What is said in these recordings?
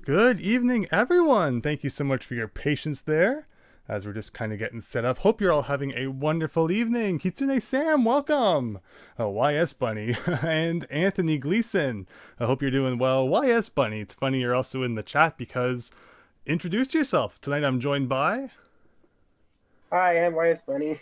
Good evening, everyone. Thank you so much for your patience there as we're just kind of getting set up. Hope you're all having a wonderful evening. Kitsune Sam, welcome. YSBunny and Anthony Gleason. I hope you're doing well. YSBunny, it's funny you're also in the chat because introduce yourself. Tonight I'm joined by... Hi, I'm YSBunny.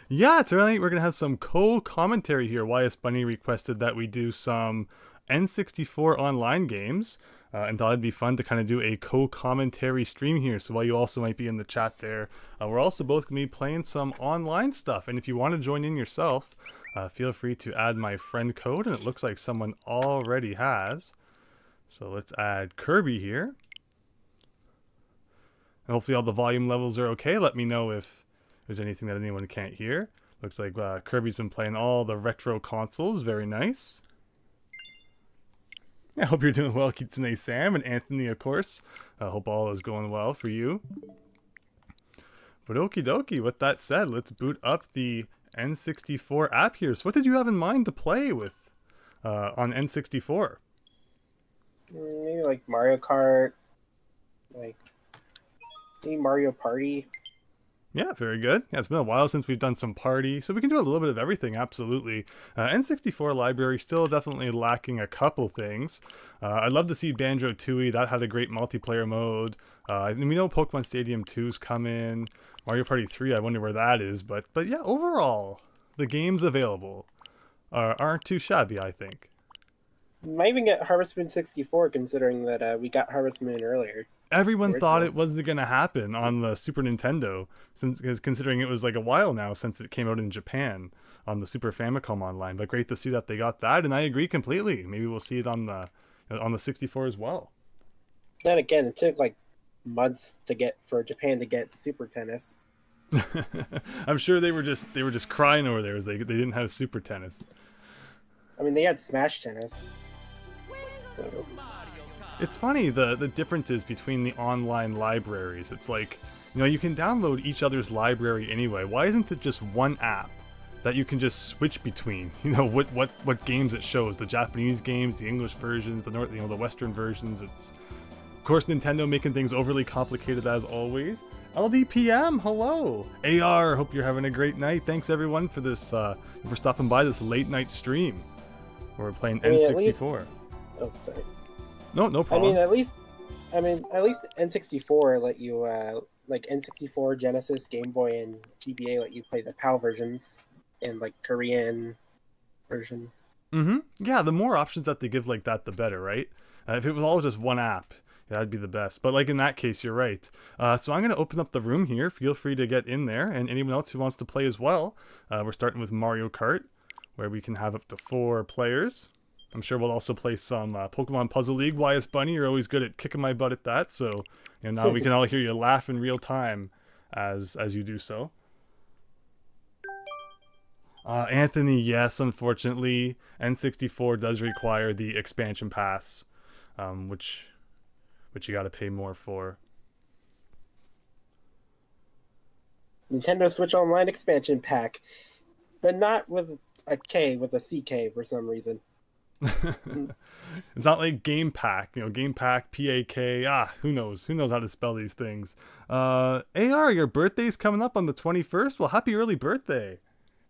Yeah, tonight we're going to have some co-commentary here. YSBunny requested that we do some N64 online games, and thought it'd be fun to kind of do a co-commentary stream here. So while you also might be in the chat there, we're also both going to be playing some online stuff. And if you want to join in yourself, feel free to add my friend code, and it looks like someone already has. So let's add Kirby here. And hopefully all the volume levels are okay. Let me know if there's anything that anyone can't hear. Looks like Kirby's been playing all the retro consoles. Very nice. I hope you're doing well, Kitsune Sam, and Anthony, of course. I hope all is going well for you. But okie dokie, with that said, let's boot up the N64 app here. So what did you have in mind to play with on N64? Maybe like Mario Kart, like maybe Mario Party. Yeah, very good. Yeah, it's been a while since we've done some party, so we can do a little bit of everything, absolutely. N64 library still definitely lacking a couple things. I'd love to see Banjo-Tooie. That had a great multiplayer mode. And we know Pokemon Stadium 2's coming. Mario Party 3, I wonder where that is. But yeah, overall, the games available aren't too shabby, I think. Might even get Harvest Moon 64, considering that we got Harvest Moon earlier. Everyone thought it wasn't going to happen on the Super Nintendo, considering it was like a while now since it came out in Japan on the Super Famicom Online. But great to see that they got that, and I agree completely. Maybe we'll see it on the 64 as well. Then again, it took like months for Japan to get Super Tennis. I'm sure they were just crying over there as they didn't have Super Tennis. I mean, they had Smash Tennis. So. It's funny the differences between the online libraries. It's like, you can download each other's library anyway. Why isn't it just one app that you can just switch between? What games it shows, the Japanese games, the English versions, the the Western versions. It's of course Nintendo making things overly complicated as always. LDPM, hello. AR, hope you're having a great night. Thanks everyone for this for stopping by this late night stream where we're playing N64. Oh, sorry. No problem. At least N64 let you like N64, Genesis, Game Boy, and GBA let you play the PAL versions and like Korean version. Yeah, the more options that they give like that, the better, right? If it was all just one app, that'd be the best. But like in that case, you're right. So I'm going to open up the room here. Feel free to get in there, and anyone else who wants to play as well. We're starting with Mario Kart, where we can have up to 4 players. I'm sure we'll also play some Pokemon Puzzle League. YSBunny, you're always good at kicking my butt at that, so now we can all hear you laugh in real time as you do so. Anthony, yes, unfortunately, N64 does require the expansion pass, which you got to pay more for. Nintendo Switch Online expansion pack, but not with a K, with a CK for some reason. It's not like Game Pack, Game Pack, PAK. Who knows how to spell these things. AR, your birthday's coming up on the 21st. Well, happy early birthday,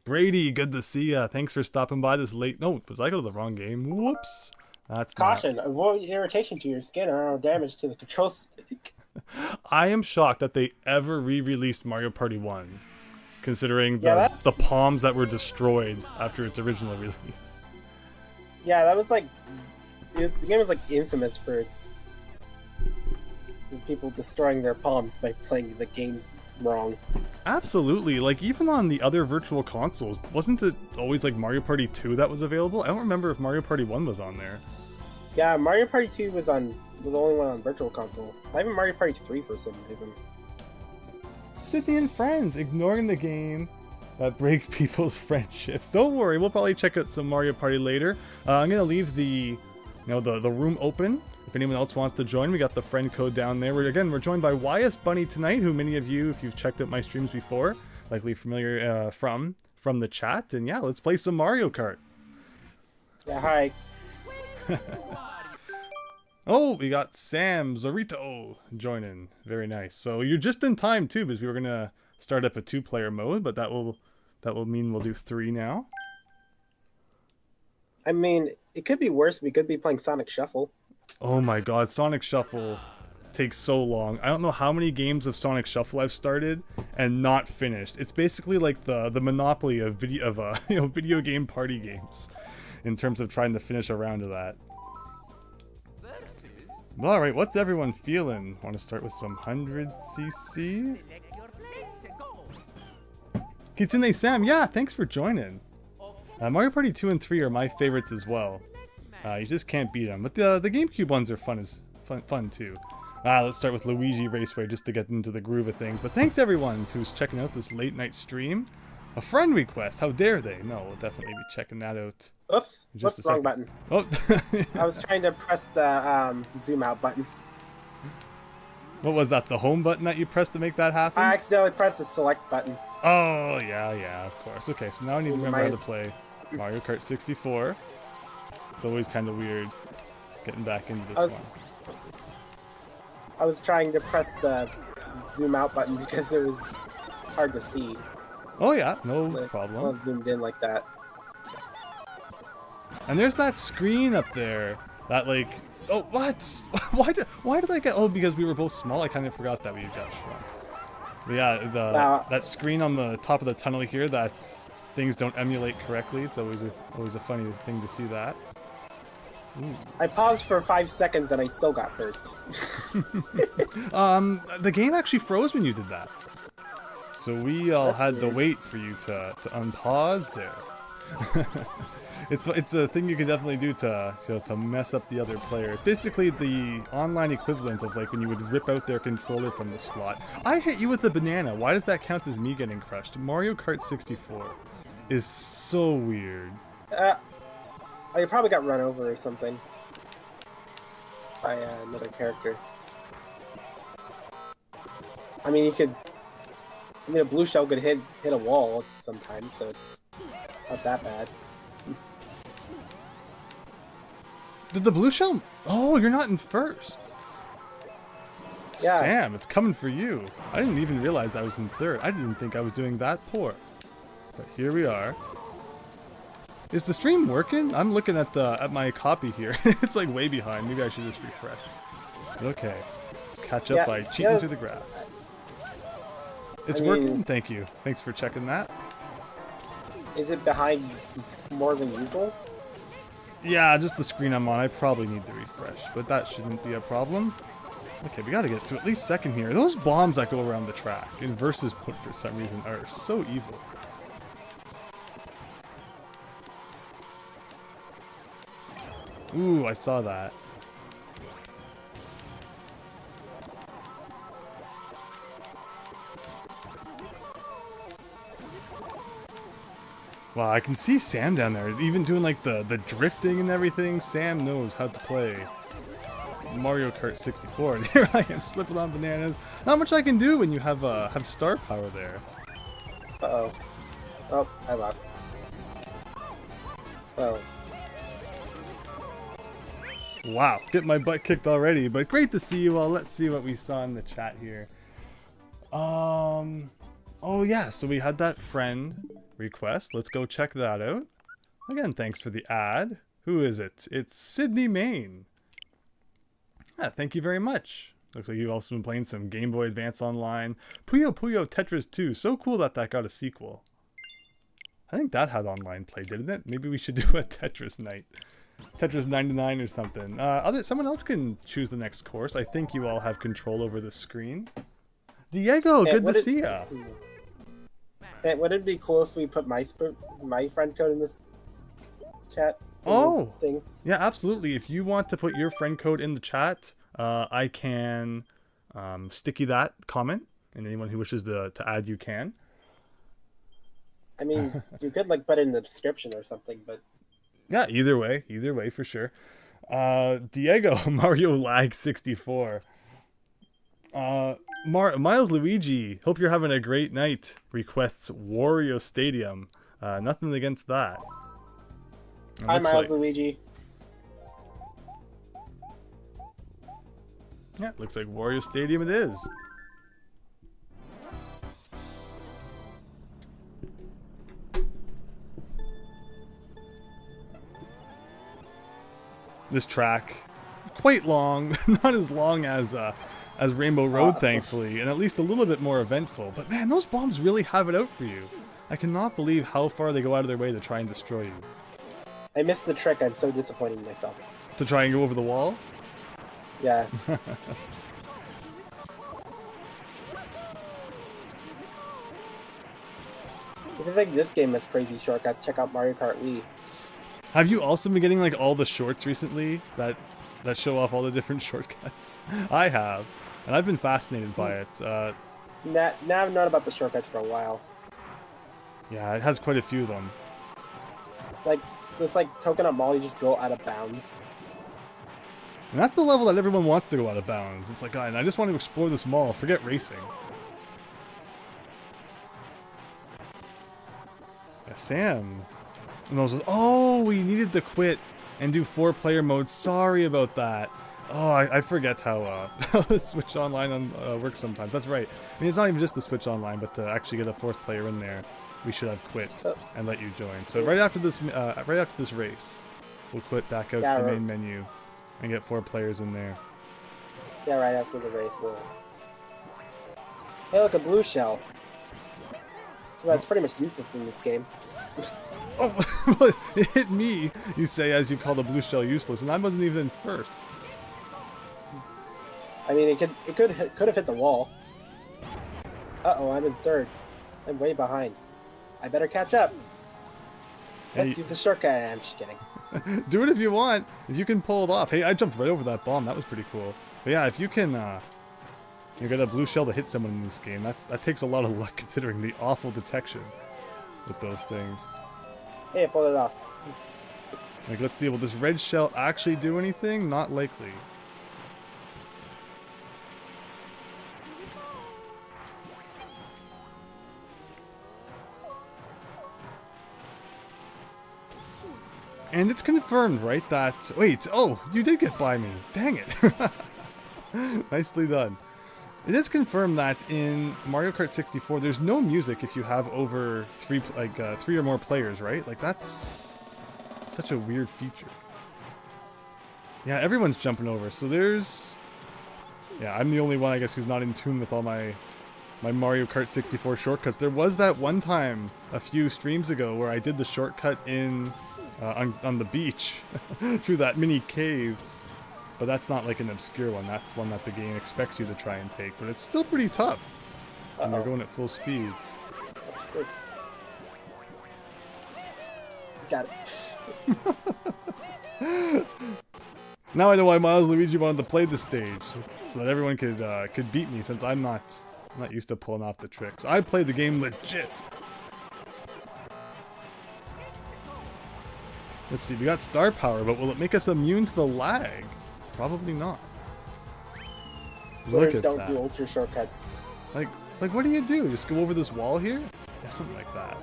Brady. Good to see ya. Thanks for stopping by this late. No, was I go to the wrong game? Whoops. That's Caution, avoid irritation to your skin or damage to the control stick. I am shocked that they ever re-released Mario Party 1, considering the palms that were destroyed after its original release. Yeah, that was like... The game was like infamous for its... people destroying their palms by playing the game wrong. Absolutely. Like, even on the other virtual consoles, wasn't it always like Mario Party 2 that was available? I don't remember if Mario Party 1 was on there. Yeah, Mario Party 2 was the only one on virtual console. Not even Mario Party 3 for some reason. Sydney and friends, ignoring the game that breaks people's friendships. Don't worry, we'll probably check out some Mario Party later. I'm gonna leave the room open. If anyone else wants to join, we got the friend code down there. We're joined by YSBunny tonight, who many of you, if you've checked out my streams before, likely familiar from the chat. And yeah, let's play some Mario Kart. Yeah, hi. Oh, we got Sam Zorito joining. Very nice. So you're just in time too, because we were gonna start up a 2-player mode, but that will mean we'll do 3 now. I mean, it could be worse. We could be playing Sonic Shuffle. Oh my God, Sonic Shuffle takes so long. I don't know how many games of Sonic Shuffle I've started and not finished. It's basically like the monopoly of video game party games in terms of trying to finish a round of that. All right, what's everyone feeling? Want to start with some 100cc? Kitsune Sam, yeah, thanks for joining. Mario Party 2 and 3 are my favorites as well. You just can't beat them. But the GameCube ones are fun too. Let's start with Luigi Raceway just to get into the groove of things. But thanks everyone who's checking out this late night stream. A friend request, how dare they? No, we'll definitely be checking that out. Oops, wrong button. Oh. I was trying to press the zoom out button. What was that, the home button that you pressed to make that happen? I accidentally pressed the select button. Oh, yeah, of course. Okay, so now I need to remember how to play Mario Kart 64. It's always kind of weird getting back into this one. I was trying to press the zoom out button because it was hard to see. Oh yeah, no problem. I zoomed in like that. And there's that screen up there that like, oh what? Why did I get? Oh, because we were both small. I kind of forgot that we got shrunk. But yeah, that screen on the top of the tunnel here, that's things don't emulate correctly. It's always a funny thing to see that. Ooh. I paused for 5 seconds and I still got first. The game actually froze when you did that. So we all had to wait for you to unpause there. It's a thing you can definitely do to mess up the other players. Basically the online equivalent of like when you would rip out their controller from the slot. I hit you with the banana. Why does that count as me getting crushed? Mario Kart 64 is so weird. I probably got run over or something by another character. I mean, a blue shell could hit a wall sometimes, so it's not that bad. Did the blue shell? Oh, you're not in first. Yeah. Sam, it's coming for you. I didn't even realize I was in third. I didn't even think I was doing that poor. But here we are. Is the stream working? I'm looking at my copy here. It's like way behind. Maybe I should just refresh. Okay. Let's catch up by cheating through the grass. It's working? Thank you. Thanks for checking that. Is it behind more than usual? Yeah, just the screen I'm on. I probably need to refresh, but that shouldn't be a problem. Okay, we gotta get to at least second here. Those bombs that go around the track in versus mode for some reason are so evil. Ooh, I saw that. Wow, I can see Sam down there, even doing like the drifting and everything. Sam knows how to play Mario Kart 64, and here I am slipping on bananas. Not much I can do when you have star power there. Uh-oh. Oh, I lost. Oh. Wow, get my butt kicked already, but great to see you all. Let's see what we saw in the chat here. Oh yeah, so we had that friend request. Let's go check that out. Again, thanks for the ad. Who is it? It's Sydney Main. Yeah, thank you very much. Looks like you've also been playing some Game Boy Advance Online. Puyo Puyo Tetris 2. So cool that got a sequel. I think that had online play, didn't it? Maybe we should do a Tetris night. Tetris 99 or something. Someone else can choose the next course. I think you all have control over the screen. Diego, good to see ya. Would it be cool if we put my friend code in this chat? Thing? Yeah, absolutely. If you want to put your friend code in the chat, I can sticky that comment, and anyone who wishes to add you can. I mean, you could like put it in the description or something, but yeah, either way for sure. Diego, Mario Lag 64. Miles Luigi, hope you're having a great night. Requests Wario Stadium. Nothing against that. Hi, Miles Luigi. Yeah, looks like Wario Stadium it is. This track, quite long, not as long as Rainbow Road, thankfully, and at least a little bit more eventful. But man, those bombs really have it out for you. I cannot believe how far they go out of their way to try and destroy you. I missed the trick. I'm so disappointed in myself. To try and go over the wall? Yeah. If you think this game has crazy shortcuts, check out Mario Kart Wii. Have you also been getting like all the shorts recently that show off all the different shortcuts? I have, and I've been fascinated by it. Now I've known about the shortcuts for a while. Yeah, it has quite a few of them. Like, it's like Coconut Mall, you just go out of bounds. And that's the level that everyone wants to go out of bounds. It's like, God, I just want to explore this mall. Forget racing. Yeah, Sam. Oh, we needed to quit and do 4-player mode. Sorry about that. Oh, I forget how the Switch Online works sometimes. That's right. I mean, it's not even just the Switch Online, but to actually get a 4th player in there, we should have quit and let you join. So right after this race, we'll quit back out to the main menu and get 4 players in there. Yeah, right after the race. We'll... Hey, look, a blue shell. So it's pretty much useless in this game. Oh, it hit me, you say, as you call the blue shell useless, and I wasn't even in first. I mean, it could have hit the wall. Uh-oh, I'm in third. I'm way behind. I better catch up. Let's use the shortcut. I'm just kidding. Do it if you want. If you can pull it off. Hey, I jumped right over that bomb. That was pretty cool. But yeah, if you can, you get a blue shell to hit someone in this game. That takes a lot of luck considering the awful detection with those things. Hey, I pulled it off. Like, let's see. Will this red shell actually do anything? Not likely. And it's confirmed, right, that... Wait, oh, you did get by me. Dang it. Nicely done. It is confirmed that in Mario Kart 64, there's no music if you have over 3 or more players, right? Like, that's such a weird feature. Yeah, everyone's jumping over, so there's... Yeah, I'm the only one, I guess, who's not in tune with all my Mario Kart 64 shortcuts. There was that one time, a few streams ago, where I did the shortcut in... on the beach through that mini cave, but that's not like an obscure one. That's one that the game expects you to try and take, but it's still pretty tough when you're going at full speed. What's this? Got it. Now I know why Miles Luigi wanted to play the stage, so that everyone could beat me, since I'm not used to pulling off the tricks. I played the game legit. Let's see, we got star power, but will it make us immune to the lag? Probably not. Look at don't do ultra shortcuts. Like what do? Just go over this wall here? Yeah, something like that.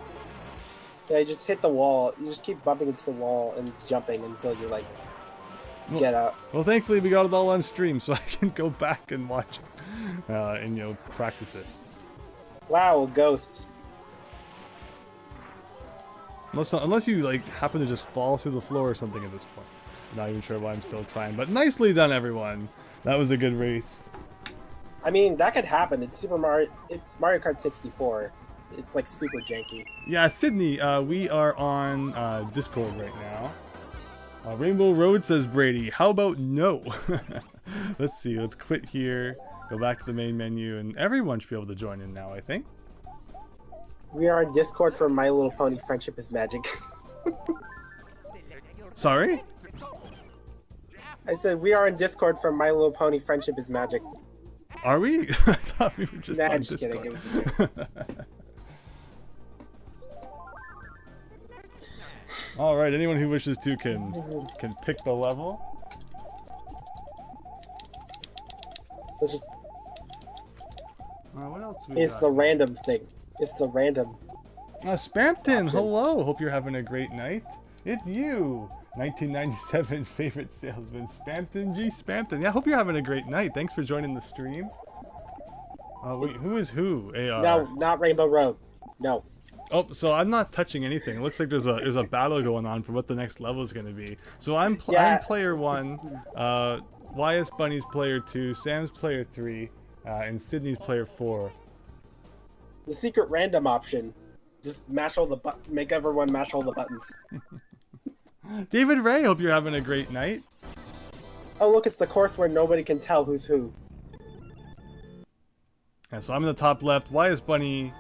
Yeah, you just hit the wall. You just keep bumping into the wall and jumping until you, like, get out. Well, thankfully we got it all on stream, so I can go back and watch it. And, you know, practice it. Wow, a ghost. Unless you, like, happen to just fall through the floor or something at this point. I'm not even sure why I'm still trying, but nicely done, everyone. That was a good race. I mean, that could happen. It's Mario Kart 64. It's, like, super janky. Yeah, Sydney, we are on Discord right now. Rainbow Road says Brady. How about no? Let's see. Let's quit here. Go back to the main menu, and everyone should be able to join in now, I think. We are on Discord for My Little Pony Friendship is Magic. Sorry? I said we are on Discord for My Little Pony Friendship is Magic. Are we? I thought we were just on I'm just Discord. kidding. It was a joke. Alright, anyone who wishes to can pick the level. This is, what else it's the random thing. It's the random. Spampton, option. hello. Hope you're having a great night. It's you. 1997 favorite salesman, Spampton G. Spampton. Yeah, I hope you're having a great night. Thanks for joining the stream. Wait, who is who? AR. No, not Rainbow Road. No. Oh, so I'm not touching anything. It looks like there's a battle going on for what the next level is going to be. So I'm player 1, YSBunny's player 2, Sam's player 3, and Sydney's player 4. The secret random option. Just mash all the make everyone mash all the buttons. David Ray, hope you're having a great night. Oh, look, it's the course where nobody can tell who's who. Yeah, so I'm in the top left, YSBunny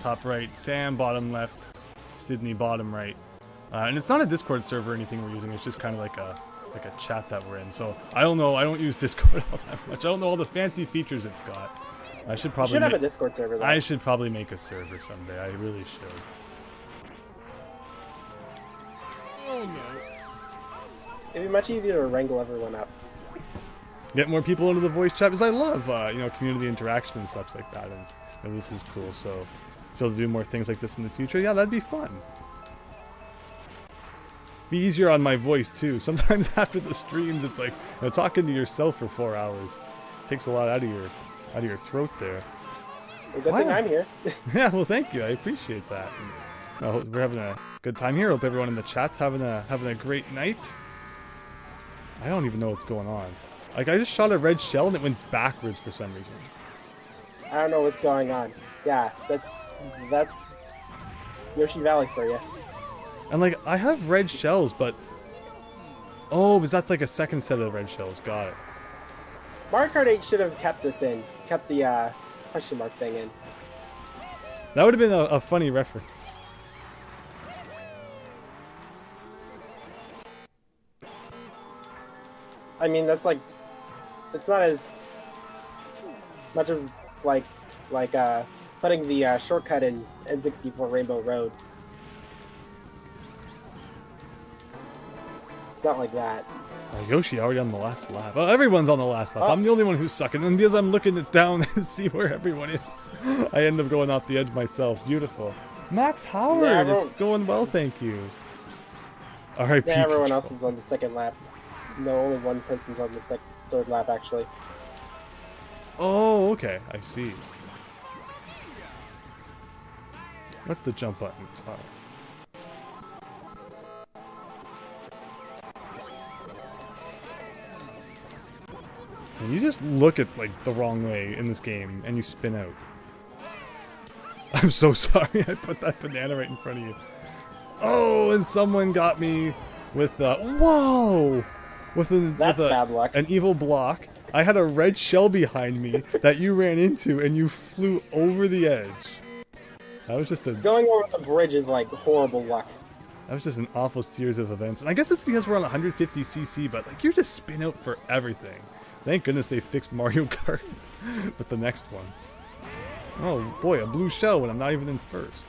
top right, Sam bottom left, Sydney bottom right. And it's not a Discord server or anything we're using, it's just kind of like a chat that we're in. So I don't know, I don't use Discord all that much. I don't know all the fancy features it's got. I should probably have a Discord server though. I should probably make a server someday. I really should. Oh no. It'd be much easier to wrangle everyone up. Get more people into the voice chat because I love you know, community interaction and such like that, and you know, this is cool. So if you'll do more things like this in the future, yeah, that'd be fun. Be easier on my voice too. Sometimes after the streams, it's like, you know, talking to yourself for 4 hours takes a lot out of your throat there. Well, good thing I'm here. Yeah, well, thank you. I appreciate that. And I hope we're having a good time here. Hope everyone in the chat's having a great night. I don't even know what's going on. Like, I just shot a red shell and it went backwards for some reason. I don't know what's going on. Yeah, that's Yoshi Valley for you. And like, I have red shells, but oh, because that's like a second set of red shells. Got it. Mario Kart 8 should have kept this in. Kept the question mark thing in. That would have been a funny reference. I mean, that's like, it's not as much of like putting the shortcut in N64 Rainbow Road. It's not like that. Yoshi already on the last lap. Well, everyone's on the last lap. Oh. I'm the only one who's sucking, and because I'm looking it down and see where everyone is, I end up going off the edge myself. Beautiful. Max Howard, Yeah, it's going well, thank you. R.I.P. Yeah, everyone Control. else is on the second lap. No, only one person's on the third lap, actually. Oh, okay, I see. What's the jump button? It's R. And you just look at like the wrong way in this game and you spin out. I'm so sorry I put that banana right in front of you. Oh, and someone got me with whoa! That's bad luck. An evil block. I had a red shell behind me that you ran into and you flew over the edge. That was just Going over the bridge is like horrible luck. That was just an awful series of events. And I guess it's because we're on 150cc, but like, you just spin out for everything. Thank goodness they fixed Mario Kart with the next one. Oh boy, a blue shell when I'm not even in first.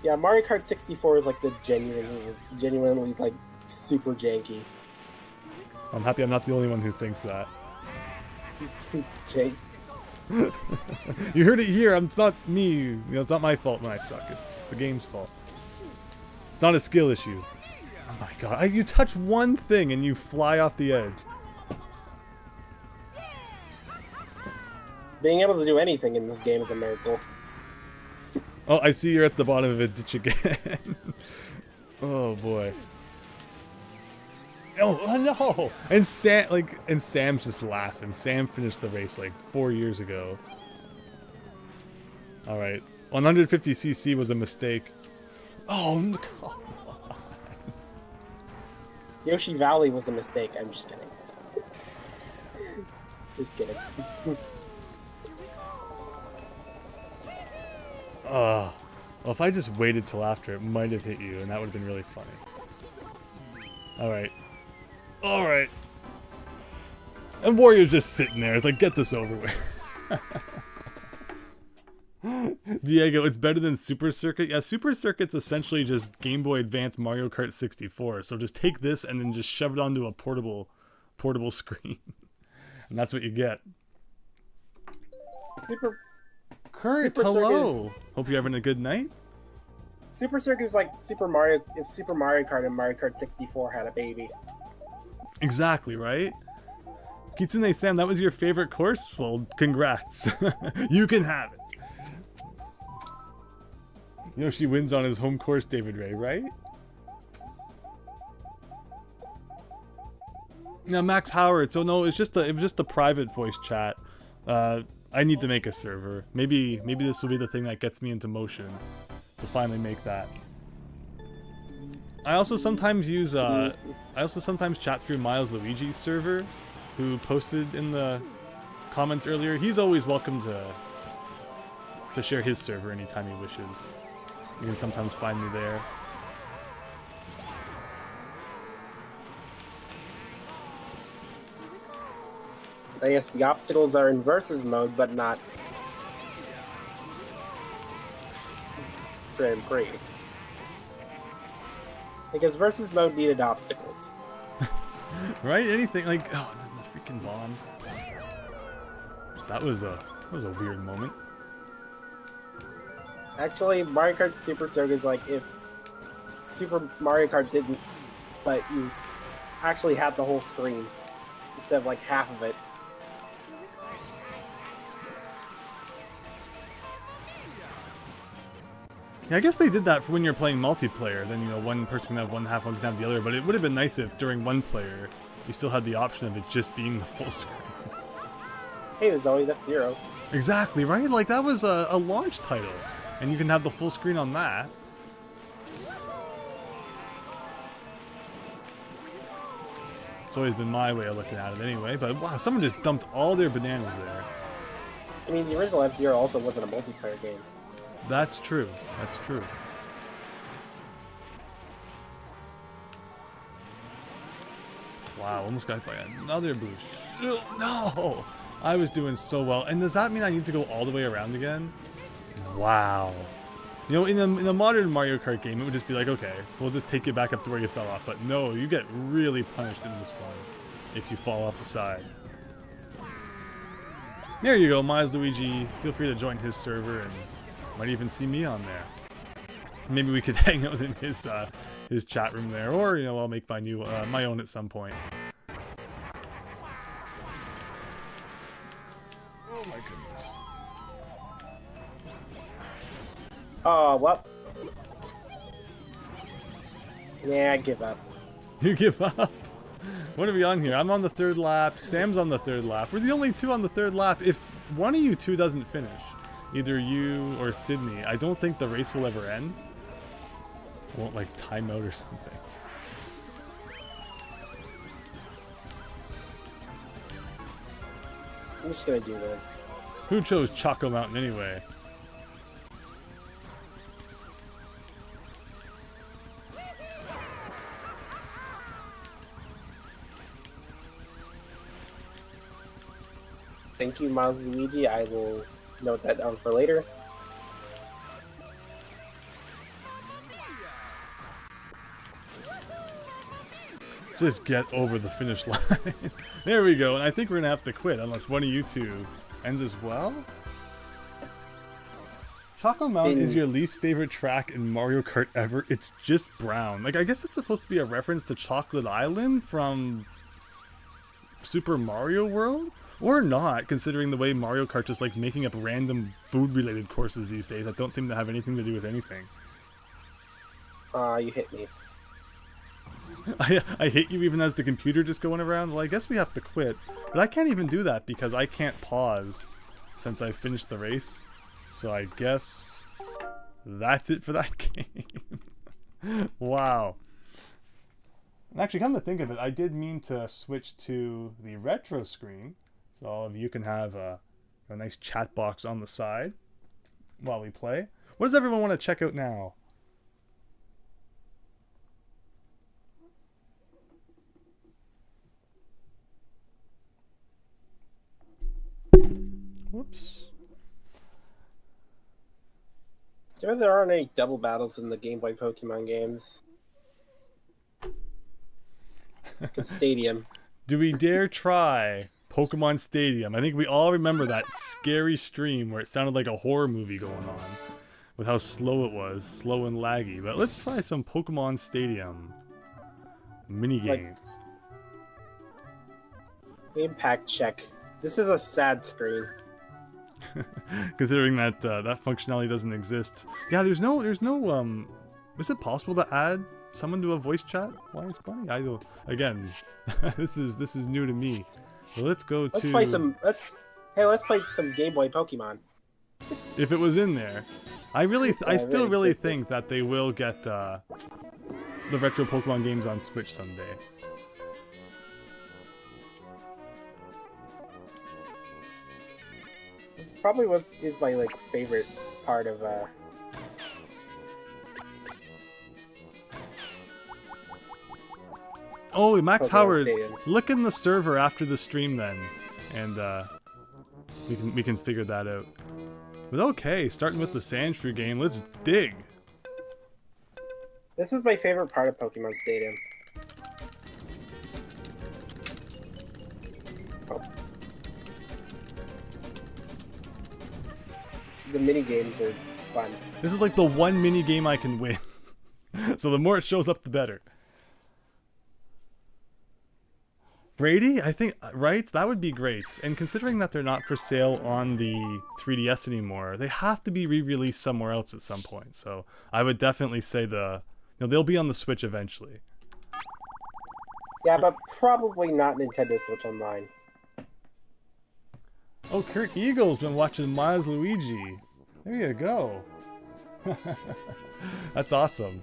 Yeah, Mario Kart 64 is like the genuinely like super janky. I'm happy I'm not the only one who thinks that. Jank. You heard it here. It's not me. You know, it's not my fault when I suck. It's the game's fault. It's not a skill issue. Oh my god. You touch one thing and you fly off the edge. Being able to do anything in this game is a miracle. Oh, I see you're at the bottom of a ditch again. Oh boy. Oh no! And Sam's just laughing. Sam finished the race like 4 years ago. All right, 150cc was a mistake. Oh no! Come on. Yoshi Valley was a mistake. I'm just kidding. Just kidding. Well, if I just waited till after, it might have hit you, and that would have been really funny. All right. All right. And Warrior's just sitting there. It's like, get this over with. Diego, it's better than Super Circuit. Yeah, Super Circuit's essentially just Game Boy Advance Mario Kart 64. So just take this and then just shove it onto a portable screen. And that's what you get. Kurt, hello. Hope you're having a good night. Super Circuit is like Super Mario if Super Mario Kart and Mario Kart 64 had a baby. Exactly, right? Kitsune Sam, that was your favorite course? Well, congrats. You can have it. Yoshi wins on his home course, David Ray, right? Now, Max Howard, so no, it was just a private voice chat. I need to make a server. Maybe this will be the thing that gets me into motion to finally make that. I also sometimes chat through Miles Luigi's server, who posted in the comments earlier. He's always welcome to share his server anytime he wishes. You can sometimes find me there. I guess the obstacles are in versus mode, but not Grand Prix. Because versus mode needed obstacles. Right? Anything like, oh, the freaking bombs. That was a weird moment. Actually, Mario Kart Super Circuit is like if Super Mario Kart didn't, but you actually had the whole screen instead of like half of it. Yeah, I guess they did that for when you're playing multiplayer. Then, you know, one person can have one half, one can have the other. But it would have been nice if during one player, you still had the option of it just being the full screen. Hey, there's always F-Zero. Exactly, right? Like, that was a launch title. And you can have the full screen on that. It's always been my way of looking at it anyway. But, wow, someone just dumped all their bananas there. I mean, the original F-Zero also wasn't a multiplayer game. That's true. That's true. Wow, almost got by another boost. No! I was doing so well. And does that mean I need to go all the way around again? Wow. You know, in a modern Mario Kart game, it would just be like, okay, we'll just take you back up to where you fell off. But no, you get really punished in this one if you fall off the side. There you go, Miles Luigi. Feel free to join his server and might even see me on there. Maybe we could hang out in his chat room there, or you know, I'll make my new my own at some point. Oh my goodness. Oh, well. Yeah, I give up. You give up? What are we on here? I'm on the 3rd lap. Sam's on the 3rd lap. We're the only two on the 3rd lap. If one of you two doesn't finish, either you or Sydney, I don't think the race will ever end. Won't like time out or something. I'm just gonna do this. Who chose Choco Mountain anyway? Thank you, Miles Luigi. I will note that down for later. Just get over the finish line. There we go. And I think we're gonna have to quit unless one of you two ends as well. Choco Mountain is your least favorite track in Mario Kart ever. It's just brown. Like, I guess it's supposed to be a reference to Chocolate Island from Super Mario World? Or not, considering the way Mario Kart just likes making up random food-related courses these days that don't seem to have anything to do with anything. You hit me. I hit you even as the computer just going around? Well, I guess we have to quit. But I can't even do that because I can't pause since I finished the race. So I guess that's it for that game. Wow. Actually, come to think of it, I did mean to switch to the retro screen. So all of you can have a nice chat box on the side while we play. What does everyone want to check out now? Whoops. Do you know there aren't any double battles in the Game Boy Pokemon games? It's Stadium. Do we dare try Pokemon Stadium? I think we all remember that scary stream where it sounded like a horror movie going on. with how slow it was, slow and laggy. But let's try some Pokemon Stadium mini games. Impact check. This is a sad screen. Considering that that functionality doesn't exist. Yeah, there's no is it possible to add someone to a voice chat? YSBunny? I don't, again, this is new to me. So let's go to Let's play some let's play some Game Boy Pokemon. If it was in there. I still really think that they will get the retro Pokemon games on Switch someday. This probably is my like favorite part of Oh, Max Pokemon Howard, Stadium. look in the server after the stream then, and we can figure that out. But okay, starting with the Sandshrew game, let's dig. This is my favorite part of Pokemon Stadium. Oh. The mini games are fun. This is like the one mini game I can win. So the more it shows up, the better. Brady, I think, right? That would be great. And considering that they're not for sale on the 3DS anymore, they have to be re-released somewhere else at some point. So I would definitely say they'll be on the Switch eventually. Yeah, but probably not Nintendo Switch Online. Oh, Kurt Eagle's been watching Miles Luigi. There you go. That's awesome.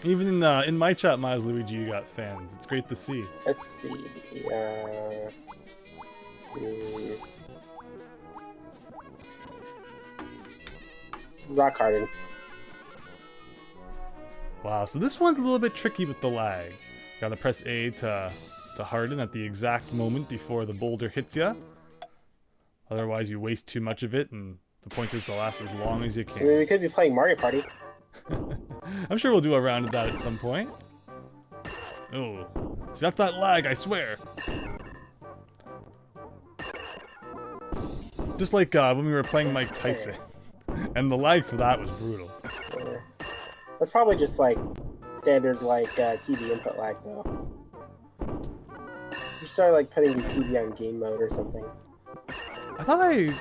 Even in my chat, Miles Luigi, you got fans. It's great to see. Let's see. Rock Harden. Wow, so this one's a little bit tricky with the lag. Gotta press A to harden at the exact moment before the boulder hits ya. Otherwise, you waste too much of it, and the point is to last as long as you I mean, we could be playing Mario Party. I'm sure we'll do a round of that at some point. Oh, see, that's that lag, I swear. Just like when we were playing Mike Tyson. And the lag for that was brutal. Yeah. That's probably just like standard like TV input lag though. You start like putting your TV on game mode or something. I thought I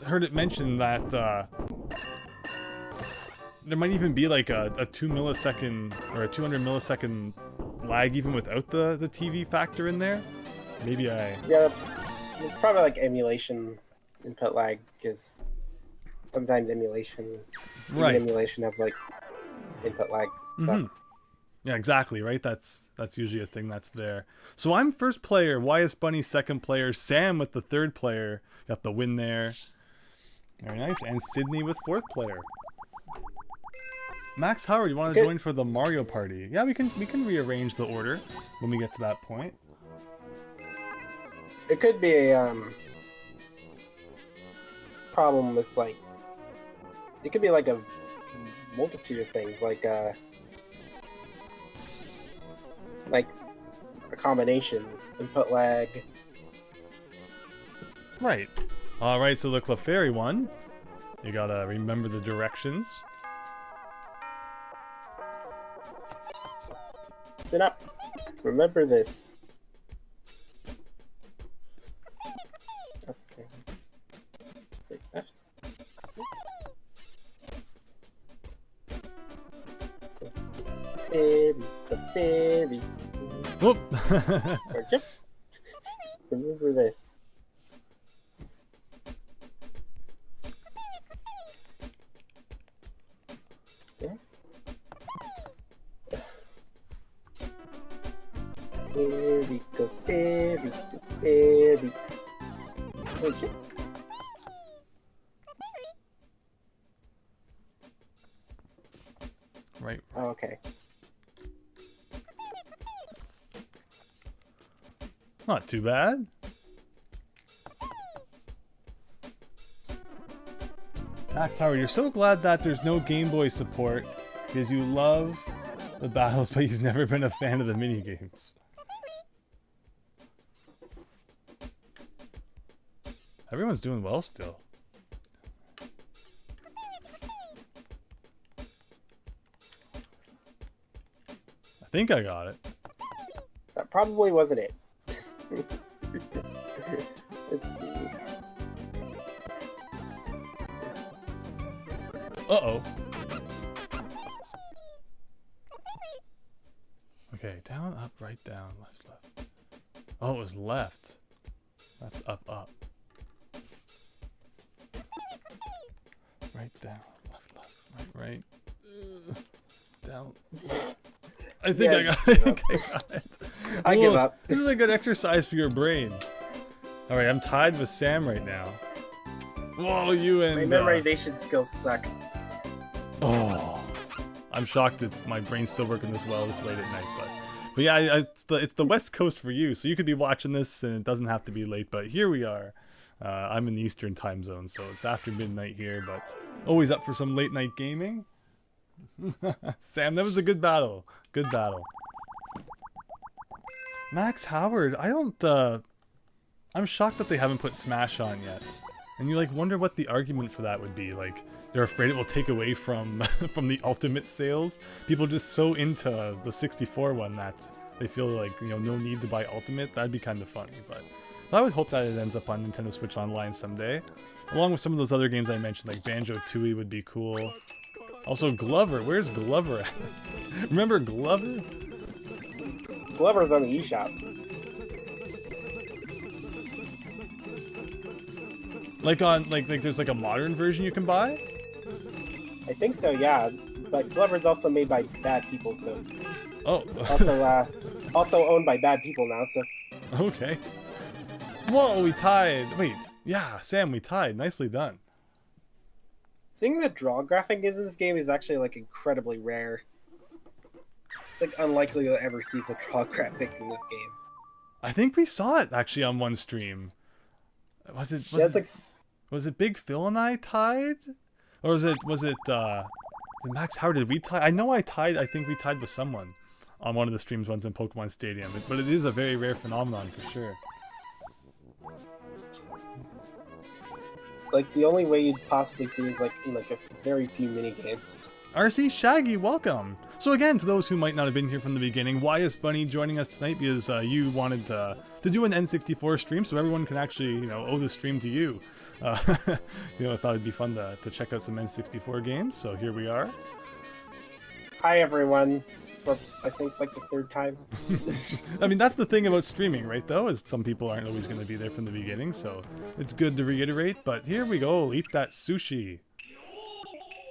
heard it mentioned that there might even be like a 2 millisecond or a 200 millisecond lag even without the TV factor in there. Maybe I... Yeah, it's probably like emulation input lag, because sometimes emulation has like input lag stuff. Mm-hmm. Yeah, exactly, right? That's usually a thing that's there. So I'm first player, YSBunny second player, Sam with the third player. Got the win there. Very nice. And Sydney with fourth player. Max Howard, you want to join for the Mario Party? Yeah, we can rearrange the order when we get to that point. It could be a problem with like, it could be like a multitude of things, like a combination, input lag. Right. All right. So the Clefairy one, you gotta remember the directions. Sit up. Remember this. Up, down. Right, left. It's a fairy. Whoop. Or jump. Remember this. Fairy, go fairy, go fairy. Wait, shit. Right. Oh, okay. Not too bad. Max Howard, you're so glad that there's no Game Boy support because you love the battles, but you've never been a fan of the minigames. Everyone's doing well still. think I got it. That probably wasn't it. Let's see. Uh-oh. Okay, down, up, right, down, left, left. Oh, it was left. Left, up, up. Right, down, left, right. Down. I think I got it. I give up. This is a good exercise for your brain. Alright, I'm tied with Sam right now. Whoa, you and... My memorization skills suck. Oh, I'm shocked that my brain's still working this well this late at night, but yeah, it's the West Coast for you, so you could be watching this and it doesn't have to be late, but here we are. I'm in the Eastern time zone, so it's after midnight here, but always up for some late night gaming. Sam, that was a good battle. Good battle. Max Howard, I'm shocked that they haven't put Smash on yet. And you like wonder what the argument for that would be. Like, they're afraid it will take away from from the Ultimate sales. People are just so into the 64 one that they feel like, you know, no need to buy Ultimate. That'd be kind of funny, but I would hope that it ends up on Nintendo Switch Online someday. Along with some of those other games I mentioned, like Banjo-Tooie would be cool. Also Glover, where's Glover at? Remember Glover? Glover's on the eShop. Like on like there's like a modern version you can buy? I think so, yeah. But Glover's also made by bad people, so. Oh. Also owned by bad people now, so. Okay. Whoa, we tied. Wait, yeah, Sam, we tied. Nicely done. Seeing the draw graphic in this game is actually like incredibly rare. It's like unlikely you'll ever see the draw graphic in this game. I think we saw it actually on one stream. Was it Big Phil and I tied? Or was it Max Howard? Did we tie? I know I tied. I think we tied with someone on one of the streams once in Pokemon Stadium. But it is a very rare phenomenon for sure. Like the only way you'd possibly see is like in like a very few mini games. RC Shaggy, welcome! So again, to those who might not have been here from the beginning, YSBunny joining us tonight because you wanted to do an N64 stream so everyone can actually, you know, owe the stream to you. You know, I thought it'd be fun to check out some N64 games, so here we are. Hi everyone, for I think like the third time. I mean, that's the thing about streaming, right, though, is some people aren't always going to be there from the beginning, so it's good to reiterate, but here we go, eat that sushi.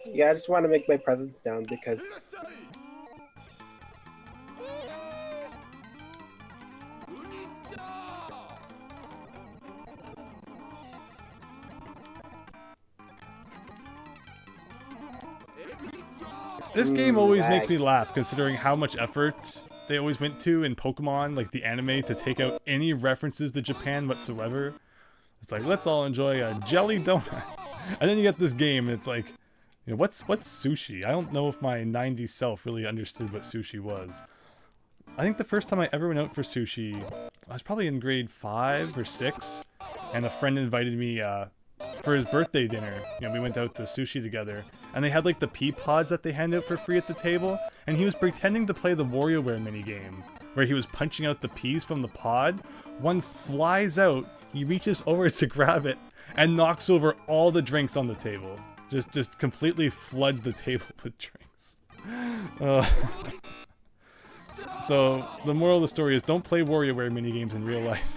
Yeah, I just want to make my presence known because... This game always makes me laugh, considering how much effort they always went to in Pokemon, like the anime, to take out any references to Japan whatsoever. It's like, let's all enjoy a jelly donut. And then you get this game, and it's like, you know, what's sushi? I don't know if my 90s self really understood what sushi was. I think the first time I ever went out for sushi, I was probably in grade 5 or 6, and a friend invited me for his birthday dinner. You know, we went out to sushi together, and they had like the pea pods that they hand out for free at the table, and he was pretending to play the WarioWare minigame, where he was punching out the peas from the pod. One flies out, he reaches over to grab it, and knocks over all the drinks on the table. Just completely floods the table with drinks. So, the moral of the story is don't play WarioWare minigames in real life.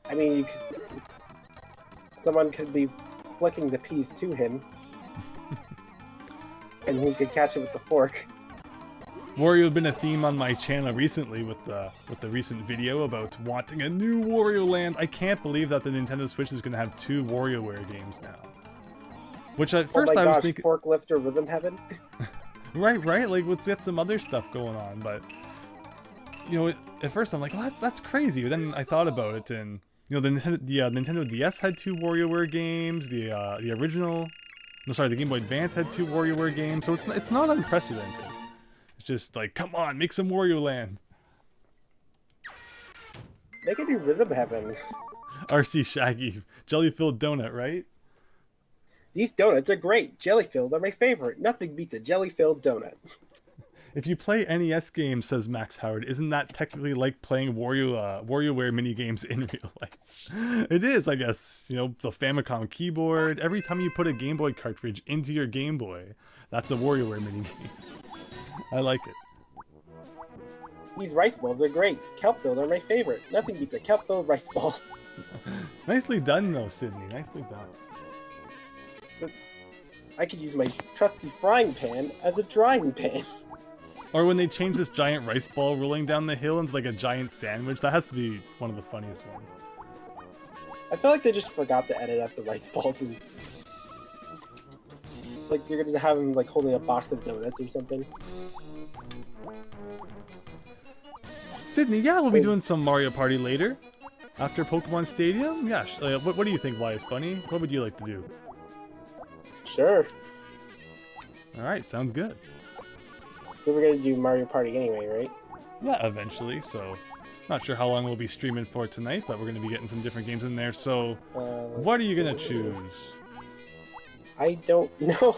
I mean, someone could be flicking the peas to him, and he could catch it with the fork. Wario has been a theme on my channel recently with the recent video about wanting a new Wario Land. I can't believe that the Nintendo Switch is going to have 2 WarioWare games now. Which at first I was thinking... Forklift or Rhythm Heaven? Right? Like, let's get some other stuff going on, but... You know, at first I'm like, well, that's crazy. But then I thought about it, and... You know, the Nintendo DS had 2 WarioWare games, the original... No, sorry, the Game Boy Advance had 2 WarioWare games, so it's not unprecedented. It's just like, come on, make some Wario Land. Make a new Rhythm Heaven. RC Shaggy, jelly-filled donut, right? These donuts are great. Jelly-filled are my favorite. Nothing beats a jelly-filled donut. If you play NES games, says Max Howard, isn't that technically like playing WarioWare mini games in real life? It is, I guess. You know, the Famicom keyboard. Every time you put a Game Boy cartridge into your Game Boy, that's a WarioWare mini game. I like it. These rice balls are great. Kelp-filled are my favorite. Nothing beats a kelp-filled rice ball. Nicely done, though, Sydney. Nicely done. I could use my trusty frying pan as a drying pan. Or when they change this giant rice ball rolling down the hill into like a giant sandwich. That has to be one of the funniest ones. I feel like they just forgot to edit out the rice balls and... Like, you're gonna have him, like, holding a box of donuts or something. Sydney, yeah, we'll be doing some Mario Party later. After Pokemon Stadium? Yeah, what do you think, YSBunny? What would you like to do? Sure. Alright, sounds good. We were gonna do Mario Party anyway, right? Yeah, eventually, so... Not sure how long we'll be streaming for tonight, but we're going to be getting some different games in there, so... what are you going to choose? I don't know.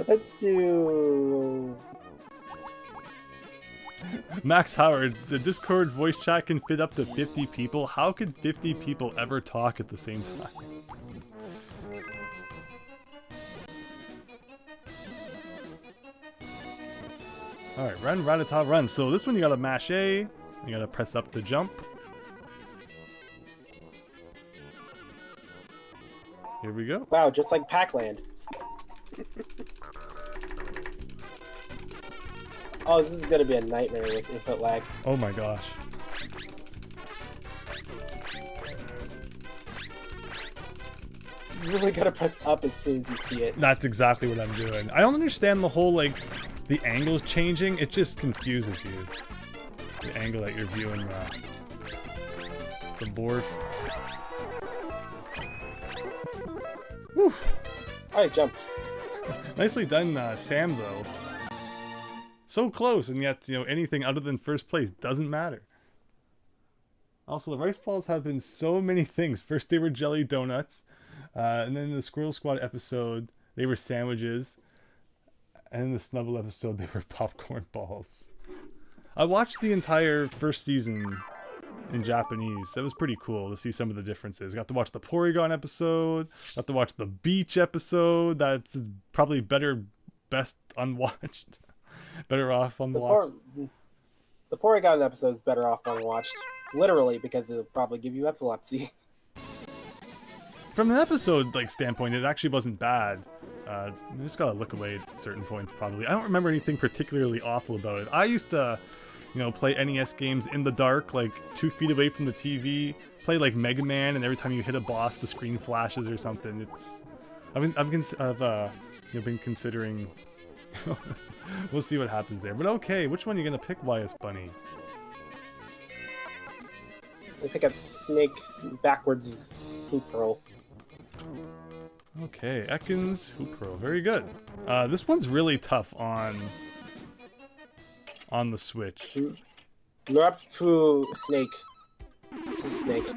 Let's do... Max Howard, the Discord voice chat can fit up to 50 people. How could 50 people ever talk at the same time? Alright, run, Rattata, run. So this one you gotta mash A, you gotta press up to jump. Here we go. Wow, just like Pac-Land. Oh, this is gonna be a nightmare with input lag. Oh my gosh. You really gotta press up as soon as you see it. That's exactly what I'm doing. I don't understand the whole, like, the angles changing. It just confuses you. The angle that you're viewing the board. Whew. I jumped. Nicely done, Sam, though. So close, and yet, you know, anything other than first place doesn't matter. Also, the rice balls have been so many things. First, they were jelly donuts. And then in the Squirrel Squad episode, they were sandwiches. And in the Snubble episode, they were popcorn balls. I watched the entire first season in Japanese. That was pretty cool to see some of the differences. Got to watch the Porygon episode. Got to watch the beach episode. That's probably best unwatched. Better off unwatched. The Porygon episode is better off unwatched. Literally, because it'll probably give you epilepsy. From the episode standpoint, it actually wasn't bad. You just gotta look away at certain points, probably. I don't remember anything particularly awful about it. I used to, play NES games in the dark, like 2 feet away from the TV. Play like Mega Man, and every time you hit a boss, the screen flashes or something. I've been considering. We'll see what happens there. But okay, which one are you gonna pick, YSBunny? I pick up Snake backwards Hoop Pearl. Okay, Ekans, Hoop Pearl. Very good. This one's really tough on the Switch. Norapfu Snake. This is Snake.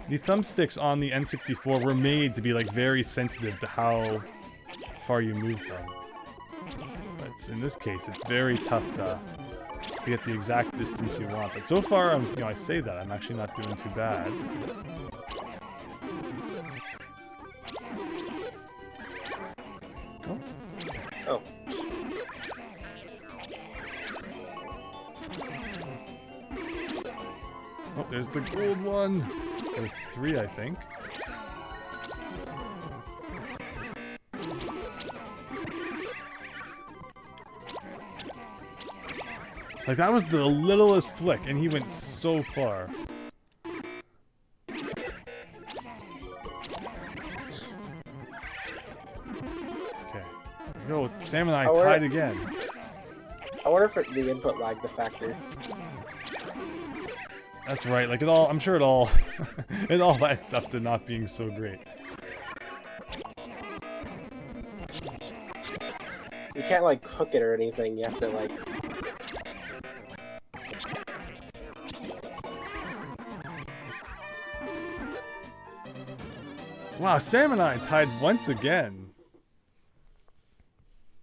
The thumbsticks on the N64 were made to be very sensitive to how far you move them. But in this case, it's very tough to get the exact distance you want. But so far, I say that I'm actually not doing too bad. Oh. Oh, there's the gold one. There's 3, I think. That was the littlest flick, and he went so far. Okay. Yo, Sam and I tied again. I wonder if the input lagged the factor. That's right. I'm sure it all adds up to not being so great. You can't cook it or anything. You have to Wow, Sam and I tied once again.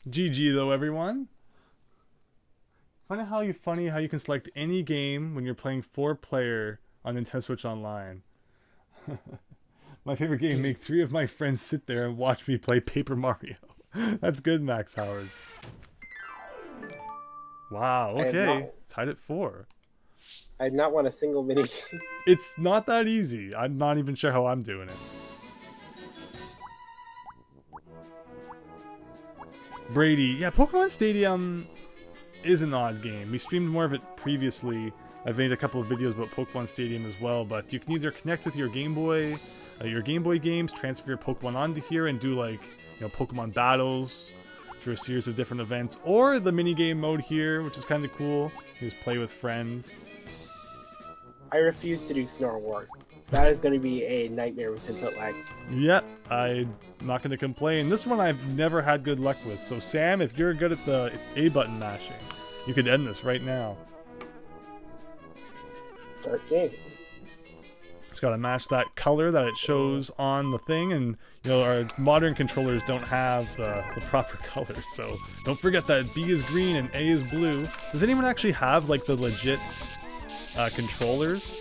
GG though, everyone. Funny how you can select any game when you're playing 4-player on Nintendo Switch Online. My favorite game, make 3 of my friends sit there and watch me play Paper Mario. That's good, Max Howard. Wow, okay. Tied at 4. I had not won a single mini. It's not that easy. I'm not even sure how I'm doing it. Brady, yeah, Pokemon Stadium is an odd game. We streamed more of it previously. I've made a couple of videos about Pokemon Stadium as well, but you can either connect with your Game Boy games, transfer your Pokemon onto here, and do like, you know, Pokemon battles through a series of different events, or the minigame mode here, which is kind of cool. You just play with friends. I refuse to do Snore War. That is going to be a nightmare with input lag. Yep, I'm not going to complain. This one I've never had good luck with. So Sam, if you're good at the A button mashing, you could end this right now. Start game. It's got to match that color that it shows on the thing, and you know our modern controllers don't have the proper colors, so don't forget that B is green and A is blue. Does anyone actually have like the legit controllers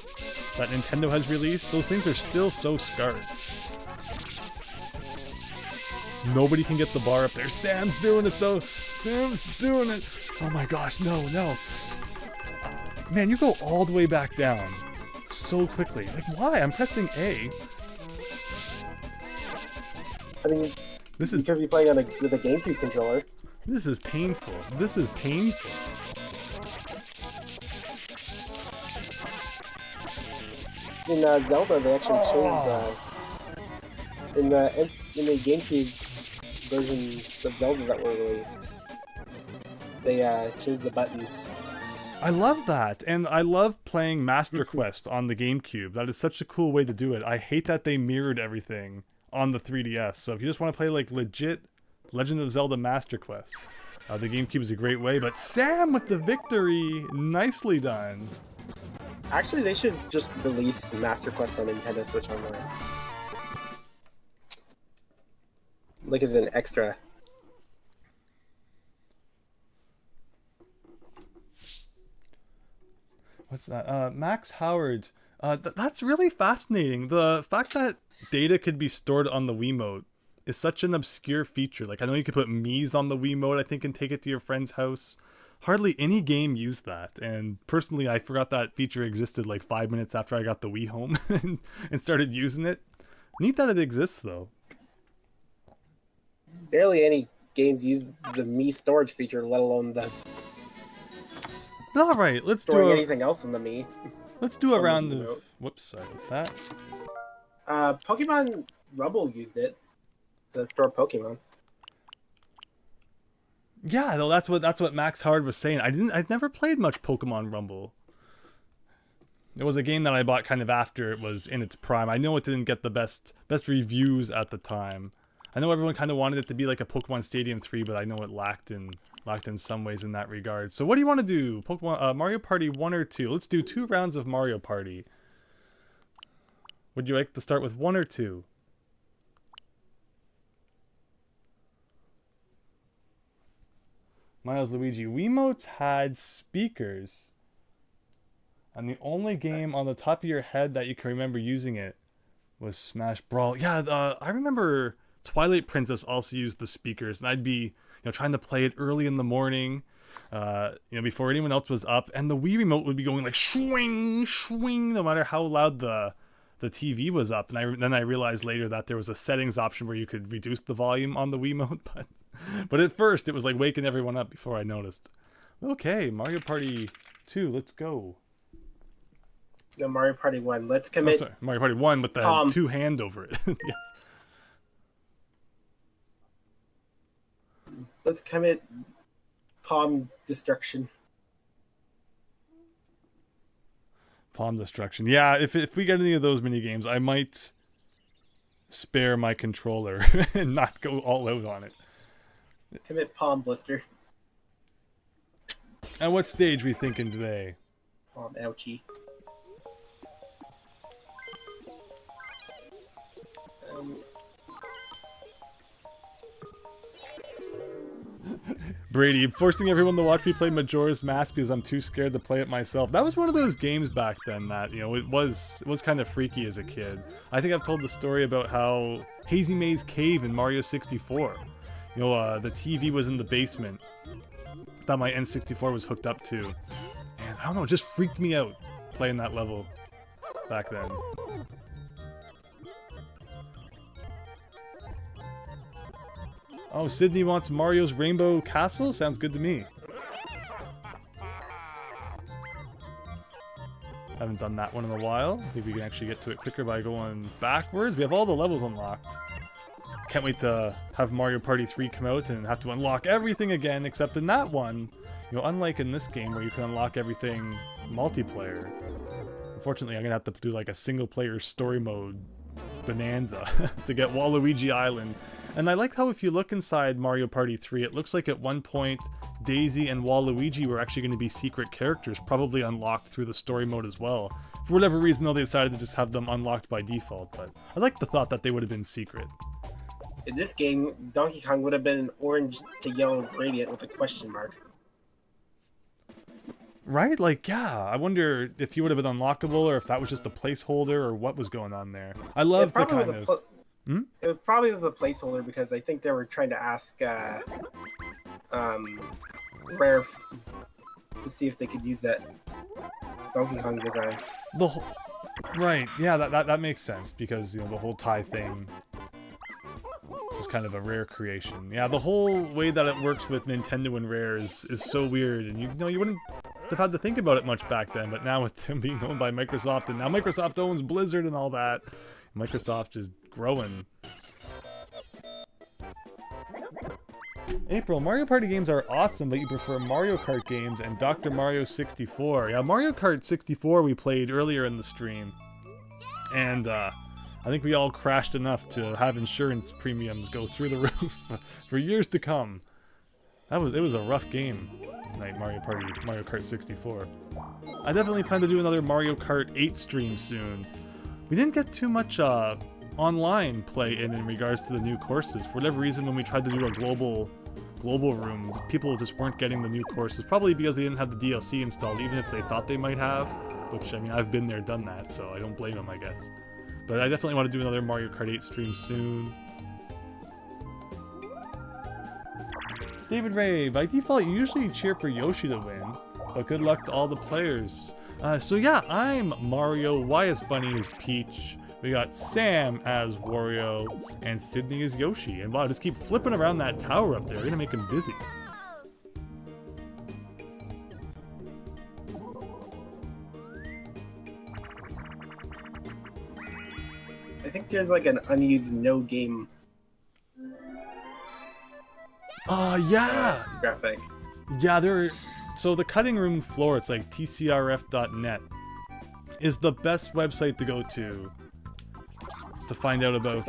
that Nintendo has released? Those things are still so scarce. Nobody can get the bar up there. Sam's doing it though. Sam's doing it. Oh my gosh, no, no. Man, you go all the way back down so quickly. Like, why? I'm pressing A. I mean, this is, you could be playing on with a GameCube controller. This is painful. This is painful. In Zelda, they actually changed in the GameCube versions of Zelda that were released. They changed the buttons. I love that, and I love playing Master Quest on the GameCube. That is such a cool way to do it. I hate that they mirrored everything on the 3DS. So if you just want to play like legit Legend of Zelda Master Quest, the GameCube is a great way. But Sam with the victory, nicely done. Actually, they should just release Master Quest on Nintendo Switch Online. Like as an extra. What's that? Max Howard. That's really fascinating. The fact that data could be stored on the Wiimote is such an obscure feature. Like, I know you could put Mii's on the Wiimote, I think, and take it to your friend's house. Hardly any game used that. And personally, I forgot that feature existed like 5 minutes after I got the Wii home and started using it. Neat that it exists, though. Barely any games use the Mii storage feature, let alone the... All right, let's storing anything else in the Mii. Let's do a round of... Whoops, sorry about that. Pokemon Rumble used it to store Pokemon. Yeah, though that's what Max Hard was saying. I've never played much Pokemon Rumble. It was a game that I bought kind of after it was in its prime. I know it didn't get the best reviews at the time. I know everyone kind of wanted it to be like a Pokemon Stadium 3, but I know it lacked in some ways in that regard. So what do you want to do? Pokemon Mario Party 1 or 2? Let's do 2 rounds of Mario Party. Would you like to start with 1 or 2? Miles Luigi. Wiimotes had speakers. And the only game on the top of your head that you can remember using it was Smash Brawl. Yeah, I remember Twilight Princess also used the speakers, and I'd be trying to play it early in the morning, before anyone else was up, and the Wii remote would be going like swing, swing, no matter how loud the TV was up. And then I realized later that there was a settings option where you could reduce the volume on the Wiimote, but at first it was like waking everyone up before I noticed. Okay, Mario Party 2, let's go. No, Mario Party 1. Let's commit. Sorry, Mario Party 1 with the 2 hand over it. Yes. Let's commit palm destruction. Palm destruction. Yeah, if we get any of those mini games, I might spare my controller and not go all out on it. Commit palm blister. And what stage we thinking today? Palm ouchie. Brady, forcing everyone to watch me play Majora's Mask because I'm too scared to play it myself. That was one of those games back then that, you know, it was kind of freaky as a kid. I think I've told the story about how Hazy Maze Cave in Mario 64. You know, the TV was in the basement that my N64 was hooked up to. And I don't know, it just freaked me out playing that level back then. Oh, Sydney wants Mario's Rainbow Castle? Sounds good to me. Haven't done that one in a while. I think we can actually get to it quicker by going backwards. We have all the levels unlocked. Can't wait to have Mario Party 3 come out and have to unlock everything again, except in that one, you know, unlike in this game where you can unlock everything multiplayer. Unfortunately, I'm gonna have to do like a single player story mode bonanza to get Waluigi Island. And I like how if you look inside Mario Party 3, it looks like at one point Daisy and Waluigi were actually going to be secret characters, probably unlocked through the story mode as well. For whatever reason, though, they decided to just have them unlocked by default, but I like the thought that they would have been secret. In this game, Donkey Kong would have been an orange to yellow gradient with a question mark. Right? Like, yeah, I wonder if he would have been unlockable or if that was just a placeholder or what was going on there. I love the kind of... It probably was a placeholder because I think they were trying to ask Rare to see if they could use that Donkey Kong design. Right, yeah, that makes sense because, you know, the whole tie thing was kind of a Rare creation. Yeah, the whole way that it works with Nintendo and Rare is so weird, and you know, you wouldn't have had to think about it much back then, but now with them being owned by Microsoft, and now Microsoft owns Blizzard and all that, Microsoft just growing. April, Mario Party games are awesome, but you prefer Mario Kart games and Dr. Mario 64. Yeah, Mario Kart 64 we played earlier in the stream. And I think we all crashed enough to have insurance premiums go through the roof for years to come. It was a rough game, Mario Kart 64. I definitely plan to do another Mario Kart 8 stream soon. We didn't get too much online play in regards to the new courses. For whatever reason, when we tried to do a global room, people just weren't getting the new courses. Probably because they didn't have the DLC installed, even if they thought they might have. Which, I mean, I've been there, done that, so I don't blame them, I guess. But I definitely want to do another Mario Kart 8 stream soon. David Ray, by default, you usually cheer for Yoshi to win, but good luck to all the players. So yeah, I'm Mario, YSBunny is Peach, we got Sam as Wario, and Sydney is Yoshi. And wow, just keep flipping around that tower up there, you're gonna make him dizzy. I think there's like an unused no game. Yeah! Graphic. Yeah, so the cutting room floor, it's like tcrf.net, is the best website to go to find out about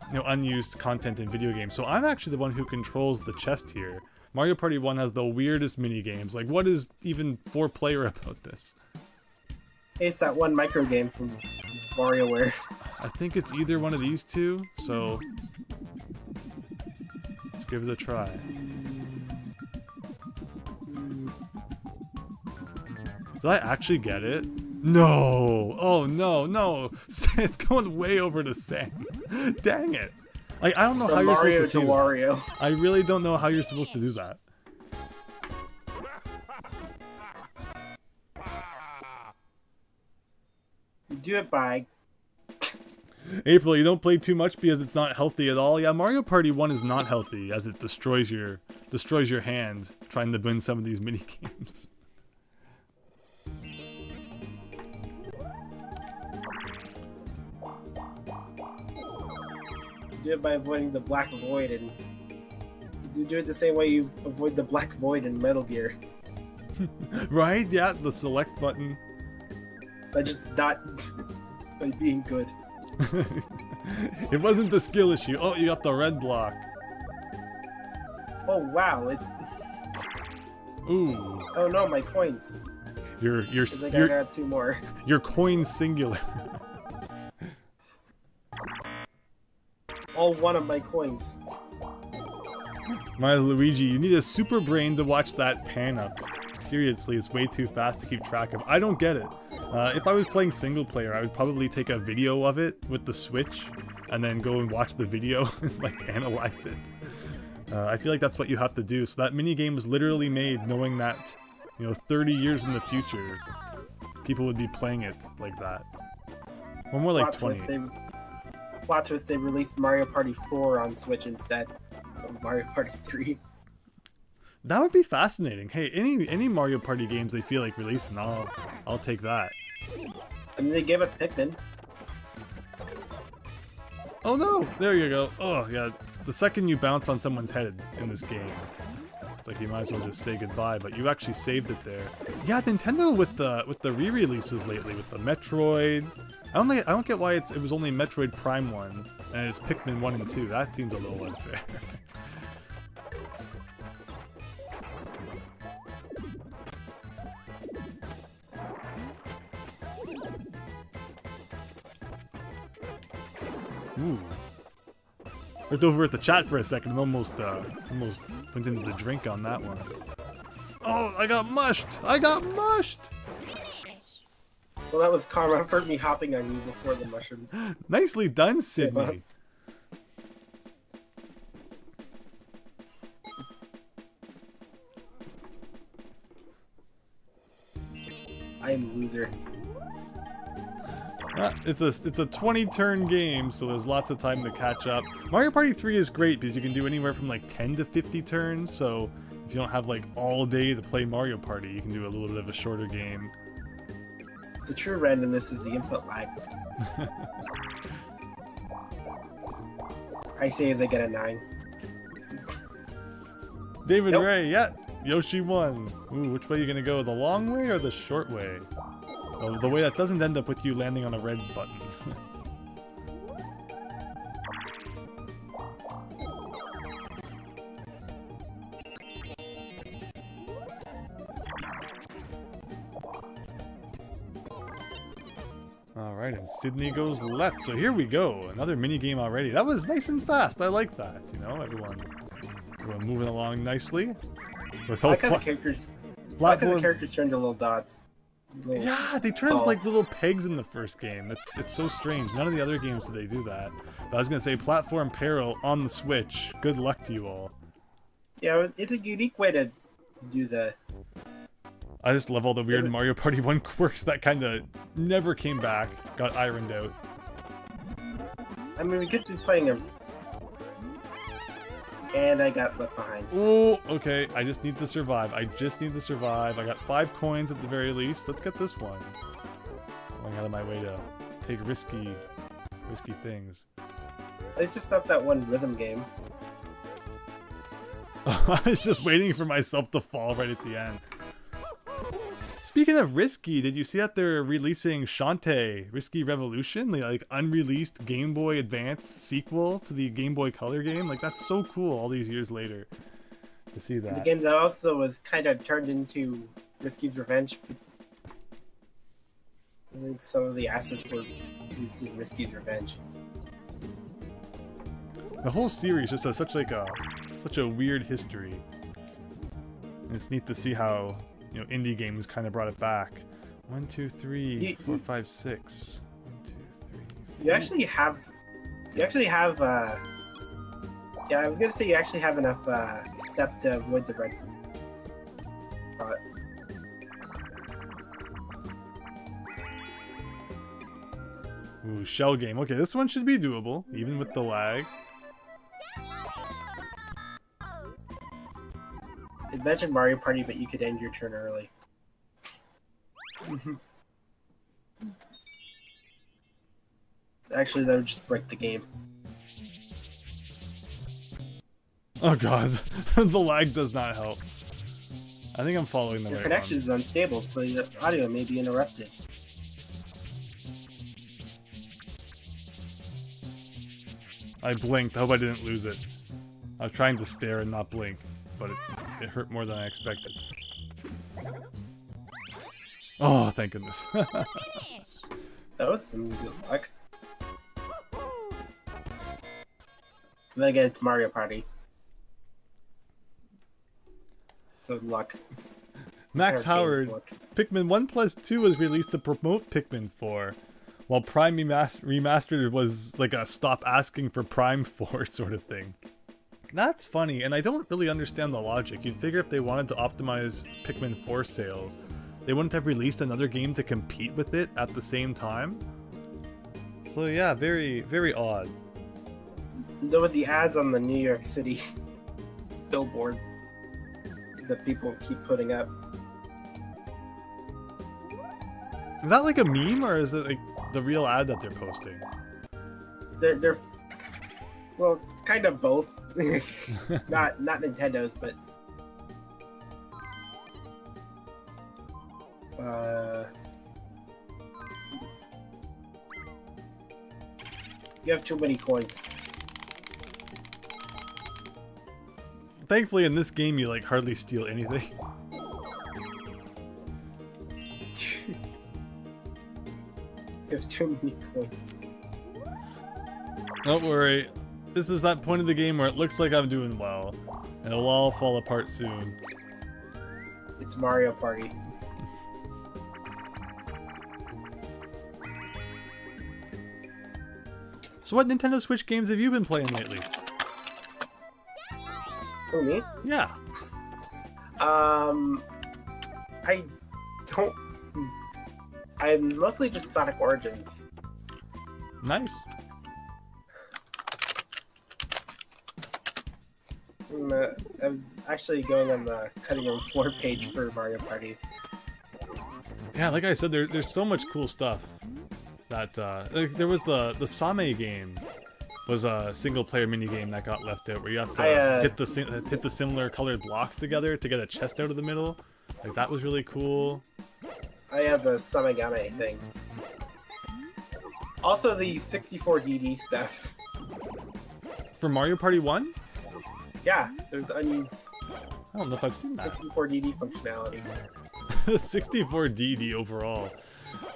you know, unused content in video games. So I'm actually the one who controls the chest here. Mario Party 1 has the weirdest mini games. Like, what is even 4-player about this? It's that one micro game from WarioWare. I think it's either one of these two, so let's give it a try. Did I actually get it? No! Oh no, no! It's going way over to Sam. Dang it! Like, I don't know how you're supposed to do Wario. I really don't know how you're supposed to do that. You do it by... April, you don't play too much because it's not healthy at all. Yeah, Mario Party 1 is not healthy as it destroys your hand trying to win some of these mini games. Do it by avoiding the black void, and you do it the same way you avoid the black void in Metal Gear. Right? Yeah, the select button. By just not by being good. It wasn't the skill issue. Oh, you got the red block. Oh wow, it's... Ooh. Oh no, my coins. I think I got 2 more. Your coin singular. all one of my coins. Mario Luigi, you need a super brain to watch that pan up. Seriously, it's way too fast to keep track of. I don't get it. If I was playing single player, I would probably take a video of it with the Switch and then go and watch the video and like analyze it. I feel like that's what you have to do. So that minigame was literally made knowing that, you know, 30 years in the future, people would be playing it like that. Or more like 20. Plot twist, they released Mario Party 4 on Switch instead of Mario Party 3. That would be fascinating. Hey, any Mario Party games they feel like releasing, I'll take that. I mean, they gave us Pikmin. Oh no! There you go. Oh yeah, the second you bounce on someone's head in this game, it's like you might as well just say goodbye. But you actually saved it there. Yeah, Nintendo with the re-releases lately with the Metroid. I don't get why it was only Metroid Prime 1 and it's Pikmin 1 and 2. That seems a little unfair. Ooh. Looked over at the chat for a second and almost went into the drink on that one. Oh, I got mushed! I got mushed! Well, that was karma for me hopping on you before the mushrooms. Nicely done, Sydney. I am a loser. It's a 20-turn game, so there's lots of time to catch up. Mario Party 3 is great because you can do anywhere from like 10 to 50 turns, so if you don't have like all day to play Mario Party, you can do a little bit of a shorter game. The true randomness is the input lag. I say as I get a 9. David Ray, yeah, Yoshi won. Ooh, which way are you gonna go? The long way or the short way? Oh, the way that doesn't end up with you landing on a red button. Alright, and Sydney goes left. So here we go. Another mini game already. That was nice and fast. I like that. You know, everyone moving along nicely. With I like how the characters turn into little dots. Yeah, they turn into like little pegs in the first game. It's so strange. None of the other games do they do that. But I was gonna say platform peril on the Switch. Good luck to you all. Yeah, it's a unique way to do that. I just love all the weird Mario Party 1 quirks that kind of never came back, got ironed out. I mean, we could be playing a... And I got left behind. Oh, okay. I just need to survive. I got 5 coins at the very least. Let's get this one. Going out of my way to take risky things. At least it's not that one rhythm game. I was just waiting for myself to fall right at the end. Speaking of risky, did you see that they're releasing Shantae, Risky Revolution, the like unreleased Game Boy Advance sequel to the Game Boy Color game? Like that's so cool all these years later to see that. The game that also was kind of turned into Risky's Revenge. I think some of the assets were used in Risky's Revenge. The whole series just has such a weird history. And it's neat to see how, you know, indie games kind of brought it back. 1, 2, 3, 4, 5, 6. 1, 2, 3. 4. You actually have. Yeah, I was gonna say you actually have enough steps to avoid the red. Ooh, shell game. Okay, this one should be doable, even with the lag. Imagine Mario Party, but you could end your turn early. Actually, that would just break the game. Oh god, the lag does not help. I think I'm following the Your right connection one. is unstable, so your audio may be interrupted. I blinked. I hope I didn't lose it. I was trying to stare and not blink, but it hurt more than I expected. Oh, thank goodness. That was some good luck. then again, it's Mario Party. So luck. Max Howard, luck. Pikmin 1+2 was released to promote Pikmin 4, while Prime Remastered was like a stop asking for Prime 4 sort of thing. That's funny, and I don't really understand the logic. You'd figure if they wanted to optimize Pikmin 4 sales, they wouldn't have released another game to compete with it at the same time. So yeah, very, very odd. There was the ads on the New York City billboard that people keep putting up. Is that like a meme, or is it like the real ad that they're posting? They're well, kind of both. not Nintendo's, but you have too many coins. Thankfully, in this game, you like hardly steal anything. You have too many coins. Don't worry. This is that point of the game where it looks like I'm doing well, and it'll all fall apart soon. It's Mario Party. So what Nintendo Switch games have you been playing lately? Who, me? Yeah. I don't... I'm mostly just Sonic Origins. Nice. I was actually going on the cutting room floor page for Mario Party. Yeah, like I said, there's so much cool stuff. That like there was the Same game was a single player mini game that got left out where you have to hit the similar colored blocks together to get a chest out of the middle. Like that was really cool. I have the Samagame thing. Also the 64 DD stuff. For Mario Party 1? Yeah, there's unused I don't know if I've seen that. 64 DD functionality. 64 DD overall.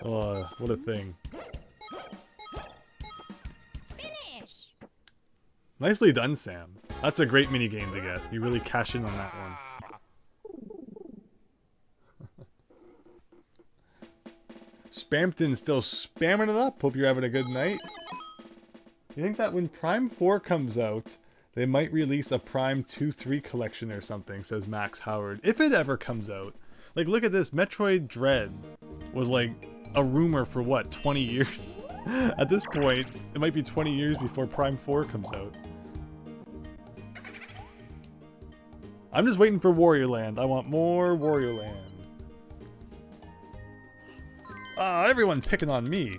Oh, what a thing. Finish. Nicely done, Sam. That's a great mini game to get. You really cash in on that one. Spampton still spamming it up. Hope you're having a good night. You think that when Prime 4 comes out, they might release a Prime 2-3 collection or something, says Max Howard. If it ever comes out. Like, look at this. Metroid Dread was like a rumor for what, 20 years? At this point, it might be 20 years before Prime 4 comes out. I'm just waiting for Warrior Land. I want more Warrior Land. Everyone picking on me.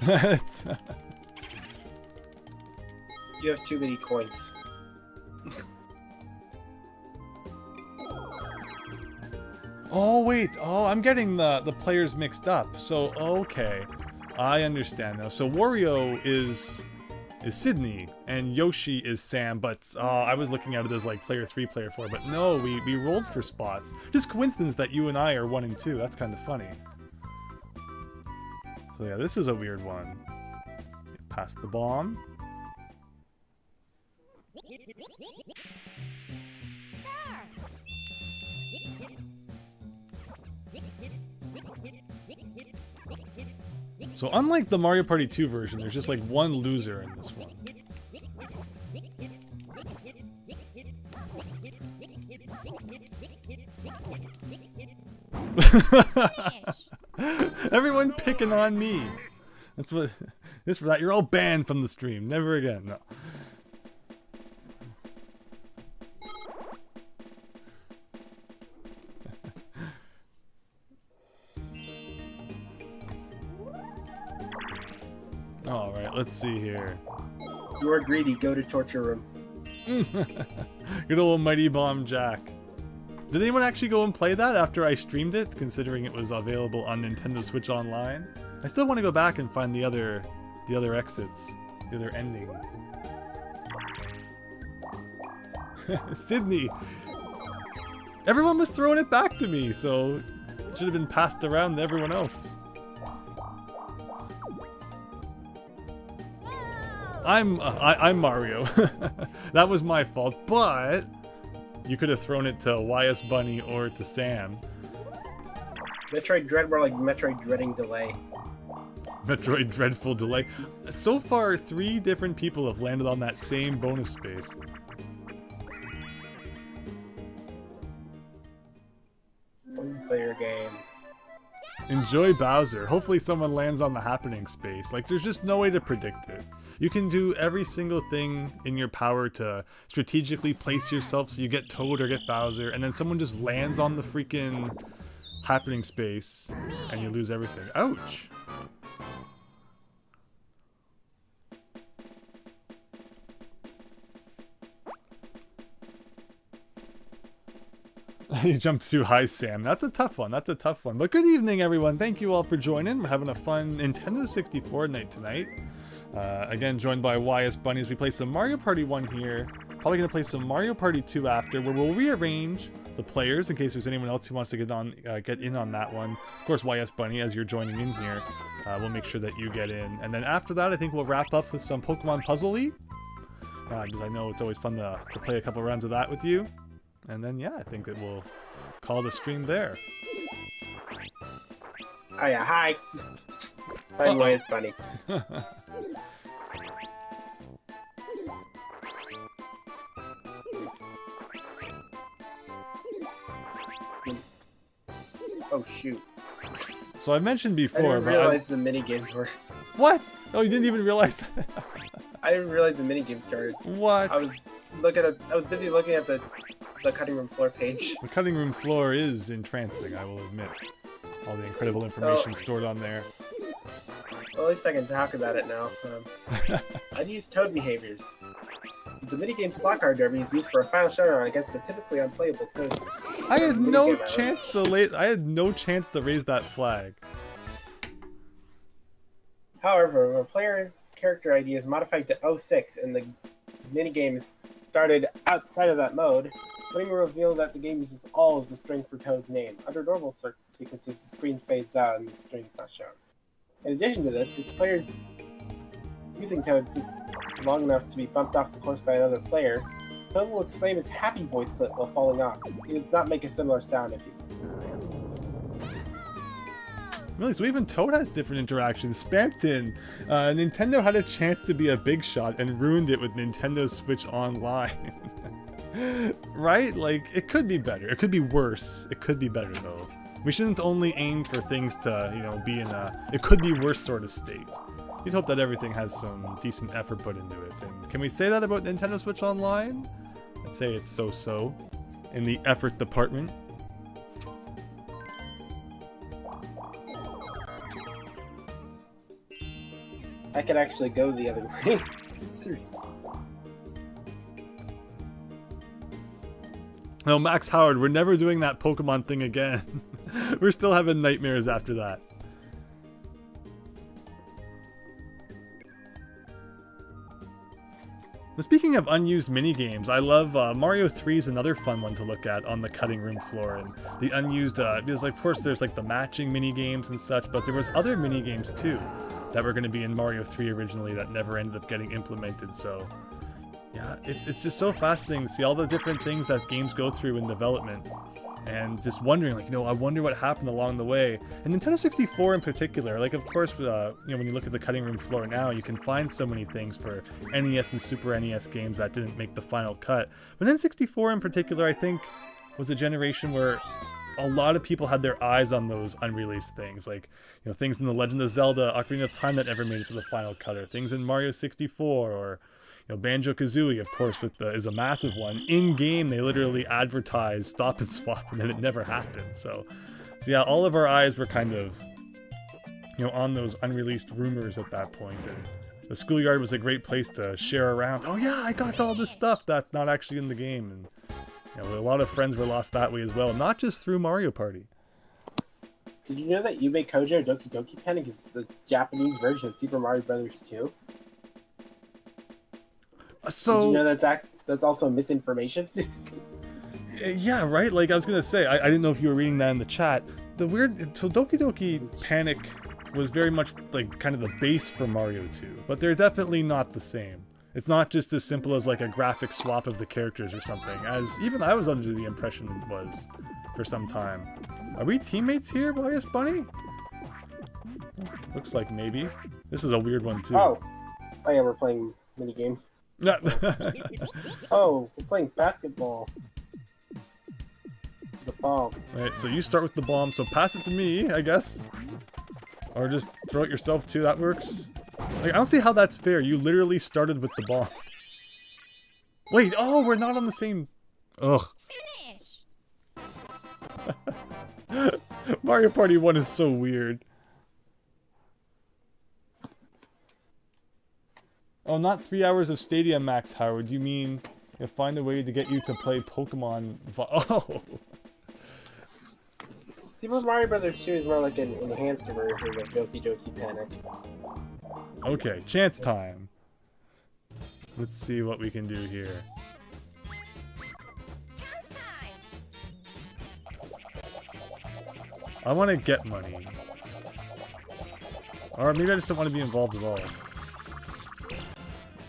You have too many coins. Oh wait, I'm getting the players mixed up. So okay, I understand now. So Wario is Sydney and Yoshi is Sam, but I was looking at it as like player 3, player 4, but no, we rolled for spots. Just coincidence that you and I are 1 and 2. That's kind of funny. So yeah, this is a weird one. Pass the bomb. So unlike the Mario Party 2 version, there's just like one loser in this one. Everyone picking on me. That's what. This for that. You're all banned from the stream. Never again. No. All right. Let's see here. You are greedy. Go to torture room. Good old Mighty Bomb Jack. Did anyone actually go and play that after I streamed it, considering it was available on Nintendo Switch Online? I still want to go back and find the other exits, the other ending. Sydney! Everyone was throwing it back to me, so it should have been passed around to everyone else. I'm Mario. That was my fault, but you could have thrown it to YSBunny or to Sam. Metroid Dread, more like Metroid Dreading Delay. Metroid Dreadful Delay. So far, 3 different people have landed on that same bonus space. One-player game. Enjoy Bowser. Hopefully someone lands on the happening space. Like, there's just no way to predict it. You can do every single thing in your power to strategically place yourself so you get Toad or get Bowser, and then someone just lands on the freaking happening space, and you lose everything. Ouch! You jumped too high, Sam. That's a tough one. That's a tough one. But good evening, everyone. Thank you all for joining. We're having a fun Nintendo 64 night tonight. Again, joined by YSBunny as we play some Mario Party 1 here. Probably going to play some Mario Party 2 after, where we'll rearrange the players in case there's anyone else who wants to get in on that one. Of course, YSBunny, as you're joining in here, we'll make sure that you get in. And then after that, I think we'll wrap up with some Pokemon Puzzle-y. Because I know it's always fun to play a couple rounds of that with you. And then, yeah, I think that we'll call the stream there. Oh yeah, hi! I'm YSBunny. Oh shoot. So I mentioned before, I didn't realize the minigames were... What? Oh, you didn't even realize that? I didn't realize the minigame started. What? I was busy looking at the cutting room floor page. The cutting room floor is entrancing, I will admit. All the incredible information stored on there. Well, at least I can talk about it now. Unused Toad behaviors. The minigame Slot Car Derby is used for a final showdown against the typically unplayable Toad. I had no chance to raise that flag. However, when a player's character ID is modified to 06 and the minigame is started outside of that mode, winning will reveal that the game uses all as the string for Toad's name. Under normal sequences, the screen fades out and the string is not shown. In addition to this, if the player's using Toad sits long enough to be bumped off the course by another player, Toad will exclaim his happy voice clip while falling off. He does not make a similar sound if you... Really? So even Toad has different interactions. Spampton, Nintendo had a chance to be a big shot and ruined it with Nintendo Switch Online. Right? Like, it could be better. It could be worse. It could be better, though. We shouldn't only aim for things to, you know, be in a it could be worse sort of state. You'd hope that everything has some decent effort put into it. And can we say that about Nintendo Switch Online? I'd say it's so-so in the effort department. I could actually go the other way. Seriously. No, Max Howard, we're never doing that Pokemon thing again. We're still having nightmares after that. Now, speaking of unused minigames, I love Mario 3 is another fun one to look at on the cutting room floor. And the unused, because like, of course there's like the matching minigames and such, but there was other minigames too that were going to be in Mario 3 originally that never ended up getting implemented, so... Yeah, it's just so fascinating to see all the different things that games go through in development. And just wondering, like, you know, I wonder what happened along the way. And Nintendo 64 in particular, like, of course, you know, when you look at the cutting room floor now, you can find so many things for NES and Super NES games that didn't make the final cut. But N64 in particular, I think, was a generation where a lot of people had their eyes on those unreleased things. Like, you know, things in The Legend of Zelda, Ocarina of Time that never made it to the final cut, or things in Mario 64, or... You know, Banjo-Kazooie, of course, is a massive one. In-game, they literally advertised Stop and Swap, and then it never happened. So yeah, all of our eyes were kind of, you know, on those unreleased rumors at that point. And the schoolyard was a great place to share around. Oh yeah, I got all this stuff that's not actually in the game. And you know, a lot of friends were lost that way as well, not just through Mario Party. Did you know that Yume Kojo Doki Doki Panic is the Japanese version of Super Mario Bros. 2? So, did you know that's also misinformation? Yeah, right? Like, I was gonna say, I didn't know if you were reading that in the chat. The weird... So Doki Doki Panic was very much like kind of the base for Mario 2, but they're definitely not the same. It's not just as simple as like a graphic swap of the characters or something, as even I was under the impression it was for some time. Are we teammates here, YSBunny? Looks like maybe. This is a weird one too. Oh yeah, we're playing minigame. Oh, we're playing basketball. The bomb. Alright, so you start with the bomb, so pass it to me, I guess. Or just throw it yourself too, that works. Like, I don't see how that's fair. You literally started with the bomb. Wait, oh, we're not on the same... Ugh. Finish. Mario Party 1 is so weird. Oh, not 3 hours of Stadia, Max Howard. You mean you'll find a way to get you to play Pokemon... Oh! Super Mario Brothers 2 is more like an enhanced version of Doki Doki Panic. Okay, chance time. Let's see what we can do here. Chance time. I want to get money. Or maybe I just don't want to be involved at all.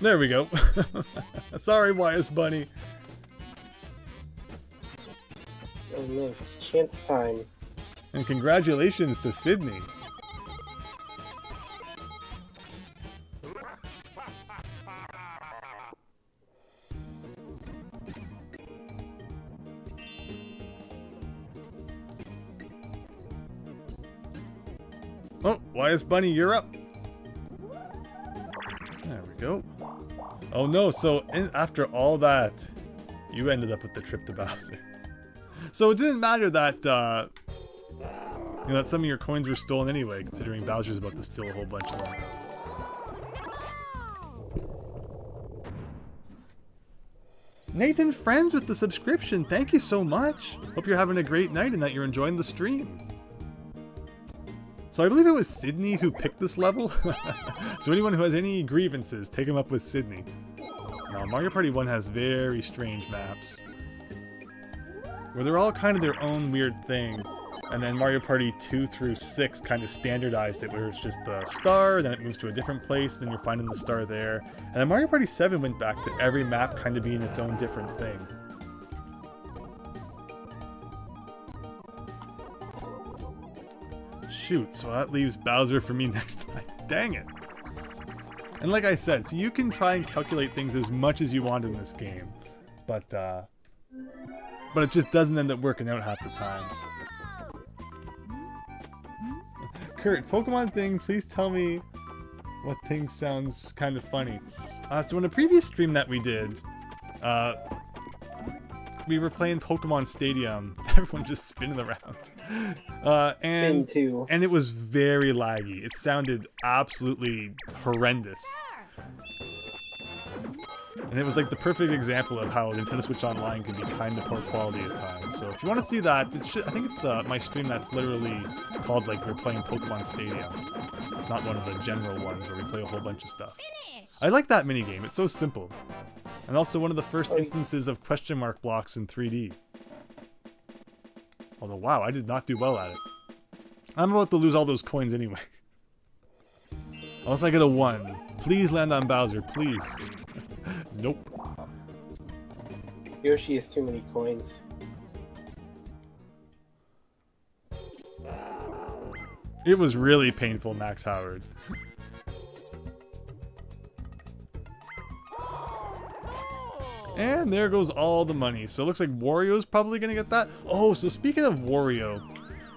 There we go. Sorry, YSBunny. Oh no, it's chance time. And congratulations to Sydney. Oh, YSBunny, you're up. There we go. Oh no, so after all that, you ended up with the trip to Bowser. So it didn't matter that, you know, that some of your coins were stolen anyway, considering Bowser's about to steal a whole bunch of them. Nathan Friends with the subscription, thank you so much. Hope you're having a great night and that you're enjoying the stream. So I believe it was Sydney who picked this level. So anyone who has any grievances, take them up with Sydney. Mario Party 1 has very strange maps, where they're all kind of their own weird thing. And then Mario Party 2 through 6 kind of standardized it, where it's just the star, then it moves to a different place, then you're finding the star there. And then Mario Party 7 went back to every map kind of being its own different thing. Shoot, so that leaves Bowser for me next time. Dang it. And like I said, so you can try and calculate things as much as you want in this game, but it just doesn't end up working out half the time. Kurt, Pokemon thing, please tell me what thing sounds kind of funny. So in a previous stream that we did, we were playing Pokemon Stadium. Everyone just spinning around. And it was very laggy. It sounded absolutely horrendous. And it was like the perfect example of how Nintendo Switch Online can be kind of poor quality at times. So if you want to see that, I think it's my stream that's literally called like we're playing Pokemon Stadium. It's not one of the general ones where we play a whole bunch of stuff. Finish. I like that minigame. It's so simple. And also one of the first instances of question mark blocks in 3D. Although, wow, I did not do well at it. I'm about to lose all those coins anyway. Unless I get a 1. Please land on Bowser, please. Nope. Yoshi has too many coins. It was really painful, Max Howard. And there goes all the money. So it looks like Wario's probably gonna get that. Oh, so speaking of Wario,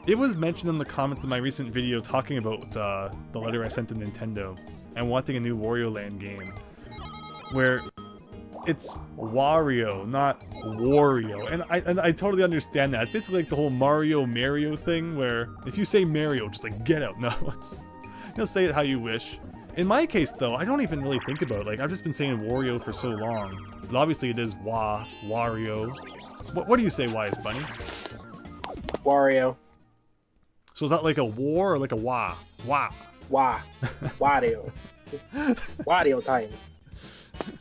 it was mentioned in the comments of my recent video talking about the letter I sent to Nintendo and wanting a new Wario Land game, where it's Wario, not Wario. And I totally understand that. It's basically like the whole Mario thing, where if you say Mario, just like get out. No, you'll say it how you wish. In my case, though, I don't even really think about it. Like, I've just been saying Wario for so long. But obviously it is Wario. What do you say, YSBunny? Wario. So is that like a war or like a wah? Wah. Wah. Wario. Wario time.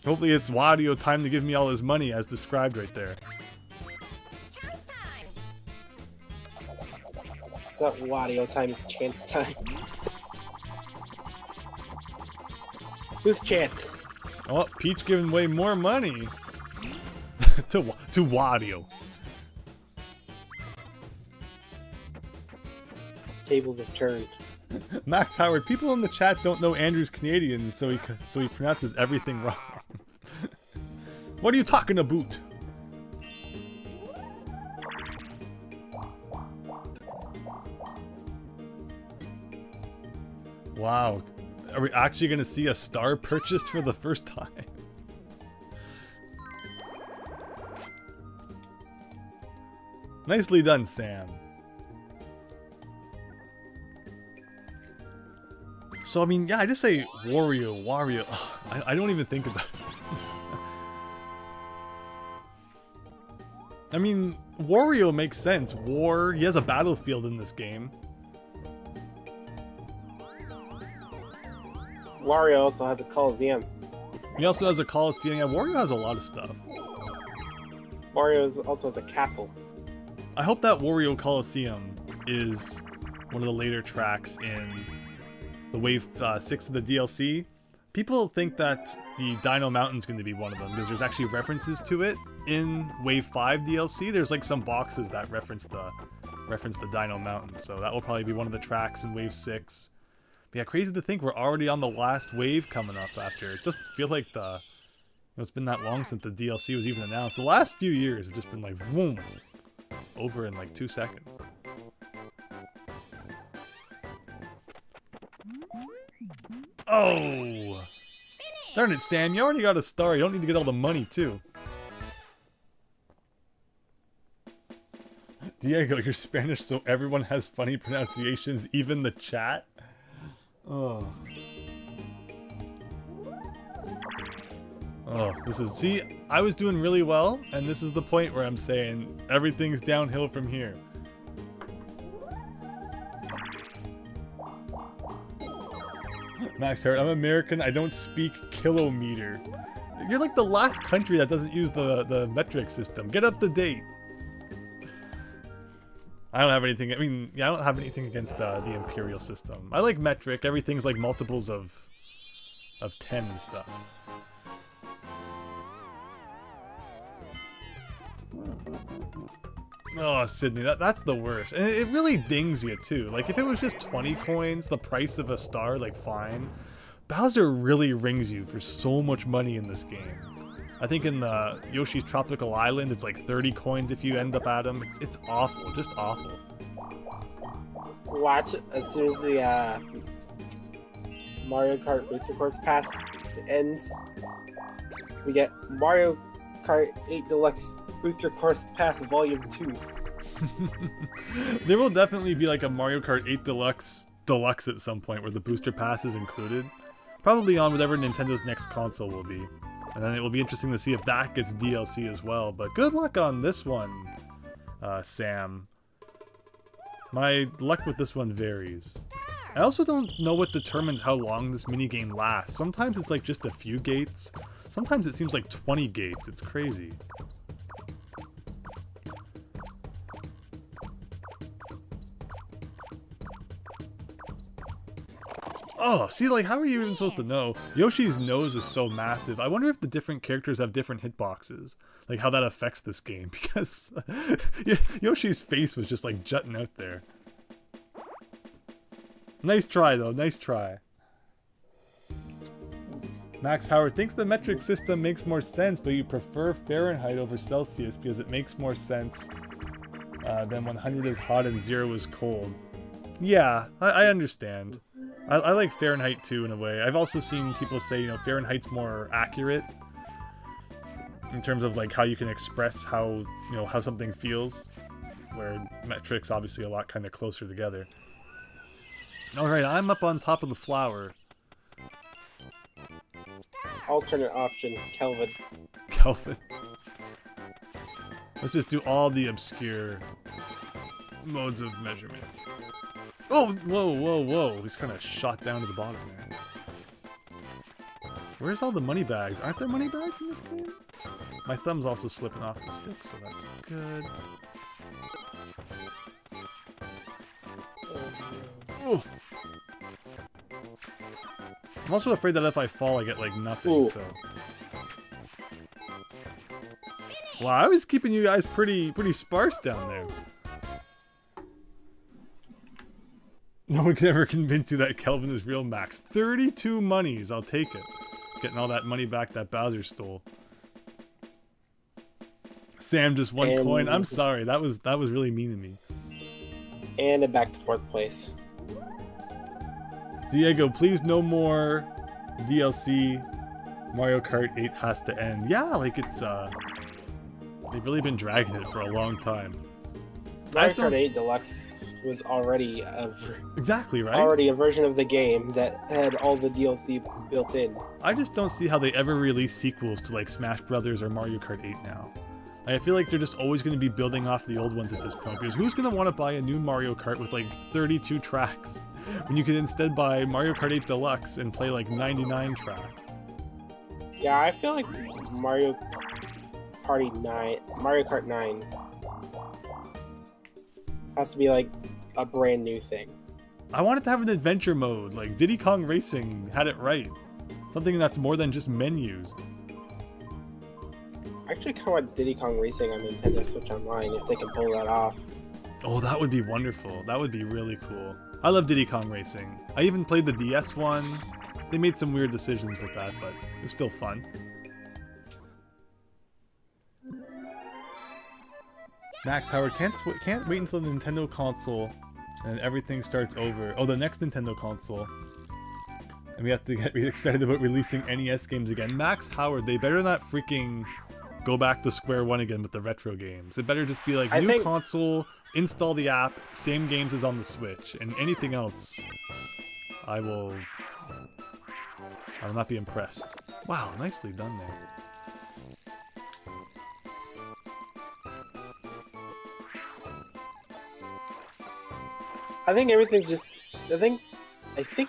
Hopefully it's Wario time to give me all his money as described right there. Chance time. It's not Wario time, it's chance time. Whose chance? Oh, Peach giving away more money to Wario. Tables have turned. Max Howard, people in the chat don't know Andrew's Canadian, so he pronounces everything wrong. What are you talking about? Wow. Are we actually going to see a star purchased for the first time? Nicely done, Sam. So, I mean, yeah, I just say Wario. Ugh, I don't even think about it. I mean, Wario makes sense. He has a battlefield in this game. Wario also has a Coliseum. He also has a Coliseum. Yeah, Wario has a lot of stuff. Wario also has a castle. I hope that Wario Coliseum is one of the later tracks in the Wave 6 of the DLC. People think that the Dino Mountain's going to be one of them, because there's actually references to it in Wave 5 DLC. There's like some boxes that reference the Dino Mountain, so that will probably be one of the tracks in Wave 6. But yeah, crazy to think we're already on the last wave coming up after. It doesn't feel like it's been that long since the DLC was even announced. The last few years have just been like, boom, over in like 2 seconds. Oh! Darn it, Sam, you already got a star. You don't need to get all the money, too. Diego, you're Spanish, so everyone has funny pronunciations, even the chat? Oh. Oh, see, I was doing really well, and this is the point where I'm saying everything's downhill from here. Max Hart, I'm American, I don't speak kilometer. You're like the last country that doesn't use the metric system. Get up to date. I don't have anything, I don't have anything against the imperial system. I like metric, everything's like multiples of 10 and stuff. Oh, Sydney, that's the worst. And it really dings you, too. Like, if it was just 20 coins, the price of a star, like, fine. Bowser really rings you for so much money in this game. I think in the Yoshi's Tropical Island, it's like 30 coins if you end up at him. It's awful, just awful. Watch, as soon as the Mario Kart Booster Course Pass ends, we get Mario Kart 8 Deluxe Booster Course Pass Volume 2. There will definitely be like a Mario Kart 8 Deluxe at some point where the booster pass is included. Probably on whatever Nintendo's next console will be. And then it will be interesting to see if that gets DLC as well. But good luck on this one, Sam. My luck with this one varies. I also don't know what determines how long this minigame lasts. Sometimes it's like just a few gates. Sometimes it seems like 20 gates. It's crazy. Oh, see, like, how are you even supposed to know? Yoshi's nose is so massive. I wonder if the different characters have different hitboxes. Like, how that affects this game. Because Yoshi's face was just, like, jutting out there. Nice try, though. Nice try. Max Howard thinks the metric system makes more sense, but you prefer Fahrenheit over Celsius because it makes more sense than 100 is hot and 0 is cold. Yeah, I understand. I like Fahrenheit too, in a way. I've also seen people say, Fahrenheit's more accurate in terms of like how you can express how something feels, where metric's obviously a lot kind of closer together. All right, I'm up on top of the flower. Alternate option, Kelvin. Kelvin. Let's just do all the obscure modes of measurement. Oh, whoa. He's kind of shot down to the bottom there. Where's all the money bags? Aren't there money bags in this game? My thumb's also slipping off the stick, so that's good. Oh. I'm also afraid that if I fall, I get like nothing. Ooh. So. Wow, I was keeping you guys pretty sparse down there. No one can ever convince you that Kelvin is real, Max. 32 monies, I'll take it. Getting all that money back that Bowser stole. Sam, just one And- coin. I'm sorry, that was really mean of me. And it back to 4th place. Diego, please no more DLC. Mario Kart 8 has to end. Yeah, like it's they've really been dragging it for a long time. Mario Kart 8 Deluxe was already Exactly, right? already a version of the game that had all the DLC built in. I just don't see how they ever release sequels to like Smash Brothers or Mario Kart 8 now. Like, I feel like they're just always going to be building off the old ones at this point, because who's going to want to buy a new Mario Kart with like 32 tracks when you could instead buy Mario Kart 8 Deluxe and play like 99 tracks? Yeah, I feel like Mario Kart 9 has to be like a brand new thing. I wanted to have an adventure mode, like Diddy Kong Racing had it right. Something that's more than just menus. I actually kind of want Diddy Kong Racing on Nintendo Switch Online if they can pull that off. Oh, that would be wonderful. That would be really cool. I love Diddy Kong Racing. I even played the DS one. They made some weird decisions with that, but it was still fun. Max Howard can't wait until the Nintendo console and everything starts over. Oh, the next Nintendo console. And we have to get excited about releasing NES games again. Max Howard, they better not freaking go back to square one again with the retro games. It better just be like new console, install the app, same games as on the Switch, and anything else, I will not be impressed. Wow, nicely done there. I think everything's just. I think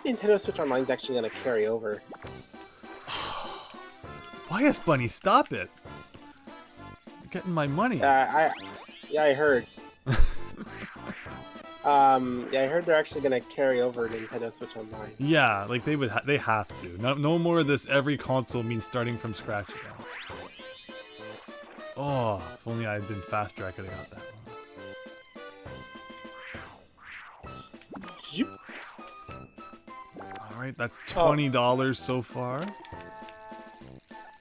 Nintendo Switch Online is actually going to carry over. YSBunny, stop it! You're getting my money. Yeah, I heard. Yeah, I heard they're actually going to carry over Nintendo Switch Online. Yeah, like they have to. No more of this. Every console means starting from scratch again. Oh, if only I had been faster, I could have got that one. Alright, that's $20 so far.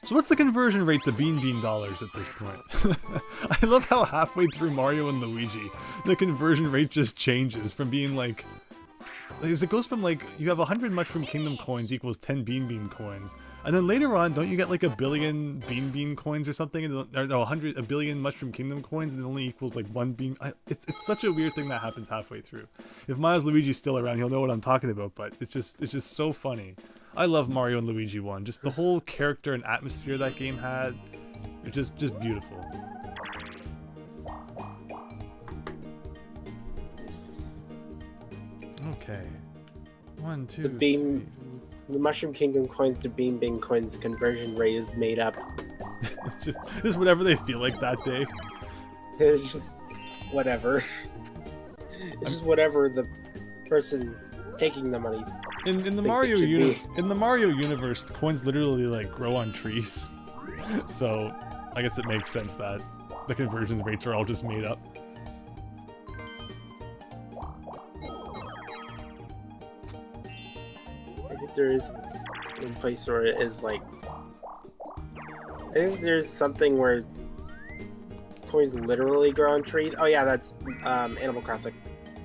So what's the conversion rate to Bean dollars at this point? I love how halfway through Mario and Luigi, the conversion rate just changes from being like it goes from like, you have 100 Mushroom Kingdom coins equals 10 Bean coins. And then later on, don't you get like a billion Bean coins or something? Or no, a billion Mushroom Kingdom coins and it only equals like one Bean. It's such a weird thing that happens halfway through. If Miles Luigi's still around, he'll know what I'm talking about, but it's just so funny. I love Mario and Luigi 1. Just the whole character and atmosphere that game had. It's just beautiful. Okay. 1, 2, The Mushroom Kingdom coins to Bean coins conversion rate is made up. It's just whatever they feel like that day. It's just whatever. It's just whatever the person taking the money. In the Mario universe, the coins literally like grow on trees. So I guess it makes sense that the conversion rates are all just made up. I think there is one place where it is like. I think there's something where coins literally grow on trees. Oh yeah, that's Animal Crossing.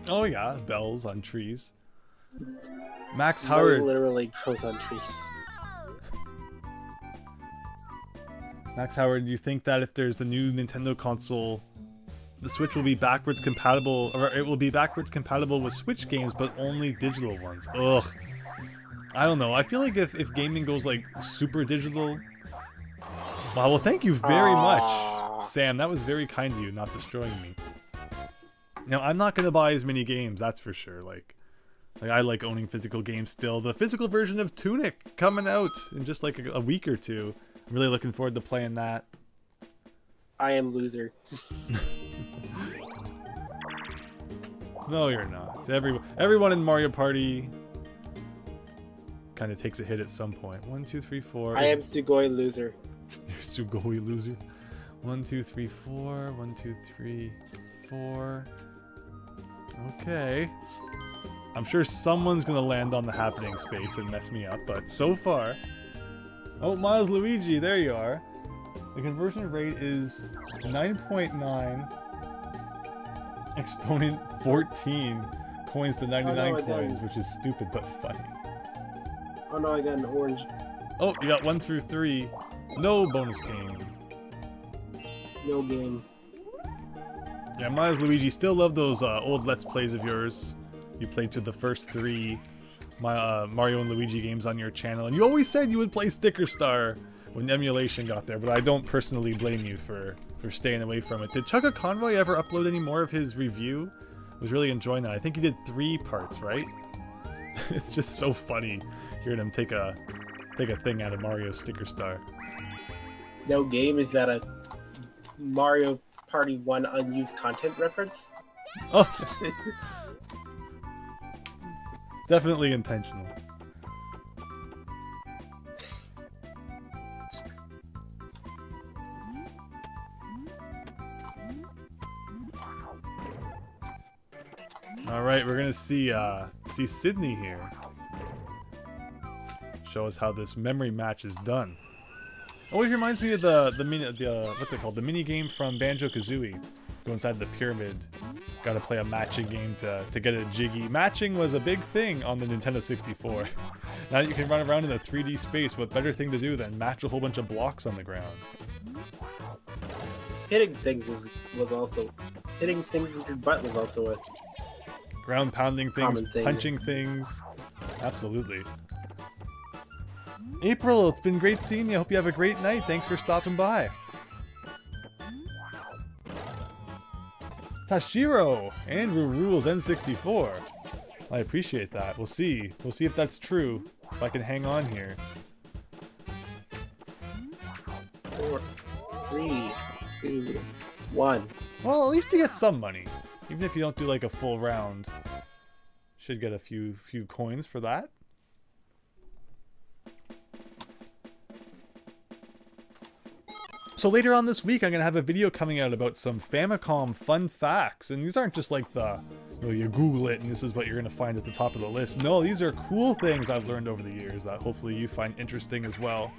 Oh yeah, bells on trees. Max Howard literally grows on trees. Max Howard, you think that if there's a new Nintendo console, the Switch will be backwards compatible, or it will be backwards compatible with Switch games, but only digital ones? Ugh. I don't know. I feel like if gaming goes like super digital. Wow, well, thank you very much, Sam. That was very kind of you, not destroying me. Now, I'm not gonna buy as many games, that's for sure. Like I like owning physical games still. The physical version of Tunic coming out in just like a week or two. I'm really looking forward to playing that. I am loser. No, you're not. Everyone in Mario Party kind of takes a hit at some point. 1, 2, 3, 4. I am Sugoi loser. You're Sugoi loser. 1, 2, 3, 4. 1, 2, 3, 4. Okay. I'm sure someone's gonna land on the happening space and mess me up, but so far. Oh, Miles Luigi, there you are. The conversion rate is 9.9 exponent 14 coins to 99 coins, which is stupid but funny. Oh no, I got an orange. Oh, you got 1 through 3. No bonus game. No game. Yeah, Miles Luigi, still love those old Let's Plays of yours. You played to the first 3 Mario and Luigi games on your channel, and you always said you would play Sticker Star when emulation got there, but I don't personally blame you for staying away from it. Did Chugga Convoy ever upload any more of his review? I was really enjoying that. I think he did 3 parts, right? It's just so funny hearing him take a thing out of Mario Sticker Star. No game? Is that a Mario Party 1 unused content reference? Oh, definitely intentional. All right, we're gonna see Sydney here. Show us how this memory match is done. Always reminds me of the what's it called? The mini game from Banjo-Kazooie. Go inside the pyramid. Got to play a matching game to get a jiggy. Matching was a big thing on the Nintendo 64. Now that you can run around in a 3D space, what better thing to do than match a whole bunch of blocks on the ground? Hitting things was also with your butt was also a Ground pounding things, common thing. punching things. Absolutely. April, it's been great seeing you. Hope you have a great night. Thanks for stopping by. Tashiro, Andrew rules N64. I appreciate that. We'll see. We'll see if that's true. If I can hang on here. 4, 3, 2, 1. Well, at least you get some money. Even if you don't do like a full round. Should get a few coins for that. So later on this week, I'm going to have a video coming out about some Famicom fun facts. And these aren't just like the, you Google it and this is what you're going to find at the top of the list. No, these are cool things I've learned over the years that hopefully you find interesting as well.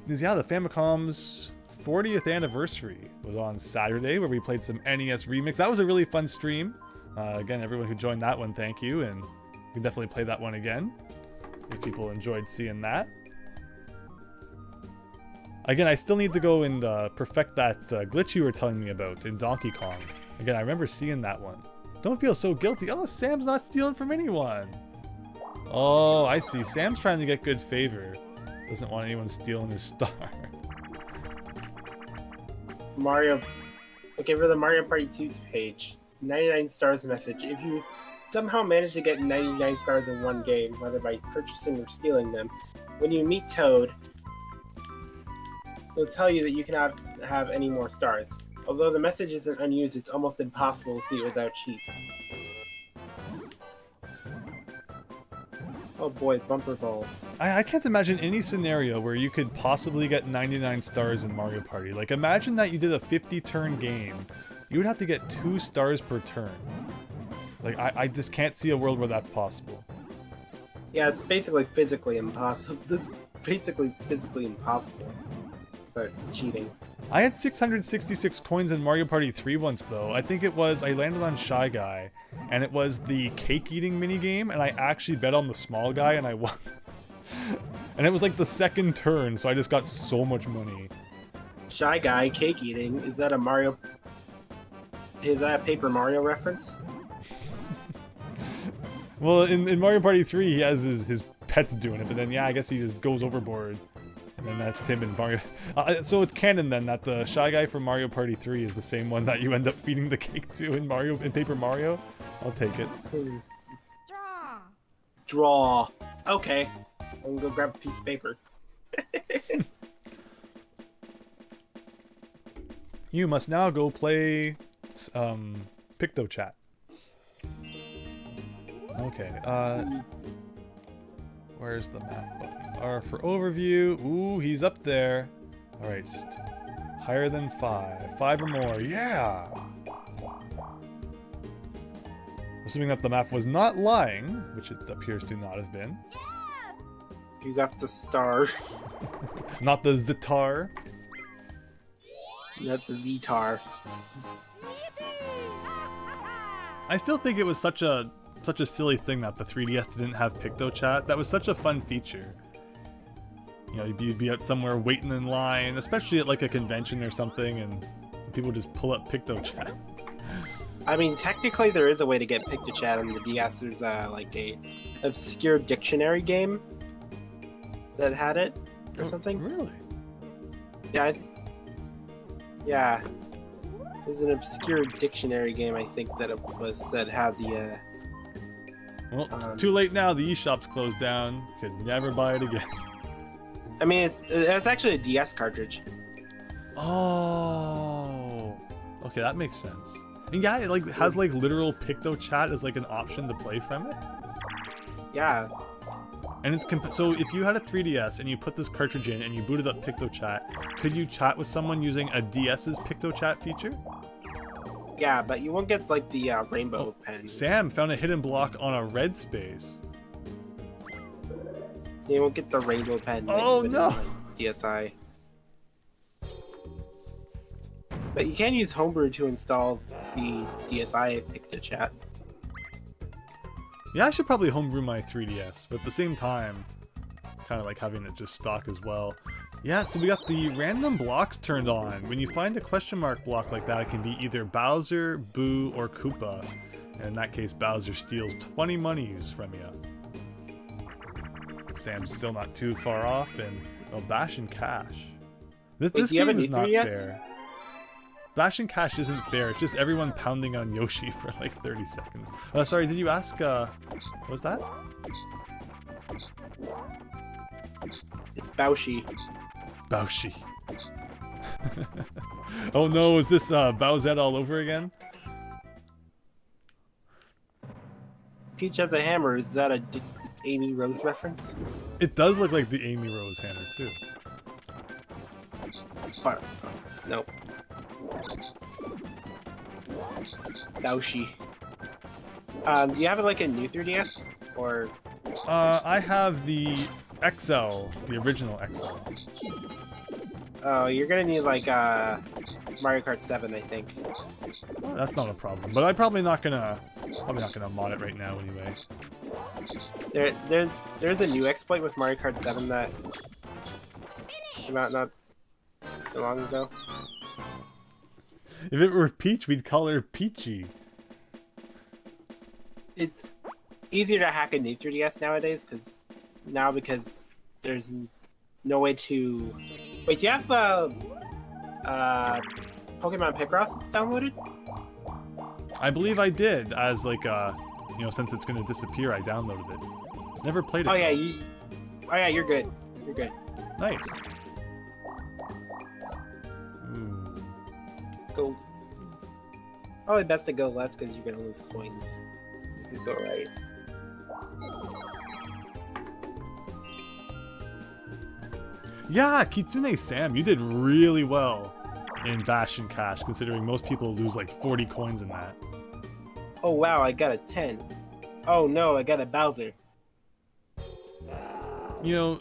Because yeah, the Famicom's 40th anniversary was on Saturday, where we played some NES Remix. That was a really fun stream. Again, everyone who joined that one, thank you. And we can definitely play that one again if people enjoyed seeing that. Again, I still need to go and perfect that glitch you were telling me about in Donkey Kong. Again, I remember seeing that one. Don't feel so guilty. Oh, Sam's not stealing from anyone. Oh, I see. Sam's trying to get good favor. Doesn't want anyone stealing his star. Mario. Okay, for the Mario Party 2 page, 99 stars message. If you somehow manage to get 99 stars in one game, whether by purchasing or stealing them, when you meet Toad, they'll tell you that you cannot have any more stars. Although the message isn't unused, it's almost impossible to see it without cheats. Oh boy, bumper balls. I can't imagine any scenario where you could possibly get 99 stars in Mario Party. Like, imagine that you did a 50-turn game. You would have to get 2 stars per turn. Like, I just can't see a world where that's possible. Yeah, it's basically physically impossible. It's basically physically impossible. Without cheating. I had 666 coins in Mario Party 3 once, though. I think it was, I landed on Shy Guy, and it was the cake eating minigame, and I actually bet on the small guy, and I won. And it was like the second turn, so I just got so much money. Shy Guy, cake eating, is that a Mario... Is that a Paper Mario reference? Well, in Mario Party 3, he has his pets doing it, but then, yeah, I guess he just goes overboard. And then that's him in Mario. So it's canon then that the Shy Guy from Mario Party 3 is the same one that you end up feeding the cake to in Paper Mario. I'll take it. Draw. Draw. Okay. I'm gonna go grab a piece of paper. You must now go play PictoChat. Okay, where's the map button? R for overview. Ooh, he's up there. Alright, higher than 5. 5 or more, yeah! Assuming that the map was not lying, which it appears to not have been. You got the star. Not the Zitar. Not the Z-tar. I still think it was such a silly thing that the 3DS didn't have PictoChat. That was such a fun feature. You know, you'd be out somewhere waiting in line, especially at like a convention or something, and people just pull up PictoChat. I mean, technically there is a way to get PictoChat on the DS. There's like a obscure dictionary game that had it or something. Really? Yeah. Yeah. There's an obscure dictionary game, I think, that had the. Well, it's too late now. The eShop's closed down. Could never buy it again. I mean, it's actually a DS cartridge. Oh. Okay, that makes sense. And yeah, it like has like literal PictoChat as like an option to play from it. Yeah. And it's so if you had a 3DS and you put this cartridge in and you booted up PictoChat, could you chat with someone using a DS's PictoChat feature? Yeah, but you won't get like the rainbow pen. Sam found a hidden block on a red space. You won't get the rainbow pen. Oh no! DSi. But you can use Homebrew to install the DSi PictoChat. Yeah, I should probably homebrew my 3DS, but at the same time, kind of like having it just stock as well. Yeah, so we got the random blocks turned on. When you find a question mark block like that, it can be either Bowser, Boo, or Koopa. And in that case, Bowser steals 20 monies from you. Sam's still not too far off, and Bash and Cash. This game is not fair. Bash and Cash isn't fair. It's just everyone pounding on Yoshi for like 30 seconds. Sorry, did you ask, what was that? It's Bowshi. Bowshi. Oh no, is this Bowsette all over again? Peach has a hammer. Is that a Amy Rose reference? It does look like the Amy Rose hammer too. But nope. Bowshi. Do you have like a new 3DS or? I have the XL, the original XL. Oh, you're gonna need like Mario Kart 7, I think. Well, that's not a problem, but I'm probably not gonna mod it right now anyway. There's a new exploit with Mario Kart 7 that came out not too long ago. If it were Peach, we'd call her Peachy. It's easier to hack a new 3DS nowadays because there's no way to. Wait, do you have Pokemon Picross downloaded? I believe I did, as like since it's gonna disappear, I downloaded it. Never played it. Oh yeah, you're good. You're good. Nice. Ooh. Go. Probably best to go left because you're gonna lose coins if you go right. Yeah, Kitsune Sam, you did really well in Bash and Cash, considering most people lose like 40 coins in that. Oh wow, I got a 10. Oh no, I got a Bowser. You know,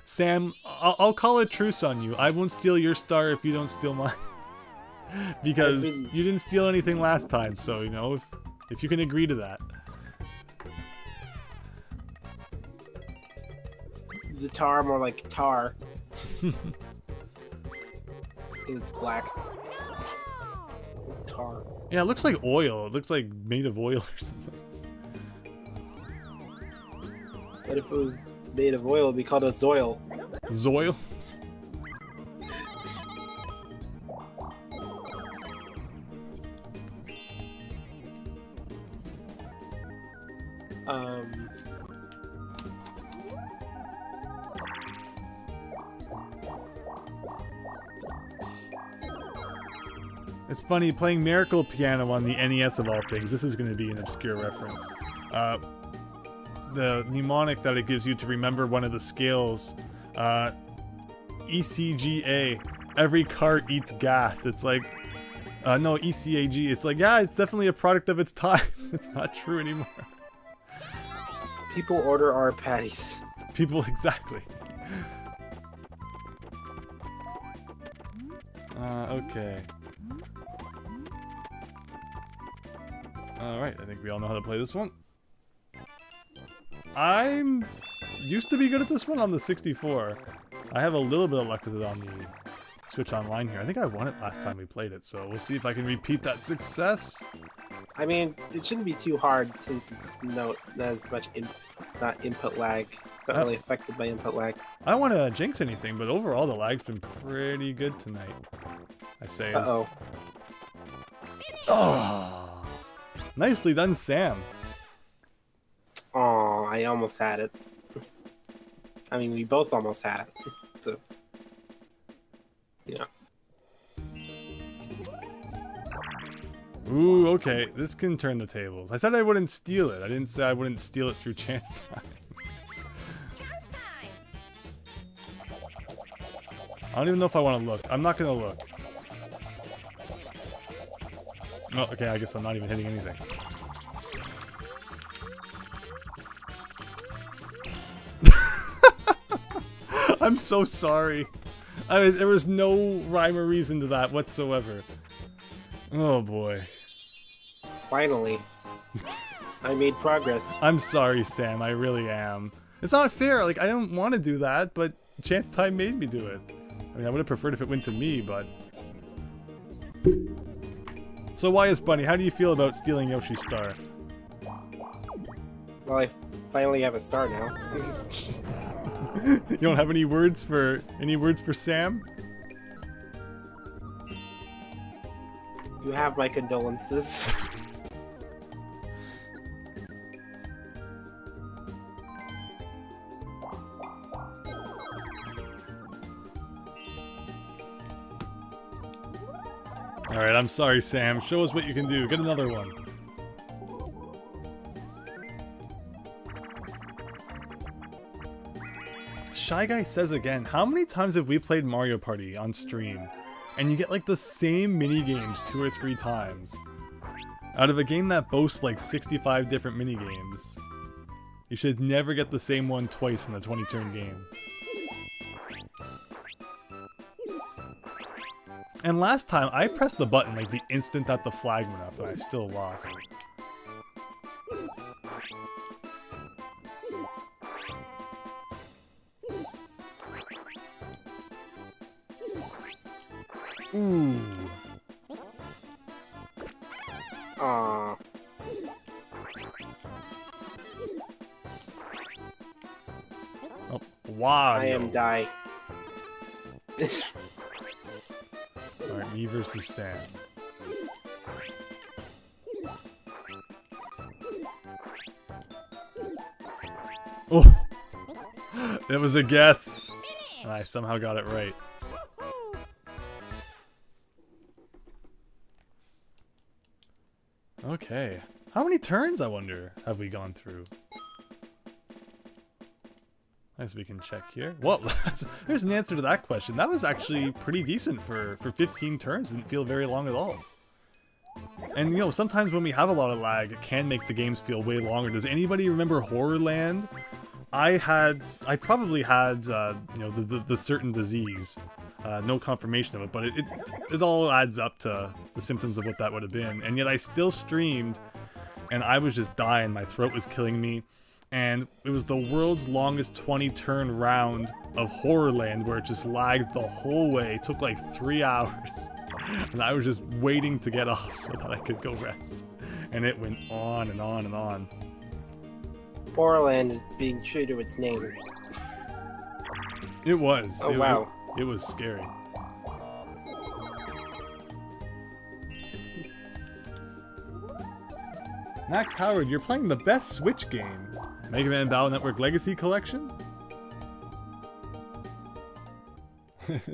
Sam, I'll call a truce on you. I won't steal your star if you don't steal mine. Because you didn't steal anything last time, so, you know, if you can agree to that. Zatar, more like tar. It's black. Tar. Yeah, it looks like oil. It looks like made of oil or something. What if it was made of oil? It'd be called a Zoil. Zoil? It's funny, playing Miracle Piano on the NES of all things, this is going to be an obscure reference. The mnemonic that it gives you to remember one of the scales, ECGA, every cart eats gas. It's like, no, ECAG, it's like, yeah, it's definitely a product of its time. It's not true anymore. People order our patties. People, exactly. Okay. Alright, I think we all know how to play this one. I'm used to be good at this one on the 64. I have a little bit of luck with it on the Switch Online here. I think I won it last time we played it, so we'll see if I can repeat that success. I mean, it shouldn't be too hard since it's not as much not input lag. Not really affected by input lag. I don't want to jinx anything, but overall the lag's been pretty good tonight. I say. Uh-oh. Oh, nicely done, Sam. Oh, I almost had it. I mean, we both almost had it. So, yeah. Ooh, okay. This can turn the tables. I said I wouldn't steal it. I didn't say I wouldn't steal it through chance time. I don't even know if I want to look. I'm not going to look. Oh, okay. I guess I'm not even hitting anything. I'm so sorry. I mean, there was no rhyme or reason to that whatsoever. Oh boy. Finally. I made progress. I'm sorry, Sam. I really am. It's not fair. Like, I don't want to do that, but chance time made me do it. I mean, I would have preferred if it went to me, but... So, YSBunny, how do you feel about stealing Yoshi's star? Well, I finally have a star now. You don't have any words for Sam? You have my condolences. Alright, I'm sorry, Sam. Show us what you can do. Get another one. Shy Guy says again, how many times have we played Mario Party on stream? And you get like the same mini games 2 or 3 times. Out of a game that boasts like 65 different mini games. You should never get the same one twice in a 20-turn game. And last time, I pressed the button like the instant that the flag went up, and I still lost. Ooh. Aww. Oh, wow. I am die. Alright, me versus Sam. Oh! It was a guess! And I somehow got it right. Okay. How many turns, I wonder, have we gone through? I guess we can check here. Well, there's an answer to that question. That was actually pretty decent for 15 turns. Didn't feel very long at all. And, you know, sometimes when we have a lot of lag, it can make the games feel way longer. Does anybody remember Horrorland? I probably had, you know, the certain disease. No confirmation of it, but it all adds up to the symptoms of what that would have been. And yet I still streamed, and I was just dying. My throat was killing me. And it was the world's longest 20-turn round of Horrorland where it just lagged the whole way. It took like 3 hours. And I was just waiting to get off so that I could go rest. And it went on and on and on. Horrorland is being true to its name. It was. Oh, wow. It was scary. Max Howard, you're playing the best Switch game. Mega Man Battle Network Legacy Collection?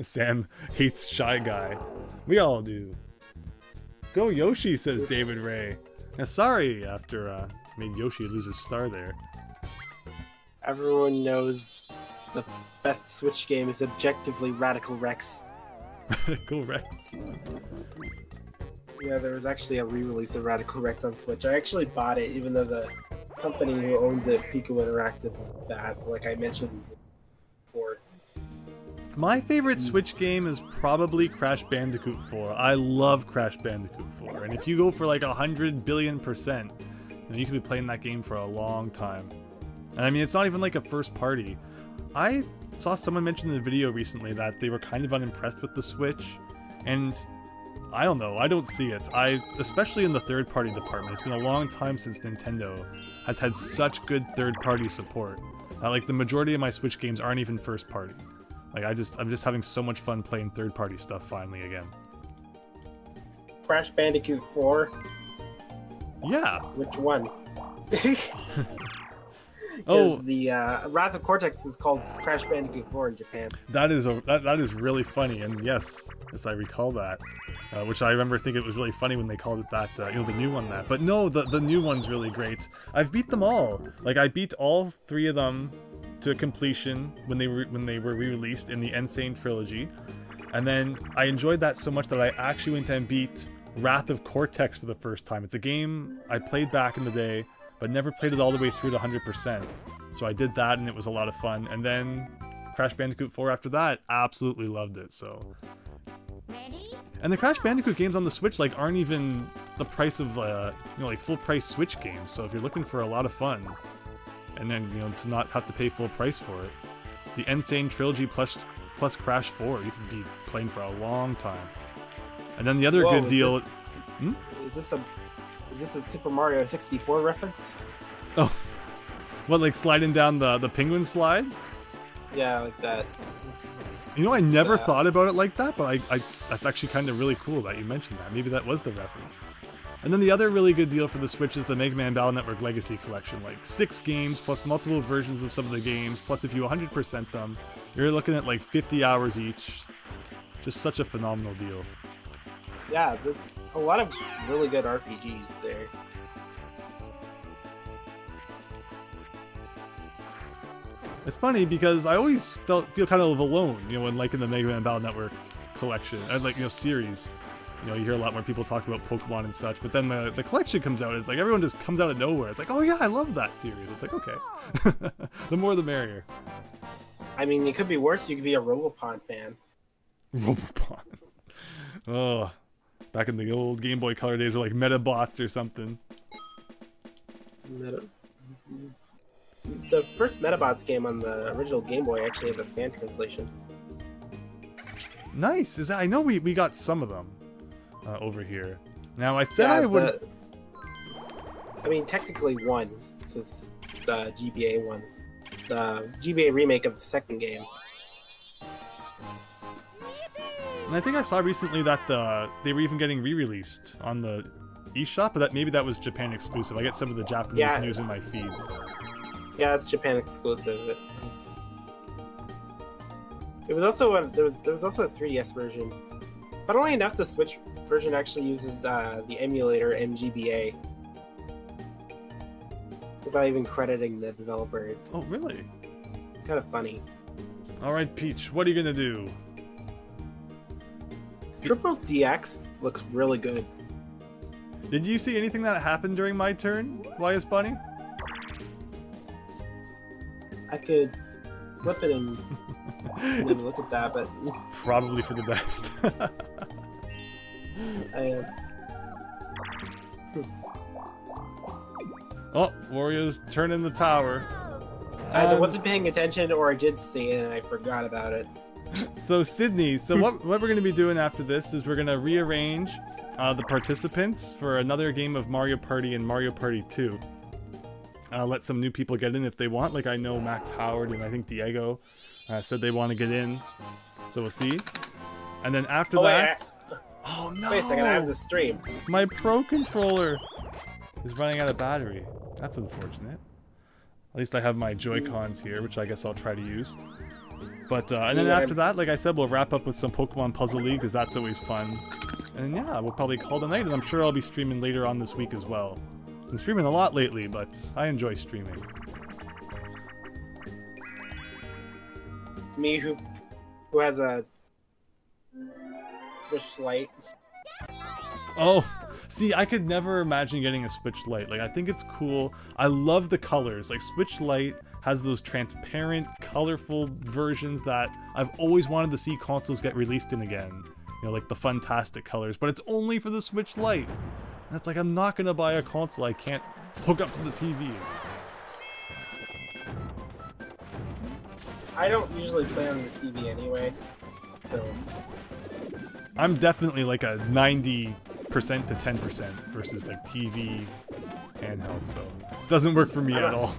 Sam hates Shy Guy. We all do. Go Yoshi, says David Ray. Now, sorry after made Yoshi lose his star there. Everyone knows the best Switch game is objectively Radical Rex. Radical Rex. Yeah, there was actually a re-release of Radical Rex on Switch. I actually bought it, even though the company who owns it, Pico Interactive, is bad, like I mentioned before. My favorite Switch game is probably Crash Bandicoot 4. I love Crash Bandicoot 4, and if you go for like 100 billion%, you could be playing that game for a long time. And I mean, it's not even like a first party. I saw someone mention in the video recently that they were kind of unimpressed with the Switch, and I don't know, I don't see it. Especially in the third-party department, it's been a long time since Nintendo has had such good third-party support. Like, the majority of my Switch games aren't even first-party. Like, I'm just having so much fun playing third-party stuff finally again. Crash Bandicoot 4? Yeah. Which one? Oh, the Wrath of Cortex is called Crash Bandicoot 4 in Japan. That is really funny, and yes, I recall that. Which I remember thinking it was really funny when they called it that, the new one that. But no, the new one's really great. I've beat them all. Like, I beat all 3 of them to completion when they were re-released in the Insane Trilogy. And then I enjoyed that so much that I actually went and beat Wrath of Cortex for the first time. It's a game I played back in the day, but never played it all the way through to 100%. So I did that, and it was a lot of fun. And then Crash Bandicoot 4 after that, absolutely loved it, so... Ready? And the Crash Bandicoot games on the Switch, like, aren't even the price of, like, full-price Switch games. So if you're looking for a lot of fun, and then, to not have to pay full price for it, the Insane Trilogy plus Crash 4, you could be playing for a long time. And then the other good deal... Is this a Super Mario 64 reference? Oh. What, like sliding down the penguin slide? Yeah, like that. I never thought about it like that, but I that's actually kind of really cool that you mentioned that. Maybe that was the reference. And then the other really good deal for the Switch is the Mega Man Battle Network Legacy Collection. Like 6 games, plus multiple versions of some of the games, plus if you 100% them, you're looking at like 50 hours each. Just such a phenomenal deal. Yeah, that's a lot of really good RPGs there. It's funny because I always feel kind of alone, when like in the Mega Man Battle Network collection, and like series. You hear a lot more people talk about Pokemon and such, but then the collection comes out, and it's like everyone just comes out of nowhere. It's like, oh yeah, I love that series. It's like, okay. The more the merrier. I mean, it could be worse. You could be a Robopon fan. Robopon. Oh, back in the old Game Boy Color days, or like Metabots or something. The first Metabots game on the original Game Boy actually had a fan translation. Nice. I know we got some of them over here. Now I said I would. I mean, technically one, since the GBA one, the GBA remake of the second game. And I think I saw recently that they were even getting re-released on the eShop, but maybe that was Japan exclusive. I get some of the Japanese news in my feed. Yeah, it's Japan exclusive. It was also there was also a 3DS version. Funnily enough, the Switch version actually uses the emulator MGBA without even crediting the developer. It's really? Kind of funny. All right, Peach, what are you gonna do? Triple DX looks really good. Did you see anything that happened during my turn, YSBunny? I could flip it and maybe look at that, but probably for the best. Oh, Wario's turning the tower. I either wasn't paying attention or I did see it and I forgot about it. So Sydney, what we're going to be doing after this is we're going to rearrange the participants for another game of Mario Party and Mario Party 2. Let some new people get in if they want. Like I know Max Howard and I think Diego said they want to get in. So we'll see. And then after that... Oh no! Wait a second, I have the stream. My Pro Controller is running out of battery. That's unfortunate. At least I have my Joy-Cons here, which I guess I'll try to use. But, and then after that, like I said, we'll wrap up with some Pokemon Puzzle League, because that's always fun. And yeah, we'll probably call it a night, and I'm sure I'll be streaming later on this week as well. I've been streaming a lot lately, but I enjoy streaming. Me who has a Switch Lite. Oh, see, I could never imagine getting a Switch Lite. Like, I think it's cool. I love the colors. Like, Switch Lite has those transparent, colorful versions that I've always wanted to see consoles get released in again. You know, like the fantastic colors. But it's only for the Switch Lite. And it's like, I'm not gonna buy a console I can't hook up to the TV. I don't usually play on the TV anyway, so it's... I'm definitely like a 90% to 10% versus like TV handheld, so it doesn't work for me at all.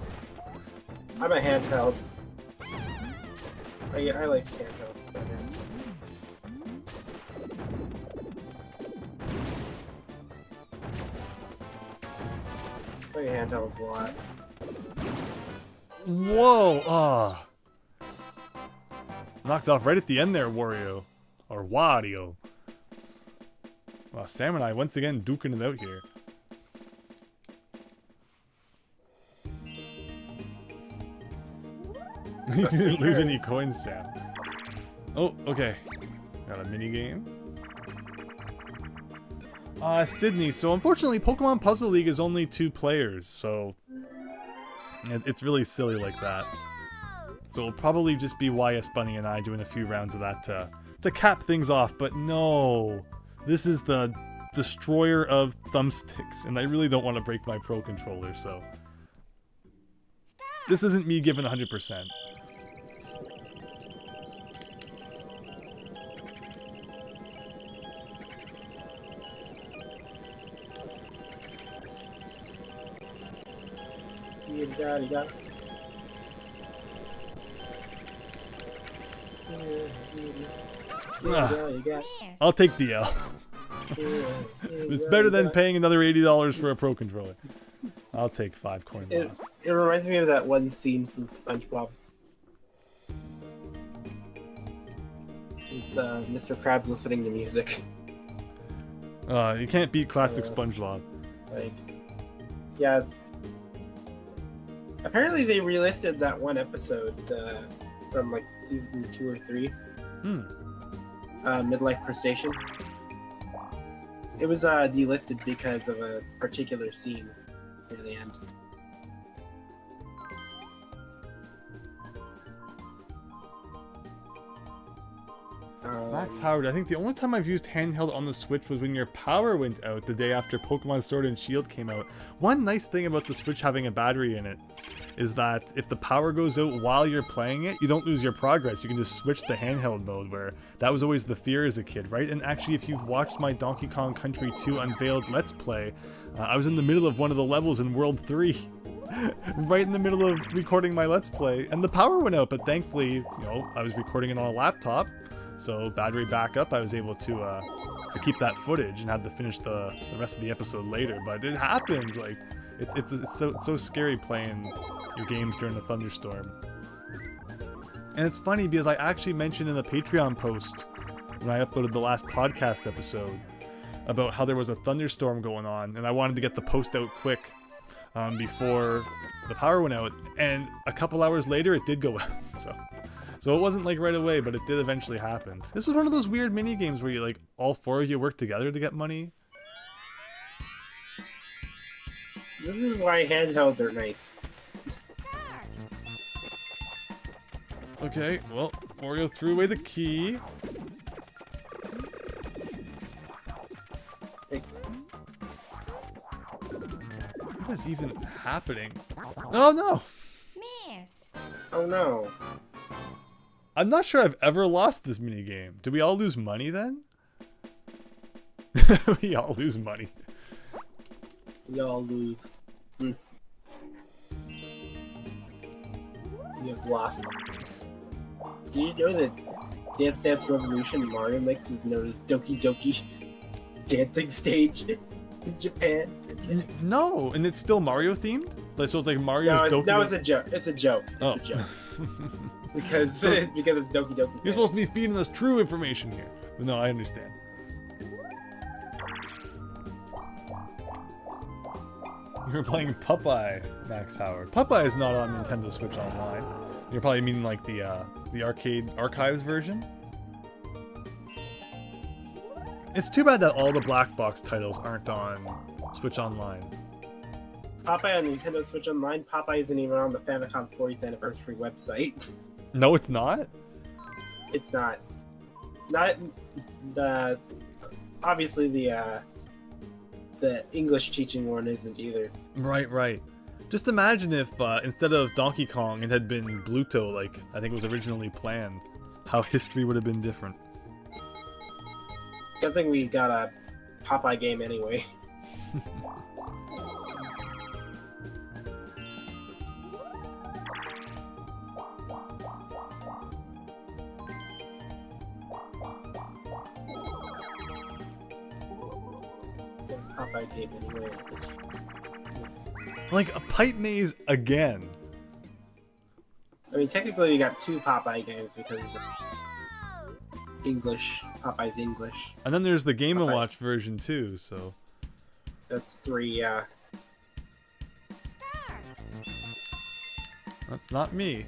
I'm a handheld. I like handheld better. I play handhelds a lot. Whoa! Ah. Knocked off right at the end there, Wario. Or Wario. Wow, Sam and I once again duking it out here. You didn't lose any coins, Sam. Oh, okay. Got a mini game. Sydney. So unfortunately, Pokemon Puzzle League is only 2 players, so it's really silly like that. So it'll probably just be YSBunny and I doing a few rounds of that to cap things off. But no, this is the destroyer of thumbsticks, and I really don't want to break my Pro Controller, so this isn't me giving 100%. You got it. I'll take the L. It's better than paying another $80 for a Pro Controller. I'll take 5 coin loss. It reminds me of that one scene from SpongeBob. With Mr. Krabs listening to music. You can't beat classic SpongeBob. Like, yeah. Apparently they relisted that one episode from like season 2 or 3. Midlife Crustacean. It was delisted because of a particular scene near the end. Max Howard, I think the only time I've used handheld on the Switch was when your power went out the day after Pokemon Sword and Shield came out. One nice thing about the Switch having a battery in it is that if the power goes out while you're playing it, you don't lose your progress. You can just switch to handheld mode, where that was always the fear as a kid, right? And actually, if you've watched my Donkey Kong Country 2 Unveiled Let's Play, I was in the middle of one of the levels in World 3. Right in the middle of recording my Let's Play, and the power went out, but thankfully, you know, I was recording it on a laptop, so battery backup, I was able to keep that footage and had to finish the rest of the episode later. But it happens, like, it's so scary playing your games during a thunderstorm. And it's funny because I actually mentioned in the Patreon post when I uploaded the last podcast episode about how there was a thunderstorm going on, and I wanted to get the post out quick before the power went out, and a couple hours later it did go out. So it wasn't like right away, but it did eventually happen. This is one of those weird mini games where you like all 4 of you work together to get money. This is why handhelds are nice. Okay, well, Wario threw away the key. What is even happening? Oh no! Miss. Oh no. I'm not sure I've ever lost this mini game. Did we all lose money then? We all lose money. We all lose. You have lost. Do you know that Dance Dance Revolution Mario Mix is known as Doki Doki Dancing Stage in Japan? No, and it's still Mario themed? Like, so it's like Mario's Doki. No, it's a joke. It's a joke. It's a joke. Because it's Doki Doki. You're supposed to be feeding us true information here. But no, I understand. You're playing Popeye, Max Howard. Popeye is not on Nintendo Switch Online. You're probably meaning like the arcade archives version. It's too bad that all the black box titles aren't on Switch Online. Popeye on Nintendo Switch Online. Popeye isn't even on the Famicom 40th anniversary website. No, it's not? It's not. Not the... Obviously the English teaching one isn't either. Right, right. Just imagine if instead of Donkey Kong it had been Bluto, like I think it was originally planned. How history would have been different. Good thing we got a Popeye game anyway. Popeye game anyway. Like a pipe maze again. I mean, technically we got 2 Popeye games because of the English, Popeye's English. And then there's the Game & Popeye. Watch version too, so... That's 3, yeah. That's not me.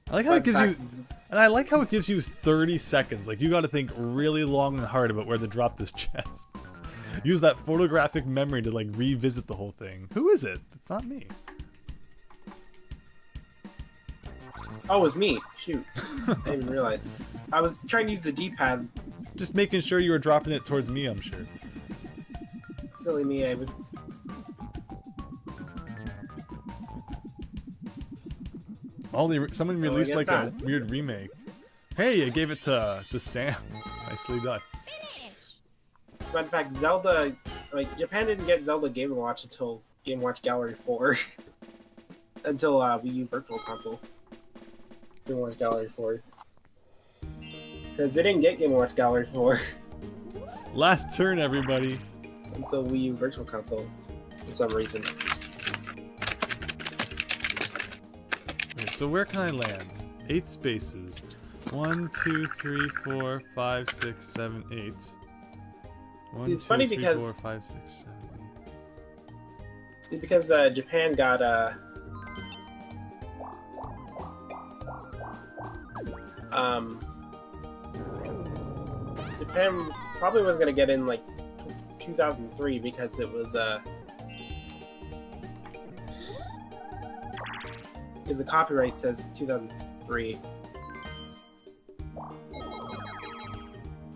I like how it Fun gives fact you... is- And I like how it gives you 30 seconds. Like, you gotta think really long and hard about where to drop this chest. Use that photographic memory to, like, revisit the whole thing. Who is it? It's not me. Oh, it was me. Shoot. I didn't even realize. I was trying to use the D-pad. Just making sure you were dropping it towards me, I'm sure. Silly me, I was... Oh, someone I released, guess like, not. a weird remake. Hey, I gave it to Sam. Nicely done. Fun fact, Zelda... Like, Japan didn't get Zelda Game & Watch until Game & Watch Gallery 4. Until Wii U Virtual Console. Game & Watch Gallery 4. Because they didn't get Game & Watch Gallery 4 Last turn, everybody. until Wii U Virtual Console. For some reason. Okay, so where can I land? 8 spaces. 1, 2, 3, 4, 5, 6, 7, 8. 1, See, it's 2, funny 3, because- 4, 5, 6, 7, 8. Because Japan got Japan probably was gonna get in like 2003 because it was because the copyright says 2003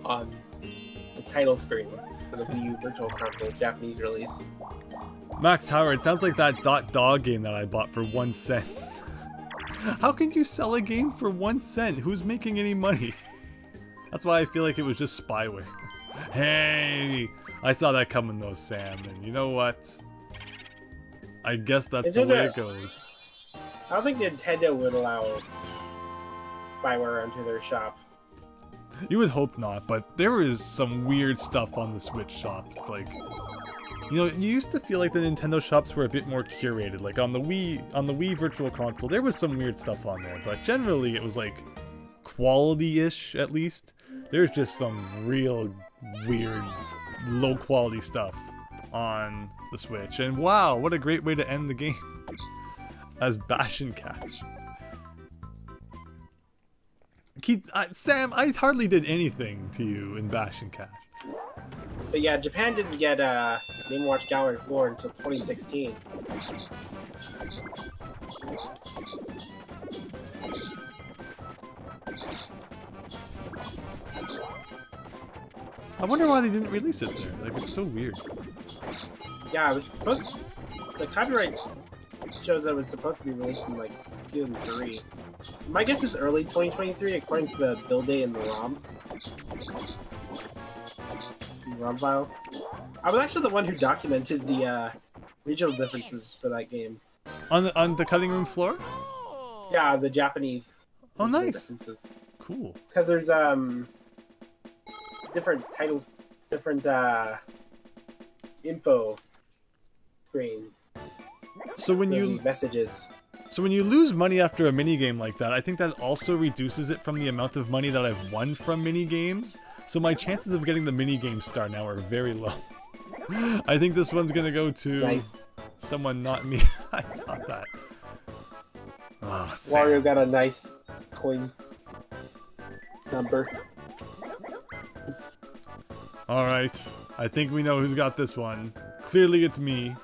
on the title screen for the Wii U Virtual Console Japanese release. Max Howard, sounds like that .dog game that I bought for 1 cent. How can you sell a game for 1 cent? Who's making any money? That's why I feel like it was just spyware. Hey! I saw that coming though, Sam, and you know what? I guess that's the way it goes. I don't think Nintendo would allow spyware onto their shop. You would hope not, but there is some weird stuff on the Switch shop. It's like, you know, you used to feel like the Nintendo shops were a bit more curated. Like on the Wii Virtual Console, there was some weird stuff on there, but generally it was like quality-ish at least. There's just some real weird, low-quality stuff on the Switch. And wow, what a great way to end the game as Bash and Catch. Sam, I hardly did anything to you in Bash and Catch. But yeah, Japan didn't get Game & Watch Gallery 4 until 2016. I wonder why they didn't release it there. Like, it's so weird. Yeah, it was supposed to, the copyright shows that it was supposed to be released in like 2003. My guess is early 2023 according to the build date in the ROM. ROM file. I was actually the one who documented the regional differences for that game. On the cutting room floor? Yeah, the Japanese Oh, regional nice. differences. Cool. Because there's different titles, different info screen. So when The messages. So when you lose money after a minigame like that, I think that also reduces it from the amount of money that I've won from minigames. So my chances of getting the minigame star now are very low. I think this one's gonna go to Nice. someone not me. I saw that. Oh, Wario got a nice coin number. Alright, I think we know who's got this one. Clearly it's me.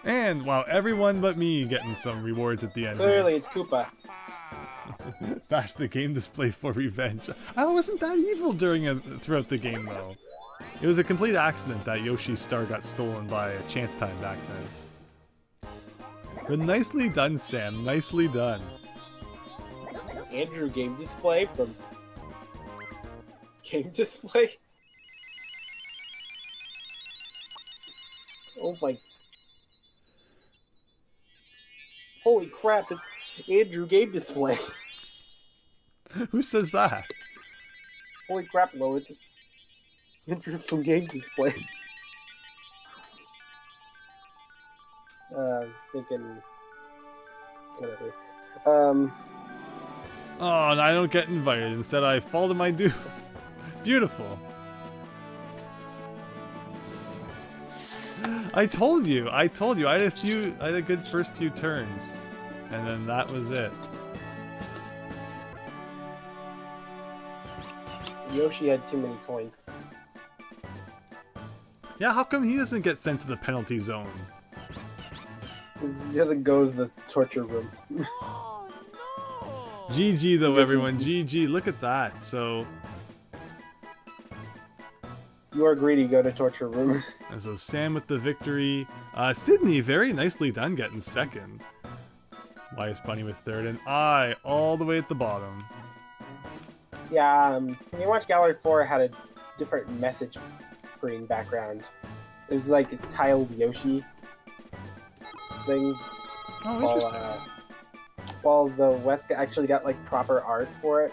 And, wow, everyone but me getting some rewards at the end. Clearly, it's Koopa. Bash the game display for revenge. I wasn't that evil throughout the game, though. It was a complete accident that Yoshi's star got stolen by a chance time back then. But nicely done, Sam. Nicely done. Andrew Game Display from Game Display. Oh my! Holy crap! It's Andrew Game Display. Who says that? Holy crap, Lo! It's Andrew from Game Display. I was thinking, whatever. Oh, and I don't get invited. Instead, I fall to my doom. Beautiful. I told you. I had a good first few turns, and then that was it. Yoshi had too many coins. Yeah, how come he doesn't get sent to the penalty zone? He doesn't go to the torture room. Oh no! GG though, everyone. GG. Look at that. So, You are greedy, go to torture room. and so Sam with the victory. Sydney, very nicely done getting second. YSBunny with third, and I all the way at the bottom. Yeah, when you watch Gallery 4, it had a different message screen background. It was like a tiled Yoshi thing. Oh, interesting. While the West actually got like proper art for it.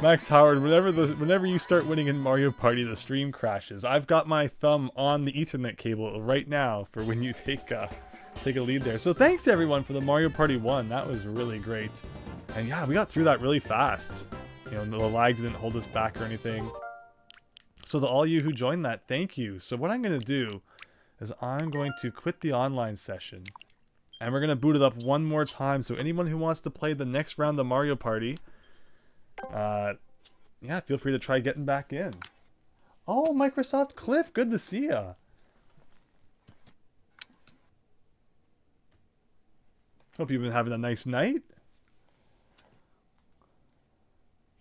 Max Howard, whenever you start winning in Mario Party, the stream crashes. I've got my thumb on the Ethernet cable right now for when you take a lead there. So thanks everyone for the Mario Party 1. That was really great. And yeah, we got through that really fast. You know, the lag didn't hold us back or anything. So to all you who joined that, thank you. So what I'm going to do is I'm going to quit the online session. And we're going to boot it up one more time. So anyone who wants to play the next round of Mario Party, yeah, feel free to try getting back in. Oh, Microsoft Cliff, good to see ya. Hope you've been having a nice night.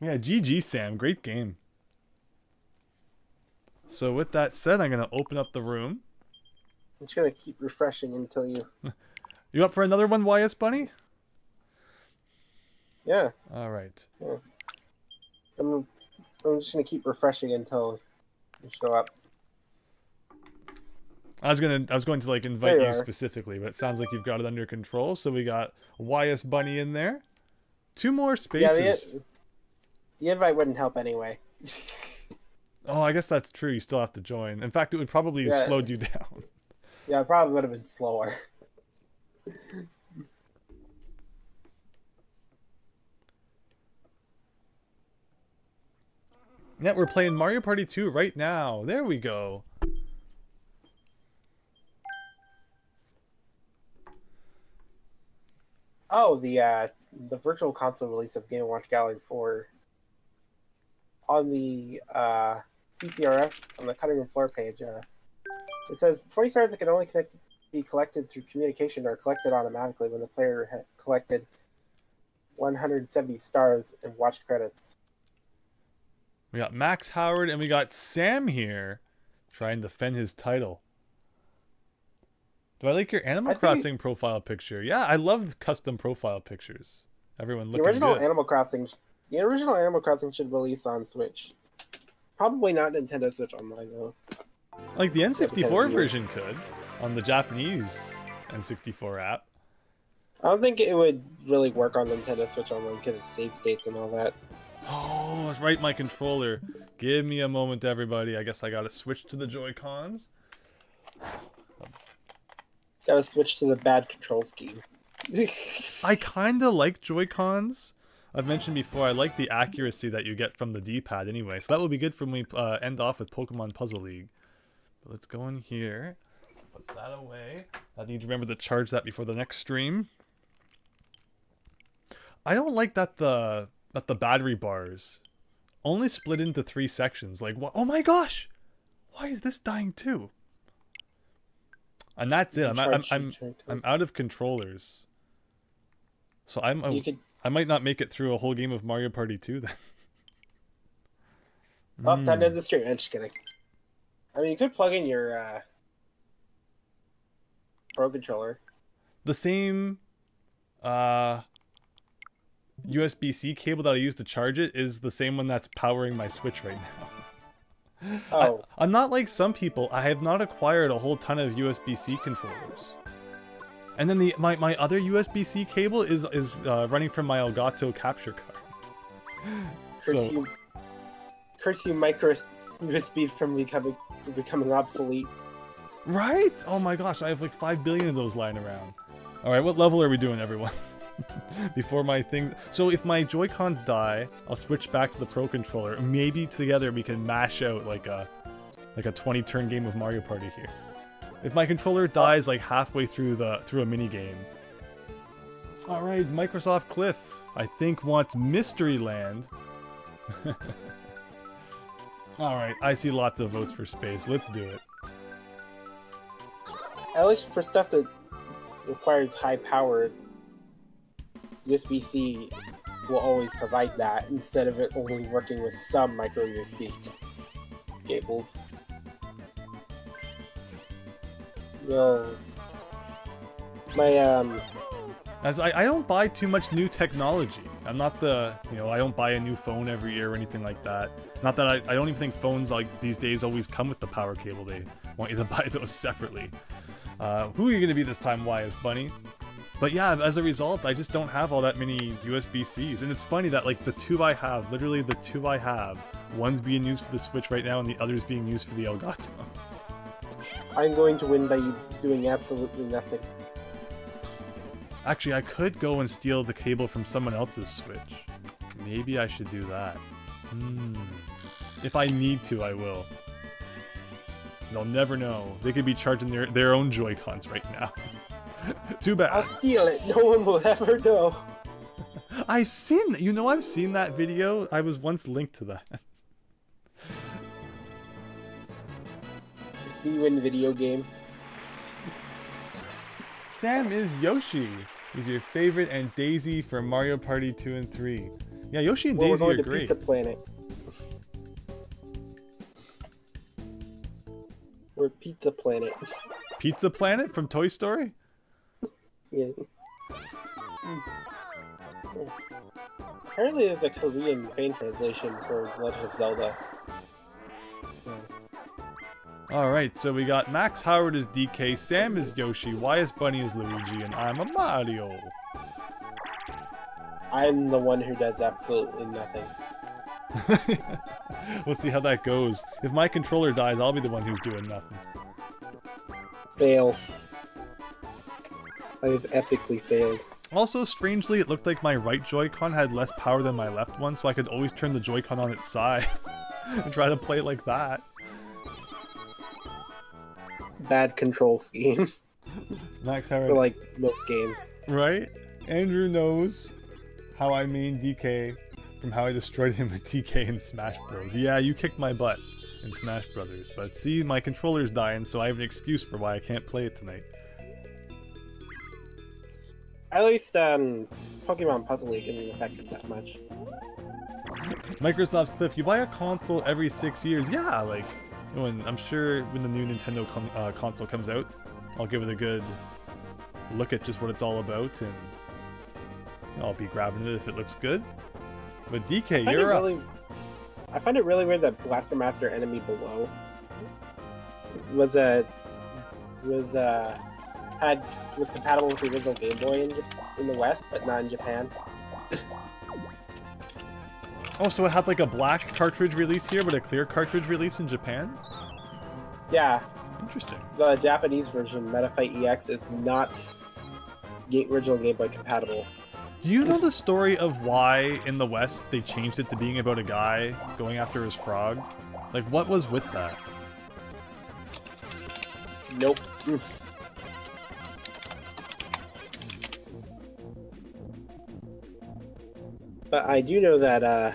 Yeah, GG Sam, great game. So with that said, I'm going to open up the room. I'm just gonna keep refreshing until you... You up for another one, YSBunny? Yeah. Alright. Yeah. I'm just gonna keep refreshing until you show up. I was going to like invite There you you are. specifically, but it sounds like you've got it under control. So we got YSBunny in there. 2 more spaces. Yeah, the invite wouldn't help anyway. Oh, I guess that's true. You still have to join. In fact, it would probably have slowed you down. Yeah, it probably would have been slower. Yeah, we're playing Mario Party 2 right now. There we go. Oh, the virtual console release of Game & Watch Gallery 4 on the TCRF on the cutting room floor page. It says 20 stars that can only be collected through communication are collected automatically when the player had collected 170 stars in watched credits. We got Max Howard and we got Sam here trying to defend his title. Do I like your Animal Crossing profile picture? Yeah, I love custom profile pictures. Everyone looking The original good. Animal Crossing should release on Switch. Probably not Nintendo Switch Online though. Like the N64 version could on the Japanese N64 app. I don't think it would really work on Nintendo Switch Online because of save states and all that. Oh, that's right, my controller. Give me a moment, everybody. I guess I gotta switch to the Joy-Cons. Gotta switch to the bad control scheme. I kinda like Joy-Cons. I've mentioned before, I like the accuracy that you get from the D-pad anyway, so that will be good for when we end off with Pokemon Puzzle League. But let's go in here, put that away. I need to remember to charge that before the next stream. I don't like that the battery bars only split into 3 sections. Like, what? Oh my gosh! Why is this dying too? And that's it. I'm out of controllers. So I might not make it through a whole game of Mario Party 2 then. Oh, time to end the stream. I'm just kidding. I mean, you could plug in your Pro Controller. The same USB-C cable that I use to charge it is the same one that's powering my Switch right now. Oh. I'm not like some people. I have not acquired a whole ton of USB-C controllers. And then my other USB-C cable is running from my Elgato capture card. Curse you micro USB from becoming obsolete. Right? Oh my gosh, I have like 5 billion of those lying around. Alright, what level are we doing, everyone? Before my thing... So if my Joy-Cons die, I'll switch back to the Pro Controller. Maybe together we can mash out like a 20-turn game of Mario Party here. If my controller dies like halfway through a mini game. Alright, Microsoft Cliff, I think wants Mystery Land. Alright, I see lots of votes for space. Let's do it. At least for stuff that requires high power, USB-C will always provide that instead of it only working with some micro USB cables. No. As I don't buy too much new technology. I'm not I don't buy a new phone every year or anything like that. Not that I don't even think phones like these days always come with the power cable. They want you to buy those separately. Who are you going to be this time, YSBunny? But yeah, as a result, I just don't have all that many USB-Cs. And it's funny that like the two I have, literally the two I have, one's being used for the Switch right now and the other's being used for the Elgato. I'm going to win by you doing absolutely nothing. Actually, I could go and steal the cable from someone else's Switch. Maybe I should do that. If I need to, I will. They'll never know. They could be charging their own Joy-Cons right now. Too bad. I'll steal it. No one will ever know. I've seen that video. I was once linked to that. You win the video game. Sam is Yoshi. He's your favorite, and Daisy for Mario Party 2 and 3. Yeah, Yoshi and Daisy are great. We're going to Pizza Planet. We're Pizza Planet. Pizza Planet from Toy Story? Yeah. Apparently there's a Korean fan translation for Legend of Zelda. Alright, so we got Max Howard as DK, Sam is Yoshi, YSBunny is Luigi, and I'm a Mario. I'm the one who does absolutely nothing. We'll see how that goes. If my controller dies, I'll be the one who's doing nothing. Fail. I have epically failed. Also, strangely, it looked like my right Joy-Con had less power than my left one, so I could always turn the Joy-Con on its side and try to play it like that. Bad control scheme. Max Howard. For like most games. Right? Andrew knows how I mean DK from how I destroyed him with DK in Smash Bros. Yeah, you kicked my butt in Smash Brothers, but see, my controller's dying, so I have an excuse for why I can't play it tonight. At least, Pokemon Puzzle League isn't affected that much. Microsoft's Cliff, you buy a console every 6 years. Yeah, like, I'm sure when the new Nintendo console comes out, I'll give it a good look at just what it's all about, and I'll be grabbing it if it looks good. But DK, you're up. I find it really weird that Blaster Master Enemy Below was compatible with the original Game Boy in the West, but not in Japan. Oh, so it had like a black cartridge release here, but a clear cartridge release in Japan? Yeah. Interesting. The Japanese version, Metafight EX, is not original Game Boy compatible. Do you know the story of why in the West they changed it to being about a guy going after his frog? Like, what was with that? Nope. But I do know that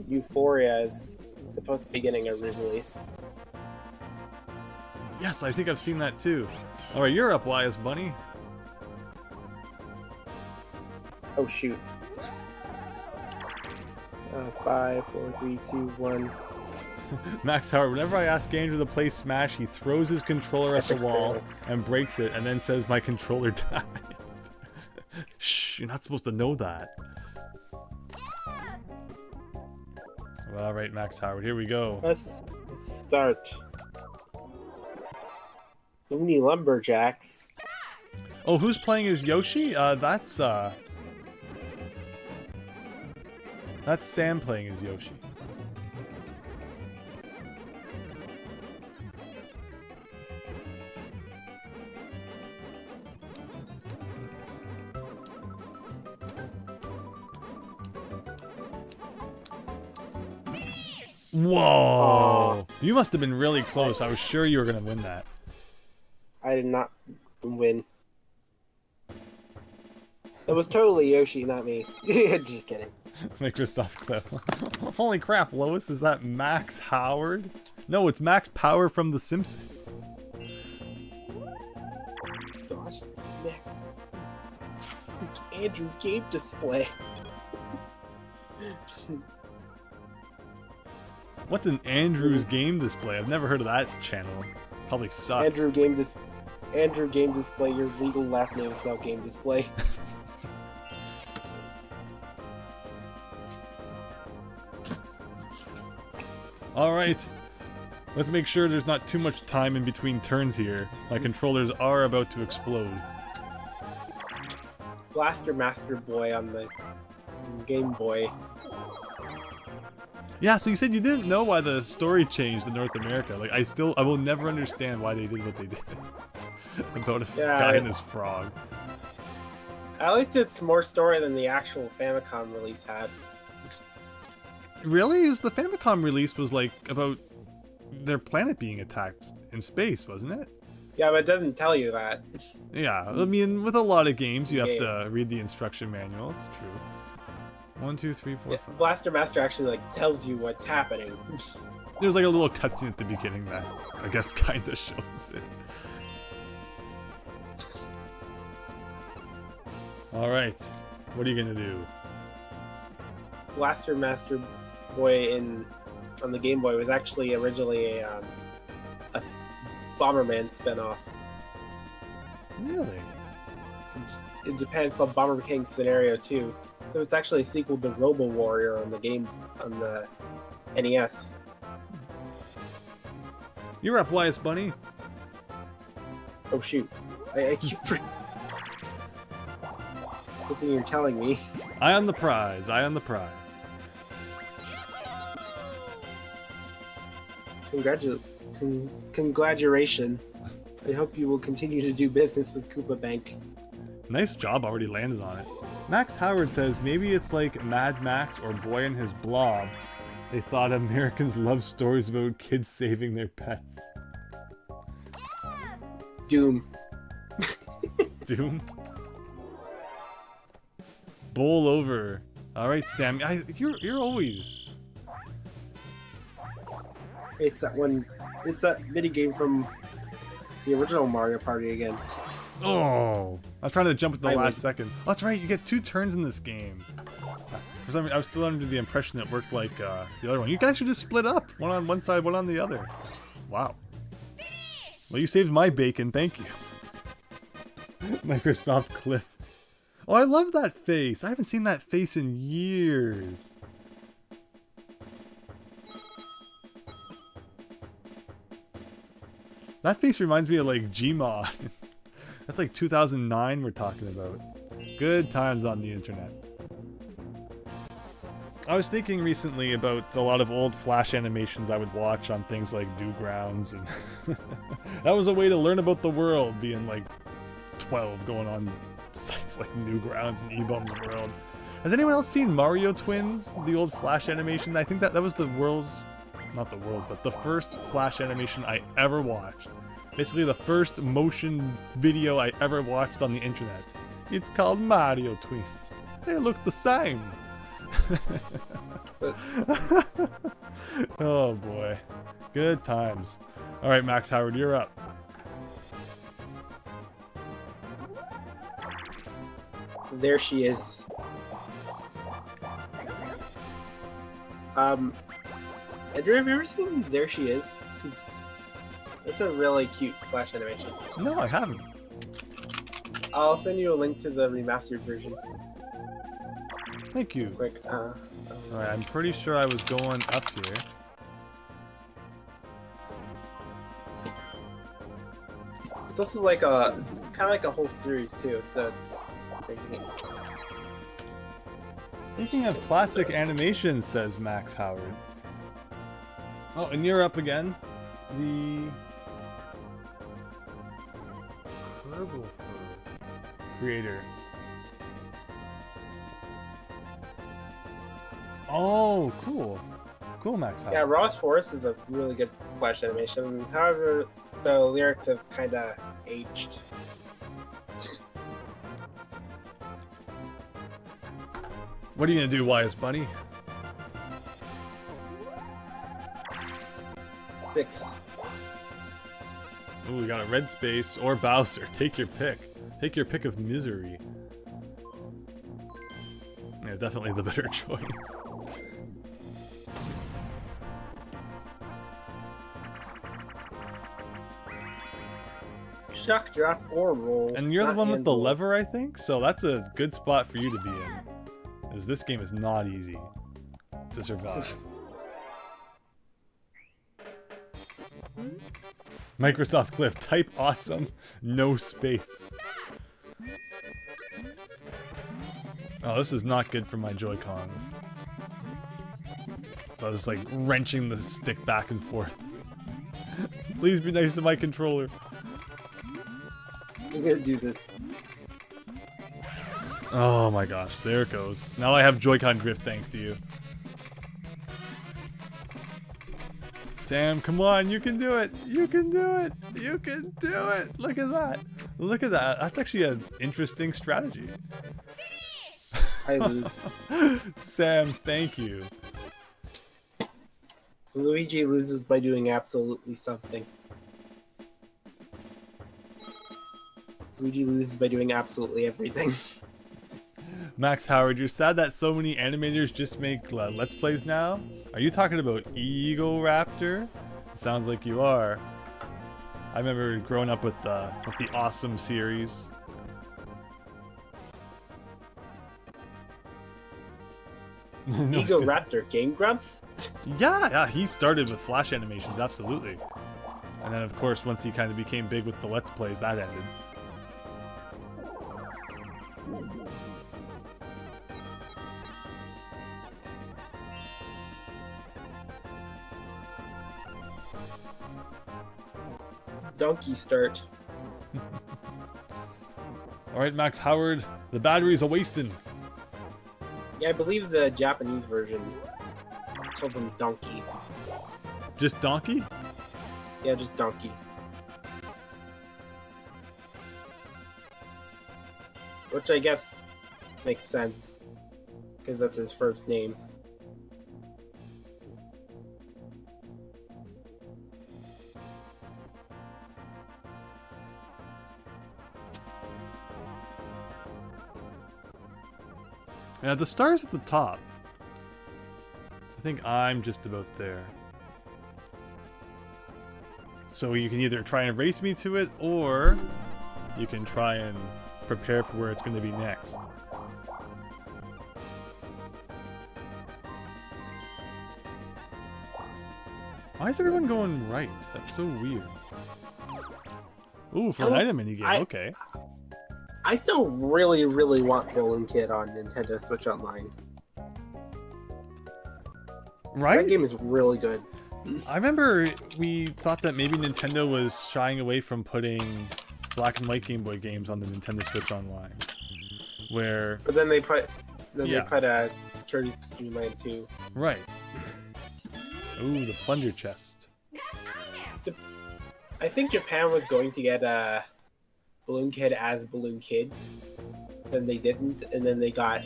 Euphoria is supposed to be getting a re-release. Yes, I think I've seen that too. Alright, you're up, YSBunny. Oh shoot. 5, 4, 3, 2, 1. Max Howard, whenever I ask Andrew to play Smash, he throws his controller at the wall and breaks it and then says my controller died. Shh, you're not supposed to know that. Well, alright, Max Howard, here we go. Let's start. Looney Lumberjacks. Oh, who's playing as Yoshi? That's Sam playing as Yoshi. Whoa! You must have been really close. I was sure you were gonna win that. I did not win. It was totally Yoshi, not me. Just kidding. Microsoft clip. Holy crap, Lois, is that Max Howard? No, it's Max Power from The Simpsons. Gosh, it's Nick. Andrew Game Display. What's an Andrew's Game Display? I've never heard of that channel. Probably sucks. Andrew Game Display, your legal last name is now Game Display. Alright. Let's make sure there's not too much time in between turns here. My controllers are about to explode. Blaster Master Boy on the Game Boy. Yeah, so you said you didn't know why the story changed in North America. Like, I will never understand why they did what they did. About a guy and his frog. At least it's more story than the actual Famicom release had. Really? The Famicom release was like about their planet being attacked in space, wasn't it? Yeah, but it doesn't tell you that. Yeah, I mean, with a lot of games, you have to read the instruction manual. It's true. 1, 2, 3, 4, 5. Blaster Master actually like tells you what's happening. There's like a little cutscene at the beginning that I guess kind of shows it. All right, what are you gonna do? Blaster Master Boy on the Game Boy was actually originally a Bomberman spinoff. Really? In Japan, it's called Bomber King Scenario 2. So it's actually a sequel to Robo Warrior on the NES. You're up, YSBunny. Oh shoot! I keep. Good thing you're telling me. Eye on the prize. Eye on the prize. Congratulations. I hope you will continue to do business with Koopa Bank. Nice job, already landed on it. Max Howard says maybe it's like Mad Max or Boy and His Blob. They thought Americans love stories about kids saving their pets. Doom. Doom? Bowl over. Alright, Sam. You're always... It's that mini game from the original Mario Party again. Oh! I was trying to jump at the last second. Oh, that's right, you get 2 turns in this game. For some reason, I was still under the impression it worked like the other one. You guys should just split up. One on one side, one on the other. Wow. Well, you saved my bacon, thank you. Microsoft Cliff. Oh, I love that face. I haven't seen that face in years. That face reminds me of like Gmod. That's like 2009 we're talking about. Good times on the internet. I was thinking recently about a lot of old Flash animations I would watch on things like Newgrounds, and that was a way to learn about the world, being like 12 going on sites like Newgrounds and eBum's World. Has anyone else seen Mario Twins, the old Flash animation? I think that was the world's, not the world's, but the first Flash animation I ever watched. Basically the first motion video I ever watched on the internet. It's called Mario Twins. They look the same. Oh boy. Good times. Alright, Max Howard, you're up. There she is. Andrew, have you ever seen There She Is? Because it's a really cute Flash animation. No, I haven't. I'll send you a link to the remastered version. Thank you. Quick, Alright, I'm pretty sure I was going up here. It's also like a kind of like a whole series too, so it's pretty neat. Speaking of classic animations, says Max Howard. Oh, and you're up again. The Herbal creator. Oh, cool. Cool, Max Howard. Yeah, Raw's Forest is a really good Flash animation. However, the lyrics have kind of aged. What are you gonna do, YSBunny? 6. Ooh, we got a red space or Bowser. Take your pick. Take your pick of misery. Yeah, definitely the better choice. Shock, drop, or roll. And you're the not one with the handle. lever, I think? So that's a good spot for you to be in. Because this game is not easy to survive. Microsoft Cliff, type awesome, no space. Oh, this is not good for my Joy-Cons. I was like wrenching the stick back and forth. Please be nice to my controller. I'm gonna do this. Oh my gosh, there it goes. Now I have Joy-Con drift thanks to you. Sam, come on, you can do it! You can do it! You can do it! Look at that! Look at that! That's actually an interesting strategy. I lose. Sam, thank you. Luigi loses by doing absolutely something. Luigi loses by doing absolutely everything. Max Howard, you're sad that so many animators just make Let's Plays now? Are you talking about Eagle Raptor? Sounds like you are. I remember growing up with the Awesome series. Eagle Raptor, Game Grumps? Yeah, he started with Flash animations, absolutely. And then, of course, once he kind of became big with the Let's Plays, that ended. Donkey start. Alright, Max Howard, the batteries are wasting. Yeah, I believe the Japanese version tells him donkey. Just donkey? Yeah, just donkey. Which I guess makes sense, because that's his first name. Yeah, the star's at the top. I think I'm just about there. So you can either try and race me to it, or you can try and prepare for where it's going to be next. Why is everyone going right? That's so weird. Ooh, for an item minigame, okay. I still really, really want Balloon Kid on Nintendo Switch Online. Right? That game is really good. I remember we thought that maybe Nintendo was shying away from putting black and white Game Boy games on the Nintendo Switch Online. where But then they put Yeah. Kirby's Dream Land 2. right. Ooh, the plunger chest. I think Japan was going to get Balloon Kid as Balloon Kids. Then they didn't, and then they got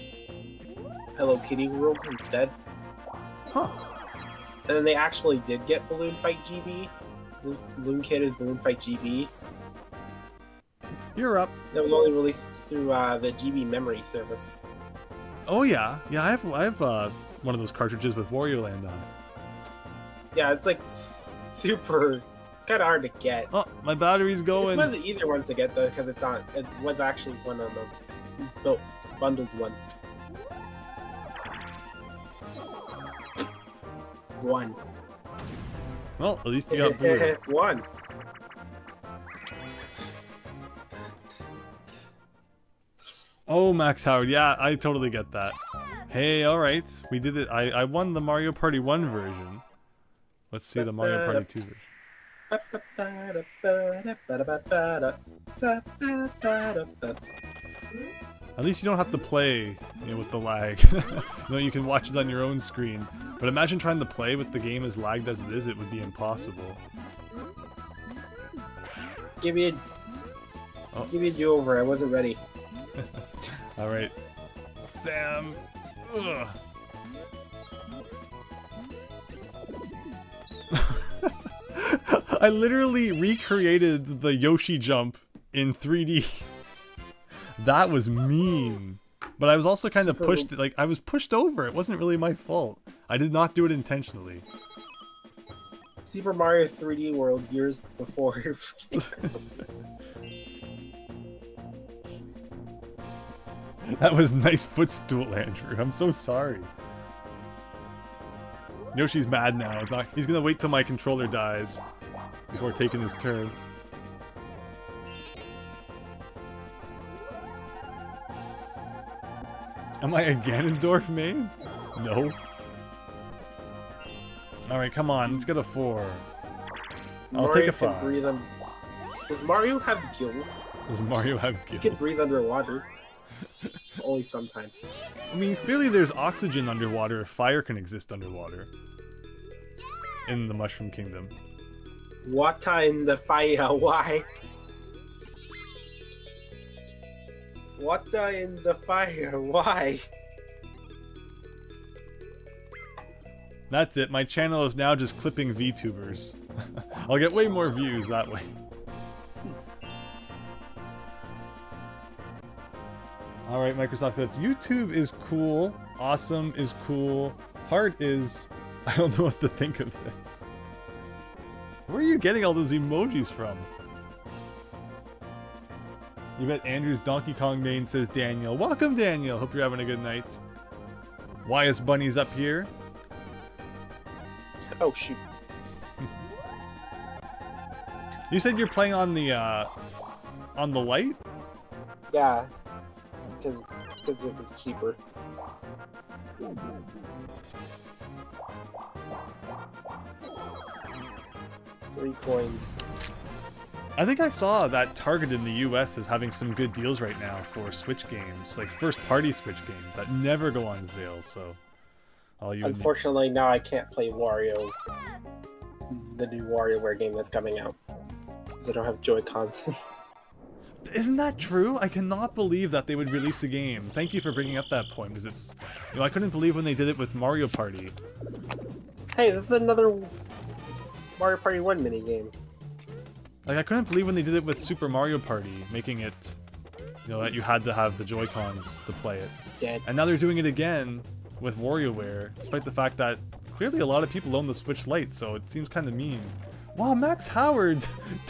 Hello Kitty World instead. Huh. And then they actually did get Balloon Fight GB. Balloon Kid is Balloon Fight GB. You're up. That was only released through the GB memory service. Oh yeah, yeah. I have one of those cartridges with Wario Land on it. Yeah, it's like super kind of hard to get. Oh, my battery's It's going. one of the easier ones to get though, because it was actually one of the bundled one. One. Well, at least you got blue. One. Oh, Max Howard. Yeah, I totally get that. Hey, all right, we did it. I won the Mario Party 1 version. Let's see the Mario Party 2 version. At least you don't have to play, with the lag. You can watch it on your own screen. But imagine trying to play with the game as lagged as it is. It would be impossible. Give me a do-over. I wasn't ready. All right, Sam. Ugh. I literally recreated the Yoshi jump in 3D. That was mean. But I was also kind of pushed, I was pushed over. It wasn't really my fault. I did not do it intentionally. Super Mario 3D World years before. That was nice footstool, Andrew. I'm so sorry. Yoshi's mad now. He's gonna wait till my controller dies before taking his turn. Am I a Ganondorf main? No. Alright, come on. Let's get a 4. I'll take a 5. Does Mario have gills? Does Mario have He gills? can breathe underwater. Only sometimes. I mean, clearly there's oxygen underwater if fire can exist underwater. In the Mushroom Kingdom. Water in the fire, why? Water in the fire, why? That's it, my channel is now just clipping VTubers. I'll get way more views that way. Alright, Microsoft, if YouTube is cool, awesome is cool, heart is... I don't know what to think of this. Where are you getting all those emojis from? You bet Andrew's Donkey Kong main, says Daniel. Welcome, Daniel! Hope you're having a good night. YSBunny's up here. Oh, shoot. You said you're playing on the light? Yeah. Because it was cheaper. 3 coins. I think I saw that Target in the US is having some good deals right now for Switch games, like first-party Switch games that never go on sale, so... Unfortunately, now I can't play Wario, the new WarioWare game that's coming out, because I don't have Joy-Cons. Isn't that true? I cannot believe that they would release a game. Thank you for bringing up that point, because it's... I couldn't believe when they did it with Mario Party. Hey, this is another Mario Party 1 minigame. Like, I couldn't believe when they did it with Super Mario Party, making it, that you had to have the Joy-Cons to play it. Dead. And now they're doing it again with WarioWare, despite the fact that clearly a lot of people own the Switch Lite, so it seems kind of mean. Wow, Max Howard!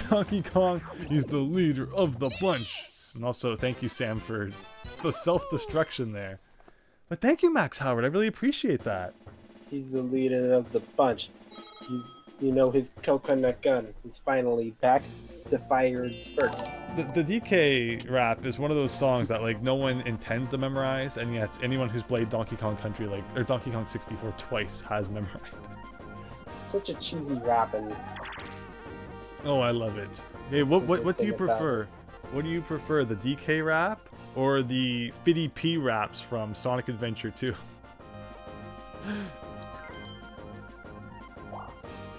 Donkey Kong, he's the leader of the bunch! And also, thank you, Sam, for the self-destruction there. But thank you, Max Howard, I really appreciate that. He's the leader of the bunch. You know, his coconut gun is finally back to fire and spurts. The DK rap is one of those songs that, like, no one intends to memorize, and yet anyone who's played Donkey Kong Country, or Donkey Kong 64 twice has memorized it. Such a cheesy rap, and... Oh, I love it. Hey, what do you prefer? What do you prefer, the DK rap or the Fiddy P raps from Sonic Adventure 2?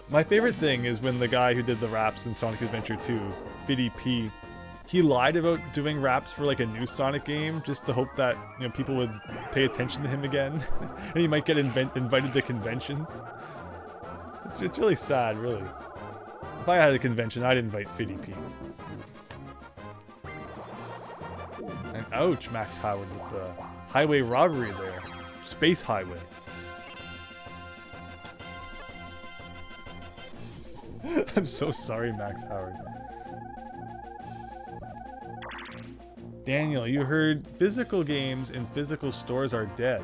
My favorite thing is when the guy who did the raps in Sonic Adventure 2, Fiddy P, he lied about doing raps for like a new Sonic game just to hope that, you know, people would pay attention to him again, and he might get invited to conventions. It's really sad, really. If I had a convention, I'd invite Fiddy P. And ouch, Max Howard with the highway robbery there. Space highway. I'm so sorry, Max Howard. Daniel, you heard physical games in physical stores are dead.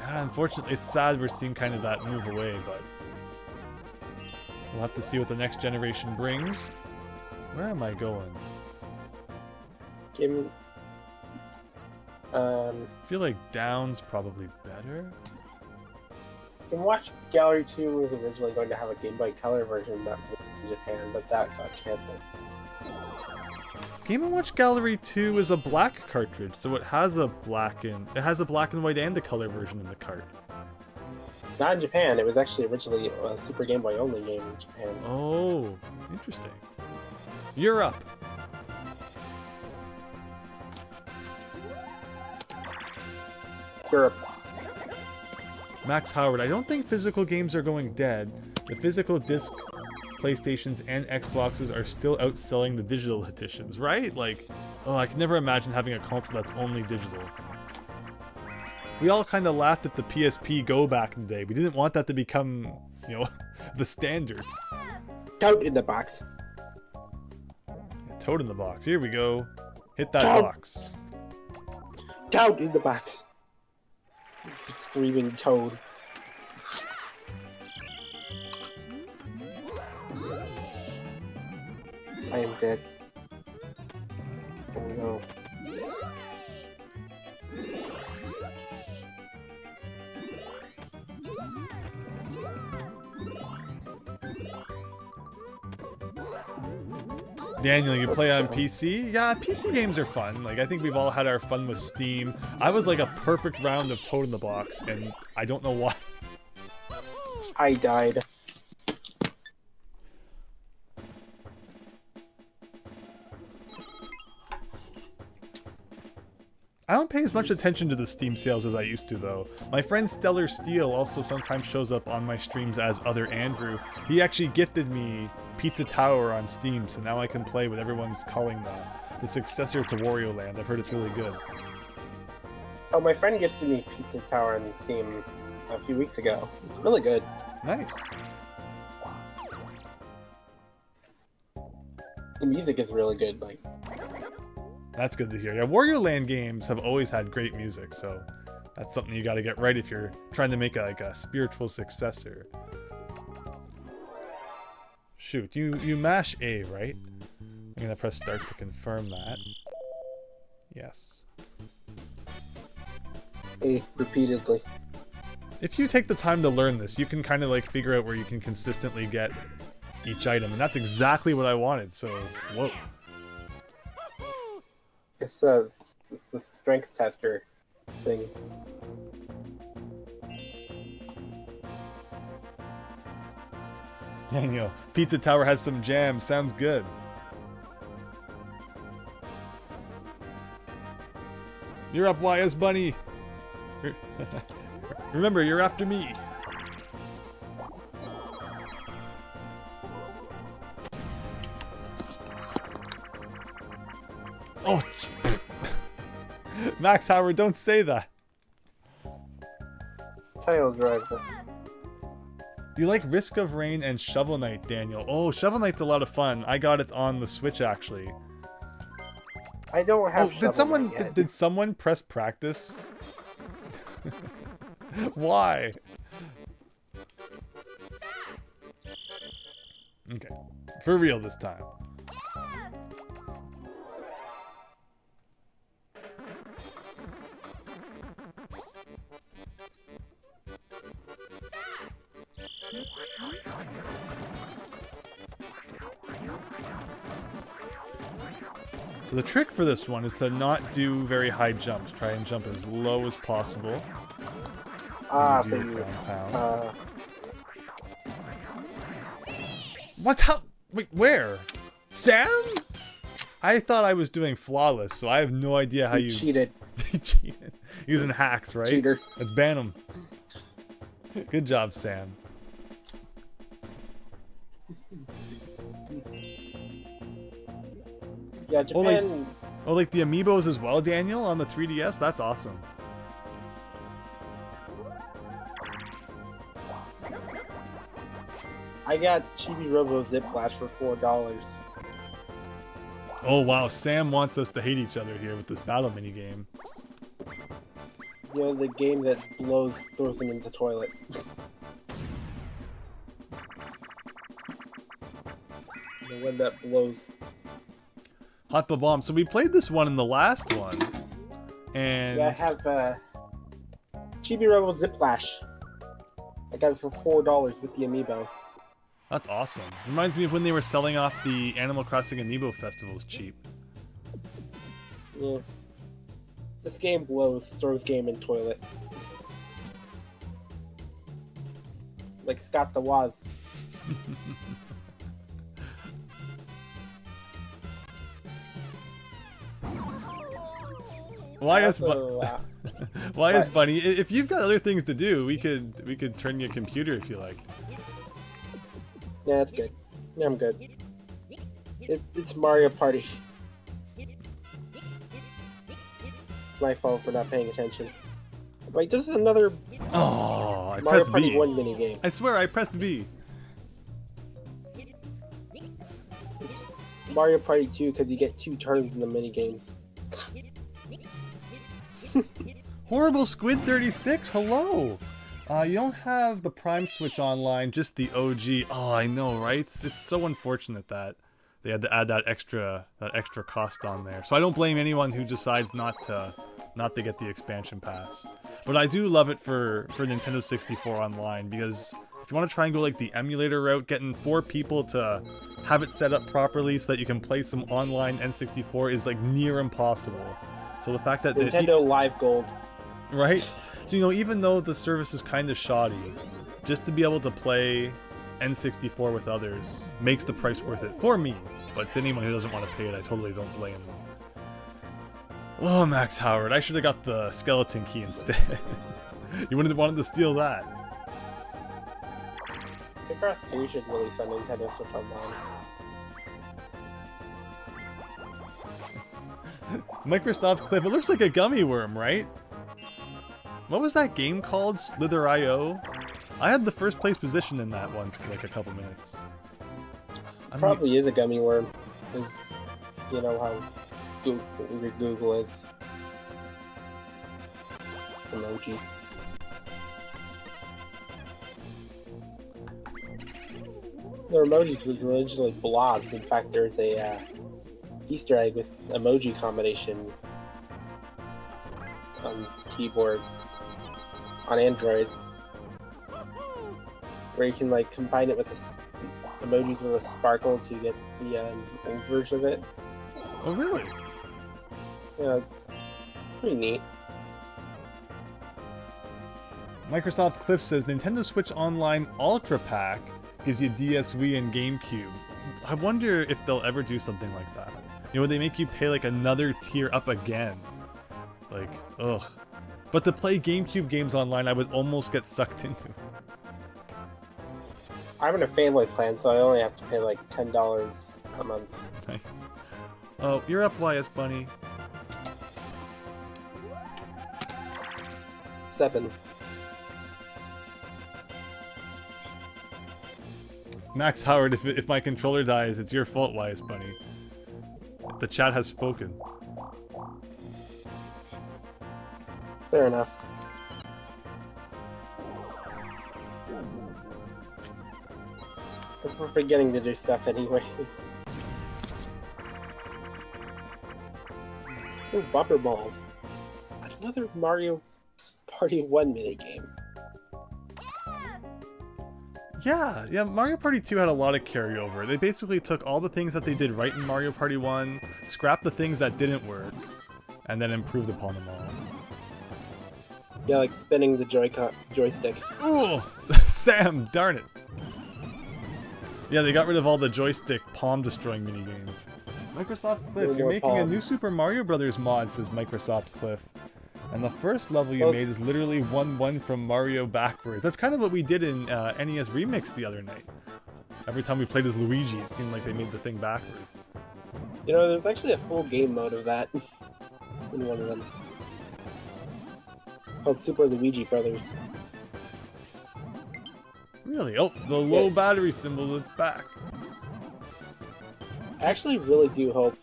Yeah, unfortunately, it's sad we're seeing kind of that move away, but we'll have to see what the next generation brings. Where am I going? I feel like down's probably better. You can watch Gallery 2 was originally going to have a Game Boy Color version that was in Japan, but that got cancelled. Game & Watch Gallery 2 is a black cartridge, so it has a black and white and a color version in the cart. Not in Japan. It was actually originally a Super Game Boy only game in Japan. Oh, interesting. You're up. Europe. Max Howard, I don't think physical games are going dead. The physical disc PlayStations and Xboxes are still outselling the digital editions, right? Like, oh, I can never imagine having a console that's only digital. We all kind of laughed at the PSP Go back in the day. We didn't want that to become, you know, the standard. Toad in the box. Toad in the box. Here we go. Hit that Toad. box. Toad in the box. The screaming toad. I am dead. Oh no. Daniel, you play on PC? Yeah, PC games are fun. Like, I think we've all had our fun with Steam. I was like a perfect round of Toad in the Box, and I don't know why. I died. I don't pay as much attention to the Steam sales as I used to, though. My friend Stellar Steel also sometimes shows up on my streams as Other Andrew. He actually gifted me Pizza Tower on Steam, so now I can play what everyone's calling the successor to Wario Land. I've heard it's really good. Oh, my friend gifted me Pizza Tower on Steam a few weeks ago. It's really good. Nice. The music is really good. Like, That's good to hear. Yeah, Wario Land games have always had great music, so that's something you got to get right if you're trying to make a spiritual successor. Shoot, you mash A, right? I'm gonna press start to confirm that. Yes. A repeatedly. If you take the time to learn this, you can kind of like figure out where you can consistently get each item, and that's exactly what I wanted, so whoa. It's a strength tester thing. Daniel, Pizza Tower has some jam. Sounds good. You're up, YSBunny. Remember, you're after me. Oh, Max Howard, don't say that. Title driver. You like Risk of Rain and Shovel Knight, Daniel. Oh, Shovel Knight's a lot of fun. I got it on the Switch, actually. I don't have. Oh, did someone press practice? Why? Okay, for real this time. So the trick for this one is to not do very high jumps. Try and jump as low as possible. Ah, You so do you, ground pound. uh, What? How? Wait, where? Sam? I thought I was doing flawless, so I have no idea how you cheated. He cheated. Using hacks, right? Cheater. Let's ban him. Good job, Sam. Yeah, Japan. Oh, like the amiibos as well, Daniel, on the 3DS? That's awesome. I got Chibi Robo Zip Flash for $4. Oh, wow. Sam wants us to hate each other here with this battle minigame. You know, the game that throws them in the toilet. The one that blows. Hot Bomb. So we played this one in the last one. And Yeah, I have Chibi Robo Zip Flash. I got it for $4 with the amiibo. that's awesome. Reminds me of when they were selling off the Animal Crossing Amiibo festivals cheap. Yeah. This game throws game in toilet. Like Scott the Woz. YSBunny, if you've got other things to do, we could turn your computer if you like. Yeah, that's good. Yeah, I'm good. It's Mario Party. It's my fault for not paying attention. Wait, this is another Oh, I Mario pressed Party B. 1 minigame. I swear I pressed B. It's Mario Party 2 because you get 2 turns in the minigames. Horrible Squid 36, hello. You don't have the Prime Switch online, just the OG. Oh, I know, right? It's so unfortunate that they had to add that extra cost on there. So I don't blame anyone who decides not to get the expansion pass. But I do love it for Nintendo 64 online, because if you want to try and go like the emulator route, getting 4 people to have it set up properly so that you can play some online N64 is like near impossible. So the fact that Nintendo Live Gold. Right? So, you know, even though the service is kind of shoddy, just to be able to play N64 with others makes the price worth it for me. But to anyone who doesn't want to pay it, I totally don't blame them. Oh, Max Howard, I should have got the skeleton key instead. You wouldn't have wanted to steal that. Picross 2 should release on Nintendo Switch Online. Microsoft Clip, it looks like a gummy worm, right? What was that game called? Slither.io? I had the first place position in that once for like a couple minutes. Probably is a gummy worm, because you know how Google is. Emojis. The emojis was originally blobs. In fact, there's a Easter egg with emoji combination on keyboard on Android, where you can like combine it with emojis with a sparkle to get the old version of it. Oh, really? Yeah, it's pretty neat. Microsoft Cliff says Nintendo Switch Online Ultra Pack gives you DS, Wii, and GameCube. I wonder if they'll ever do something like that. You know, would they make you pay like another tier up again? Like, ugh. But to play GameCube games online, I would almost get sucked into. I'm in a family plan, so I only have to pay like $10 a month. Nice. Oh, you're up, YSBunny. 7. Max Howard, if my controller dies, it's your fault, YSBunny. The chat has spoken. Fair enough. If we're forgetting to do stuff anyway. Ooh, bumper balls. Another Mario Party 1 minigame. Yeah, Mario Party 2 had a lot of carryover. They basically took all the things that they did right in Mario Party 1, scrapped the things that didn't work, and then improved upon them all. Yeah, like spinning the joystick. Oh, Sam, darn it. Yeah, they got rid of all the joystick palm-destroying minigames. Microsoft Cliff, No you're more making a new palms. Super Mario Brothers mod, says Microsoft Cliff. And the first level you made is literally 1-1 from Mario backwards. That's kind of what we did in NES Remix the other night. Every time we played as Luigi, it seemed like they made the thing backwards. You know, there's actually a full game mode of that in one of them. It's called Super Luigi Brothers. Really? Oh, the low battery symbol is back. I actually really do hope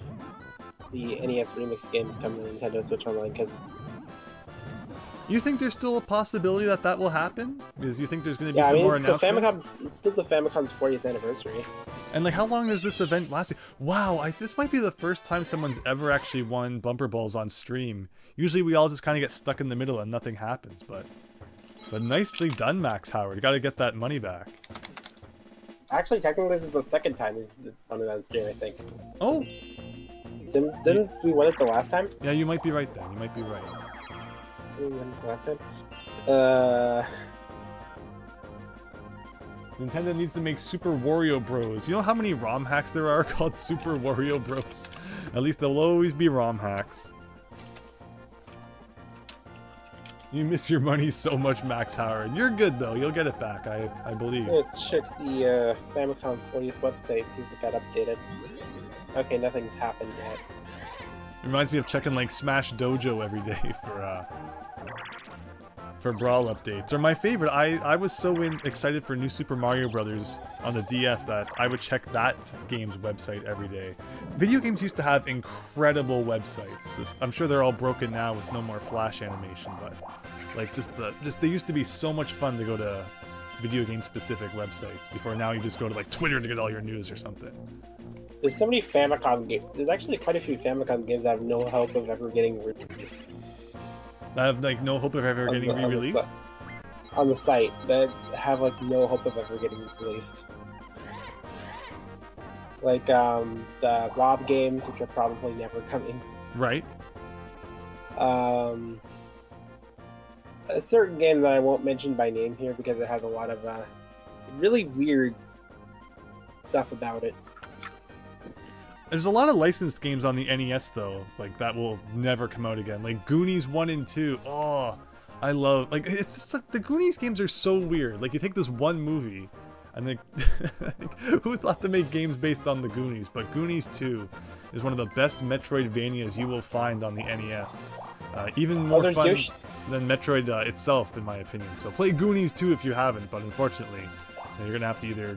the NES Remix games come to Nintendo Switch Online, because You think there's still a possibility that that will happen? Because you think there's going to be yeah, I some mean, more it's, the announcements? it's still the Famicom's 40th anniversary. And like, how long is this event lasting? Wow, this might be the first time someone's ever actually won bumper balls on stream. Usually we all just kind of get stuck in the middle and nothing happens, but nicely done, Max Howard. You got to get that money back. Actually, technically, this is the second time we've won it on stream, I think. Oh, Didn't we win it the last time? yeah, you might be right then. You might be right. Didn't we win it the last time? Nintendo needs to make Super Wario Bros. You know how many ROM hacks there are called Super Wario Bros? At least there'll always be ROM hacks. You miss your money so much, Max Howard. You're good though. You'll get it back, I believe. I'm gonna check the Famicom 40th website, see if it got updated. Okay, nothing's happened yet. It reminds me of checking like Smash Dojo every day for Brawl updates. Or my favorite, I was so excited for New Super Mario Brothers on the DS that I would check that game's website every day. Video games used to have incredible websites. I'm sure they're all broken now with no more Flash animation, but like they used to be so much fun to go to video game specific websites before now you just go to like Twitter to get all your news or something. There's so many Famicom games. There's actually quite a few Famicom games that have no hope of ever getting released. I have like no hope of ever getting re-released? On the site, that have like no hope of ever getting released. Like the Rob games, which are probably never coming. Right. A certain game that I won't mention by name here because it has a lot of really weird stuff about it. There's a lot of licensed games on the NES though, like that will never come out again. Like Goonies 1 and 2. Oh, I love it's just like the Goonies games are so weird. Like you take this one movie and like who thought to make games based on the Goonies? But Goonies 2 is one of the best Metroidvanias you will find on the NES. Even more fun than Metroid itself, in my opinion. So play Goonies 2 if you haven't, but unfortunately, you're gonna have to either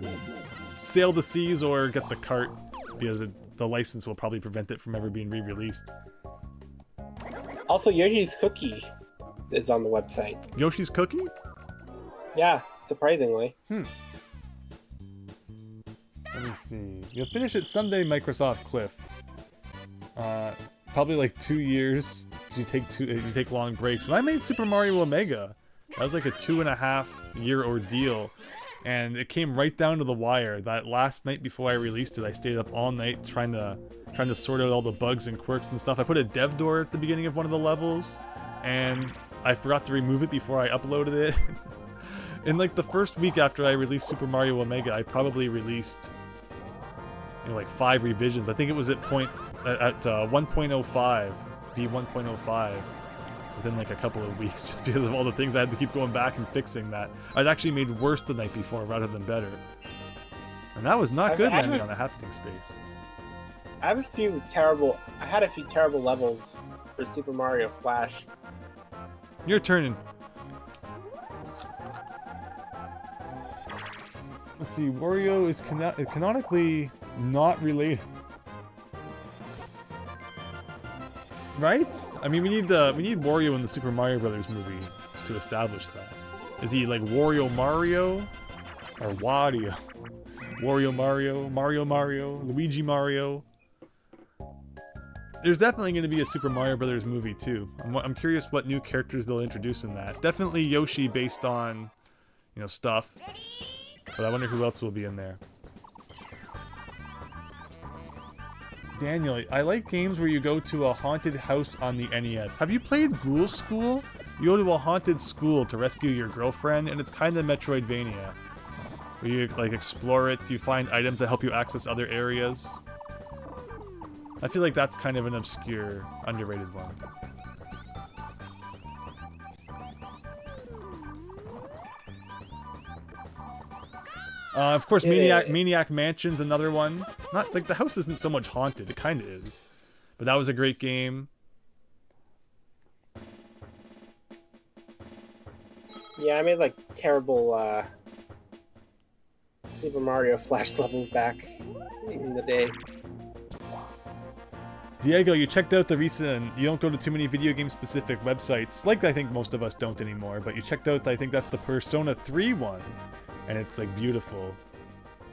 sail the seas or get the cart because the license will probably prevent it from ever being re-released. Also, Yoshi's Cookie is on the website. Yoshi's Cookie? Yeah, surprisingly. Let me see. You'll finish it someday, Microsoft Cliff. Probably like 2 years. You take long breaks. When I made Super Mario Omega, that was like a 2.5-year ordeal. And it came right down to the wire. That last night before I released it, I stayed up all night trying to sort out all the bugs and quirks and stuff. I put a dev door at the beginning of one of the levels, and I forgot to remove it before I uploaded it. In like the first week after I released Super Mario Omega, I probably released like 5 revisions. I think it was at 1.05, v1.05. Within like a couple of weeks, just because of all the things I had to keep going back and fixing that I'd actually made worse the night before rather than better. And that was not good landing on the happening space. I had a few terrible levels for Super Mario Flash. Your turn. Let's see, Wario is canonically not related. Right? I mean, we need Wario in the Super Mario Brothers movie to establish that. Is he like Wario Mario or Wario? Wario Mario, Mario Mario, Luigi Mario. There's definitely going to be a Super Mario Brothers movie too. I'm curious what new characters they'll introduce in that. Definitely Yoshi based on, stuff. But I wonder who else will be in there. Daniel, I like games where you go to a haunted house on the NES. Have you played Ghoul School? You go to a haunted school to rescue your girlfriend, and it's kind of Metroidvania. Where you like explore it, you find items that help you access other areas. I feel like that's kind of an obscure, underrated one. Of course, Maniac Mansion's another one. Not like the house isn't so much haunted, it kind of is. But that was a great game. Yeah, I made like terrible Super Mario Flash levels back in the day. Diego, you checked out the recent, you don't go to too many video game specific websites, like I think most of us don't anymore, but you checked out, I think that's the Persona 3 one. And it's like beautiful.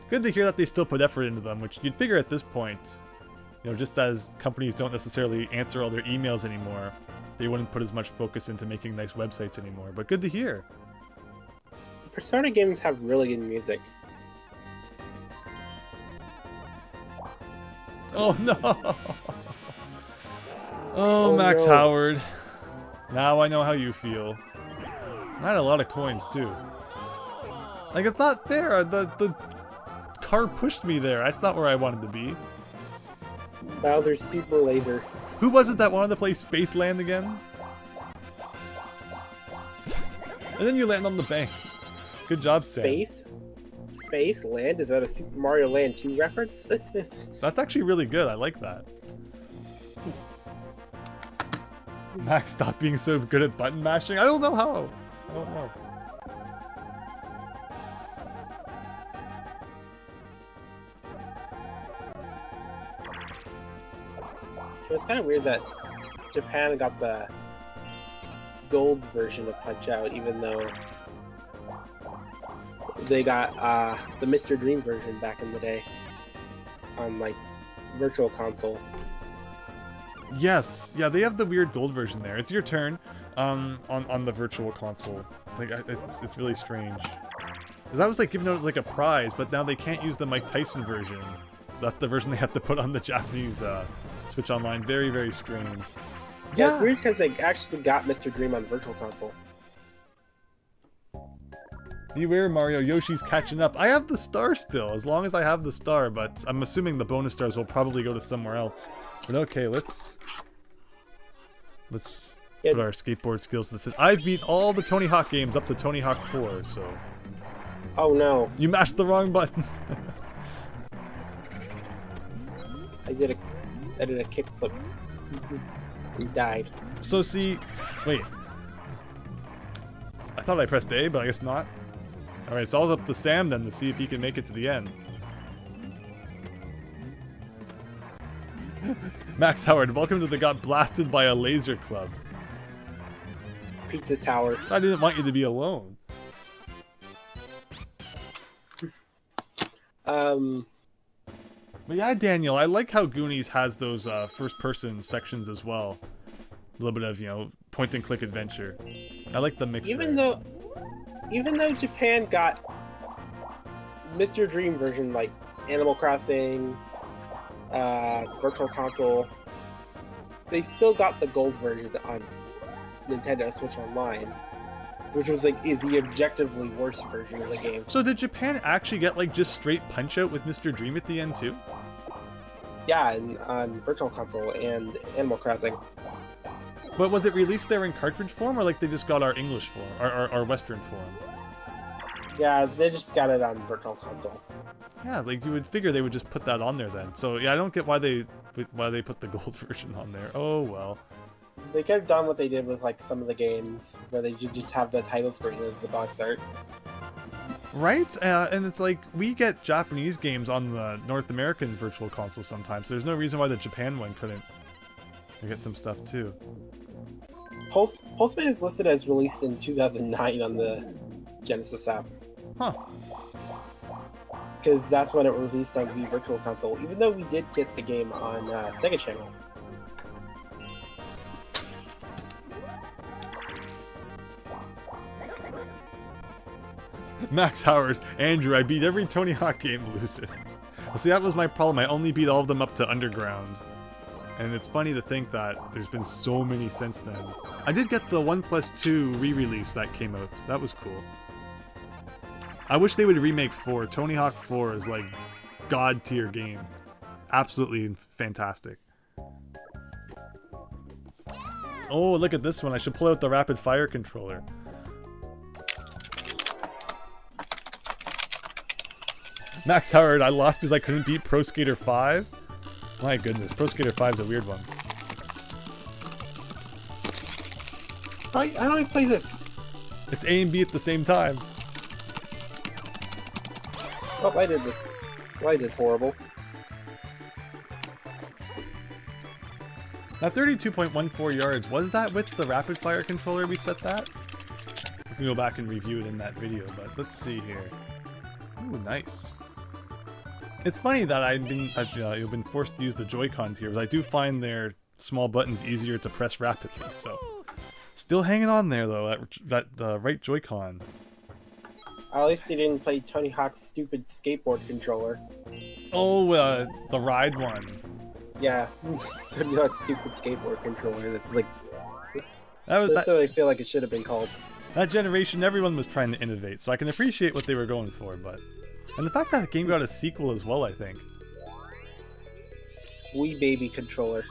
Good to hear that they still put effort into them, which you'd figure at this point, you know, just as companies don't necessarily answer all their emails anymore, they wouldn't put as much focus into making nice websites anymore. But good to hear. Persona games have really good music. Oh no! Oh, Max no. Howard. Now I know how you feel. I had a lot of coins too. Like, it's not fair. The car pushed me there. That's not where I wanted to be. Bowser's super laser. Who was it that wanted to play Spaceland again? And then you land on the bank. Good job, Sam. Space Land? Is that a Super Mario Land 2 reference? That's actually really good. I like that. Max, stop being so good at button mashing. I don't know how. I don't know. It's kind of weird that Japan got the gold version of Punch-Out, even though they got the Mr. Dream version back in the day on like Virtual Console. Yes, yeah, they have the weird gold version there. It's your turn on the Virtual Console. Like, it's really strange. Because I was like giving out as like a prize, but now they can't use the Mike Tyson version. So that's the version they have to put on the Japanese Switch Online. Very, very strange. Yeah, it's weird because they actually got Mr. Dream on Virtual Console. Beware, Mario. Yoshi's catching up. I have the star still, as long as I have the star, but I'm assuming the bonus stars will probably go to somewhere else. But okay, let's put our skateboard skills to this. I've beat all the Tony Hawk games up to Tony Hawk 4, so... Oh no. You mashed the wrong button. I did a kickflip. He died. So see, wait. I thought I pressed A, but I guess not. Alright, it's all up to Sam then to see if he can make it to the end. Max Howard, welcome to the Got Blasted by a Laser Club. Pizza Tower. I didn't want you to be alone. But yeah, Daniel, I like how Goonies has those first-person sections as well. A little bit of, you know, point-and-click adventure. I like the mix Even there. though Japan got Mr. Dream version like Animal Crossing, Virtual Console, they still got the gold version on Nintendo Switch Online, which was like is the objectively worst version of the game. So did Japan actually get like just straight Punch-Out with Mr. Dream at the end too? Yeah, and on Virtual Console and Animal Crossing. But was it released there in cartridge form, or like they just got our English form, our Western form? Yeah, they just got it on Virtual Console. Yeah, like you would figure they would just put that on there then. So yeah, I don't get why they put the gold version on there. Oh well. They could have done what they did with like some of the games, where they just have the title screen as the box art. Right? And it's like, we get Japanese games on the North American Virtual Console sometimes, so there's no reason why the Japan one couldn't get some stuff too. Postman is listed as released in 2009 on the Genesis app. Huh. Because that's when it was released on Wii Virtual Console, even though we did get the game on Sega Channel. Max Howard, Andrew, I beat every Tony Hawk game loses. Well, see, that was my problem. I only beat all of them up to Underground. And it's funny to think that there's been so many since then. I did get the 1+2 re-release that came out. That was cool. I wish they would remake 4. Tony Hawk 4 is like god tier game. Absolutely fantastic. Oh, look at this one. I should pull out the rapid fire controller. Max Howard, I lost because I couldn't beat Pro Skater 5. My goodness, Pro Skater 5 is a weird one. How do I play this? It's A and B at the same time. Oh, I did this. Well, I did horrible. That 32.14 yards, was that with the rapid fire controller we set that? We can go back and review it in that video, but let's see here. Ooh, nice. It's funny that I've been forced to use the Joy-Cons here, because I do find their small buttons easier to press rapidly, so... Still hanging on there, though, that right Joy-Con. At least you didn't play Tony Hawk's stupid skateboard controller. Oh, the ride one. Yeah, Tony Hawk's stupid skateboard controller. That's like... That's what I feel like it should have been called. That generation, everyone was trying to innovate, so I can appreciate what they were going for, but... And the fact that the game got a sequel as well, I think. Wee baby controller.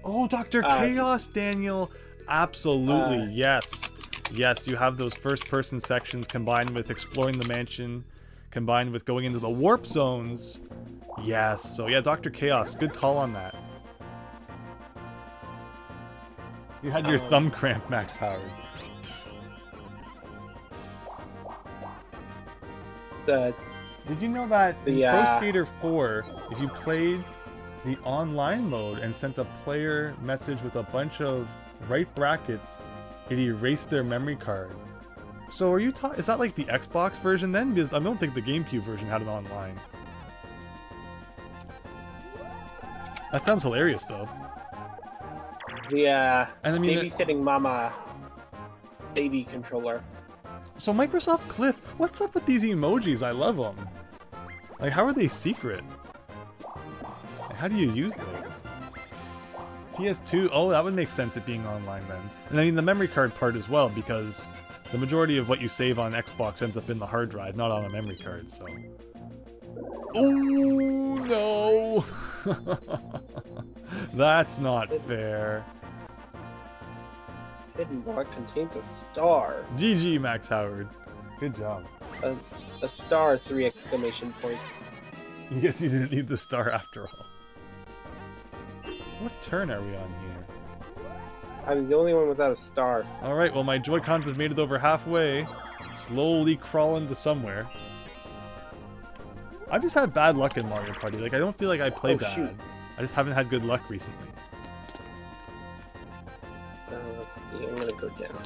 Oh, Dr. Chaos, Daniel! Absolutely, yes. Yes, you have those first-person sections combined with exploring the mansion, combined with going into the warp zones. Yes, so yeah, Dr. Chaos, good call on that. You had your thumb cramp, Max Howard. Did you know that in Pro Skater 4, if you played the online mode and sent a player message with a bunch of right brackets, it erased their memory card? So are you is that like the Xbox version then? Because I don't think the GameCube version had it online. That sounds hilarious though. The and I mean, babysitting mama baby controller. So Microsoft Cliff, what's up with these emojis? I love them. Like, how are they secret? Like, how do you use those? PS2, oh, that would make sense it being online then. And I mean the memory card part as well, because the majority of what you save on Xbox ends up in the hard drive, not on a memory card, so... Oh, no! That's not fair. Hidden block contains a star. GG, Max Howard. Good job. A star, 3 exclamation points. I guess you didn't need the star after all. What turn are we on here? I'm the only one without a star. Alright, well my Joy-Cons have made it over halfway. Slowly crawling to somewhere. I've just had bad luck in Mario Party. Like, I don't feel like I play bad. Shoot. I just haven't had good luck recently. Let's see, I'm gonna go down.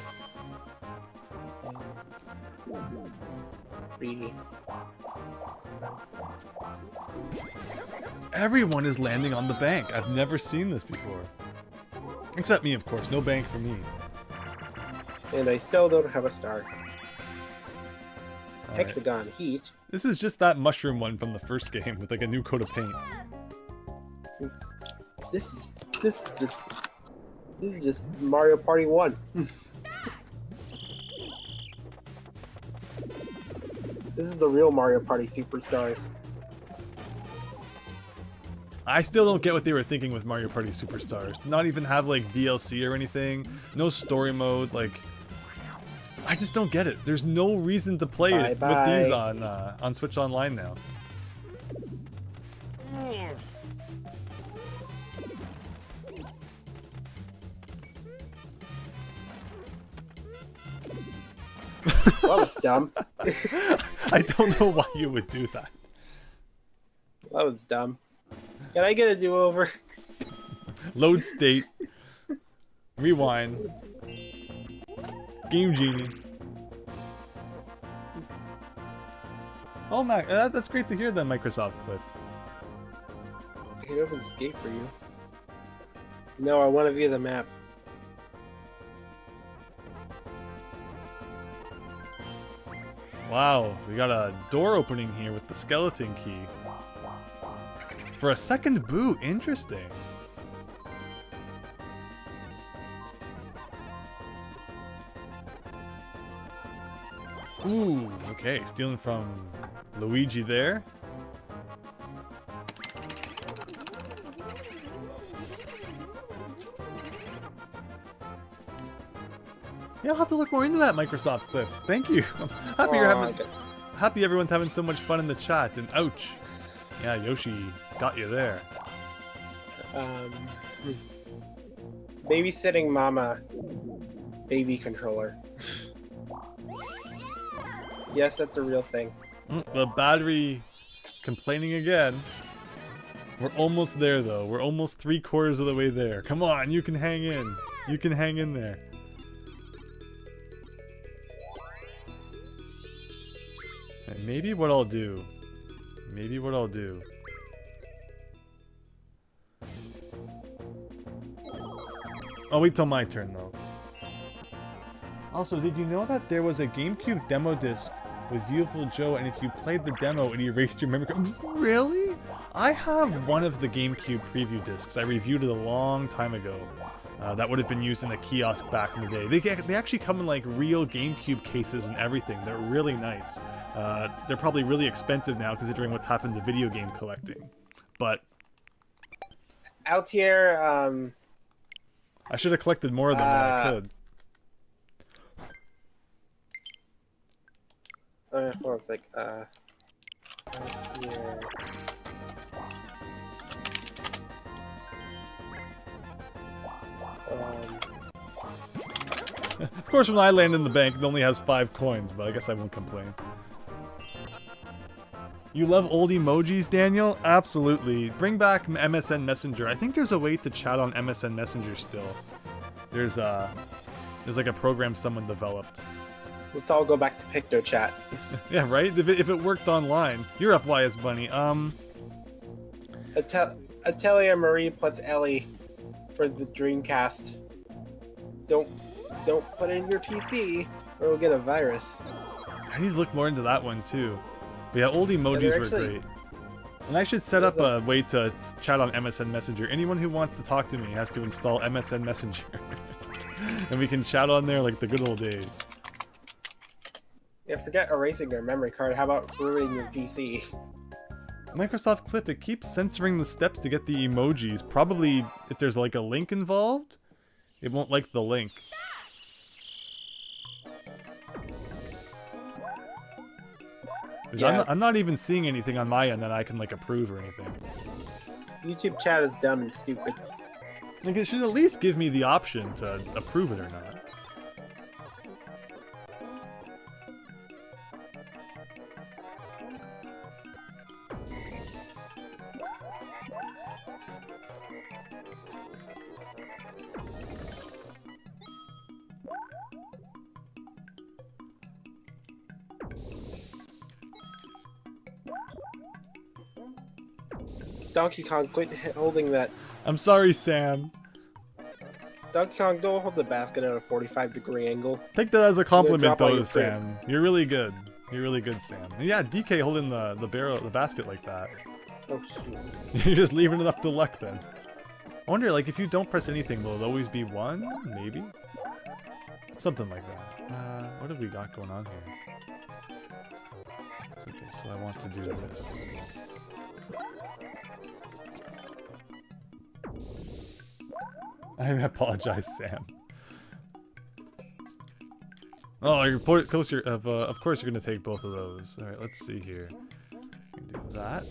3. Everyone is landing on the bank. I've never seen this before. Except me, of course. No bank for me. And I still don't have a star. All Hexagon, heat. This is just that mushroom one from the first game with like a new coat of paint. This is just Mario Party 1. This is the real Mario Party Superstars. I still don't get what they were thinking with Mario Party Superstars. To not even have like DLC or anything, no story mode, like I just don't get it. There's no reason to play it with these on Switch Online now. That was dumb. I don't know why you would do that. That was dumb. Can I get a do-over? Load state. Rewind. Game Genie. Oh my, that's great to hear then, Microsoft Cliff. I can open escape for you. No, I want to view the map. Wow, we got a door opening here with the skeleton key. For a second boot, interesting. Ooh, okay, stealing from Luigi there. Yeah, I'll have to look more into that, Microsoft Cliff. Thank you. I'm happy you're having. Happy everyone's having so much fun in the chat. And ouch, yeah, Yoshi got you there. Babysitting mama, baby controller. Yes, that's a real thing. The battery complaining again. We're almost there though. We're almost 3/4 of the way there. Come on, you can hang in. You can hang in there. And maybe what I'll do. I'll wait till my turn though. Also, did you know that there was a GameCube demo disc with Beautiful Joe, and if you played the demo, it erased your memory card? Really? I have one of the GameCube preview discs. I reviewed it a long time ago. That would have been used in a kiosk back in the day. They actually come in like real GameCube cases and everything. They're really nice. They're probably really expensive now considering what's happened to video game collecting. But Altier, I should have collected more of them when I could. Hold on a sec. Altier. Of course, when I land in the bank, it only has 5 coins, but I guess I won't complain. You love old emojis, Daniel? Absolutely. Bring back MSN Messenger. I think there's a way to chat on MSN Messenger still. There's like a program someone developed. Let's all go back to PictoChat. Yeah, right? If it worked online. You're up, YSBunny. Atelier Marie plus Ellie for the Dreamcast. Don't put it in your PC or we'll get a virus. I need to look more into that one too. But yeah, old emojis were great. And I should set up a way to chat on MSN Messenger. Anyone who wants to talk to me has to install MSN Messenger. And we can chat on there like the good old days. Yeah, forget erasing their memory card. How about ruining your PC? Microsoft Cliff, it keeps censoring the steps to get the emojis. Probably if there's like a link involved, it won't like the link. Yeah. I'm not even seeing anything on my end that I can like approve or anything. YouTube chat is dumb and stupid. Like it should at least give me the option to approve it or not. Donkey Kong, quit holding that. I'm sorry, Sam. Donkey Kong, don't hold the basket at a 45-degree angle. Take that as a compliment, though, your Sam. You're really good. You're really good, Sam. And yeah, DK holding the basket like that. Oh shoot. You're just leaving it up to luck then. I wonder, like, if you don't press anything, will it always be 1? Maybe? Something like that. What have we got going on here? Okay, so I want to do this. I apologize, Sam. Oh, you're closer. Of course, you're gonna take both of those. All right, let's see here. We can do that,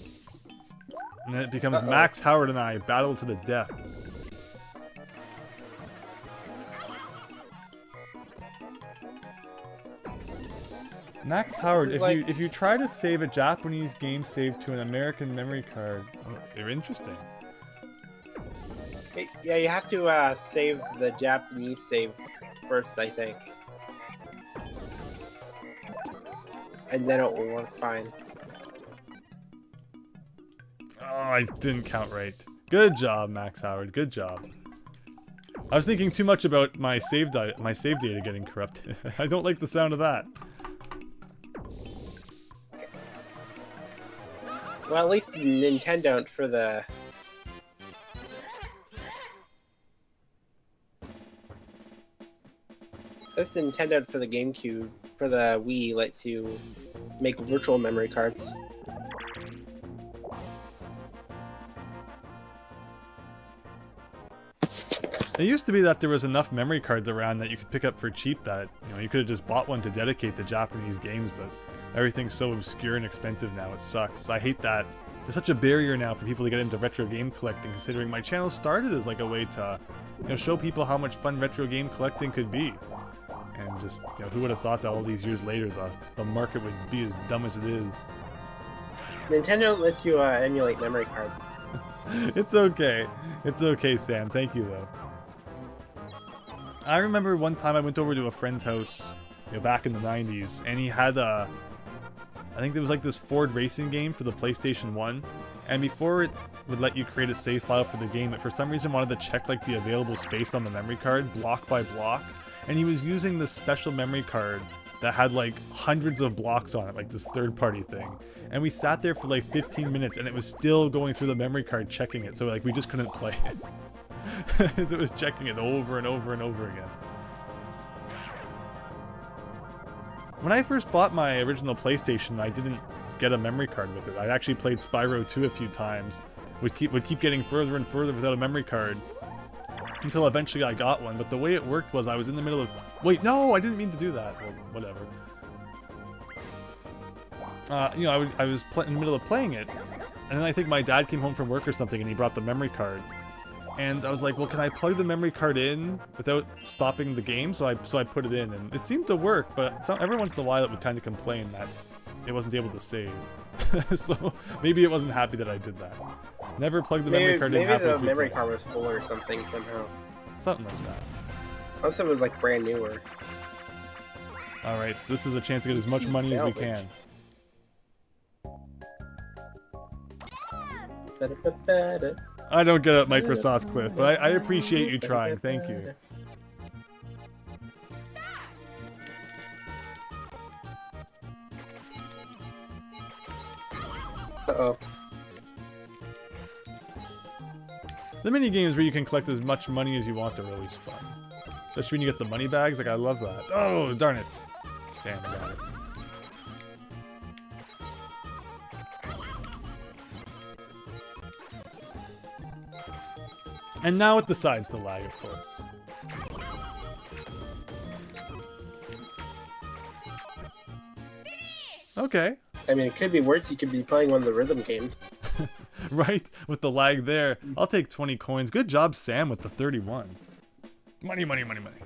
and then it becomes Max Howard and I battle to the death. Max Howard, if you try to save a Japanese game save to an American memory card, they're interesting. Yeah, you have to save the Japanese save first, I think. And then it will work fine. Oh, I didn't count right. Good job, Max Howard. Good job. I was thinking too much about my save data getting corrupted. I don't like the sound of that. Well, at least Nintendo for the... This Nintendo for the GameCube, for the Wii, lets you make virtual memory cards. It used to be that there was enough memory cards around that you could pick up for cheap that, you know, you could have just bought one to dedicate to Japanese games, but everything's so obscure and expensive now, it sucks. I hate that. There's such a barrier now for people to get into retro game collecting, considering my channel started as like a way to, you know, show people how much fun retro game collecting could be. And just, you know, who would have thought that all these years later the market would be as dumb as it is. Nintendo lets you emulate memory cards. It's okay. It's okay, Sam. Thank you, though. I remember one time I went over to a friend's house, you know, back in the 90s, and he had I think there was like this Ford racing game for the PlayStation 1, and before it would let you create a save file for the game, it for some reason wanted to check like the available space on the memory card, block by block, and he was using this special memory card that had like hundreds of blocks on it, like this third-party thing. And we sat there for like 15 minutes, and it was still going through the memory card checking it, so like we just couldn't play it. As it was checking it over and over and over again. When I first bought my original PlayStation, I didn't get a memory card with it. I actually played Spyro 2 a few times. Would keep getting further and further without a memory card. Until eventually I got one, but the way it worked was I was in the middle of... Wait, no! I didn't mean to do that. Well, whatever. You know, I was in the middle of playing it, and then I think my dad came home from work or something and he brought the memory card. And I was like, well, can I plug the memory card in without stopping the game? So I put it in, and it seemed to work, but every once in a while it would kind of complain that it wasn't able to save. So maybe it wasn't happy that I did that. Never plugged the memory card in halfway through. Maybe the memory card was full or something somehow. Something like that. Unless it was like brand newer. Alright, so this is a chance to get as much money as we can. I don't get it, Microsoft Cliff, but I appreciate you trying. Thank you. Uh-oh. The mini games where you can collect as much money as you want are always fun. Especially when you get the money bags, like I love that. Oh, darn it. Sam got it. And now it decides the lag, of course. Okay. I mean, it could be worse. You could be playing one of the rhythm games. Right? With the lag there. I'll take 20 coins. Good job, Sam, with the 31. Money, money, money, money.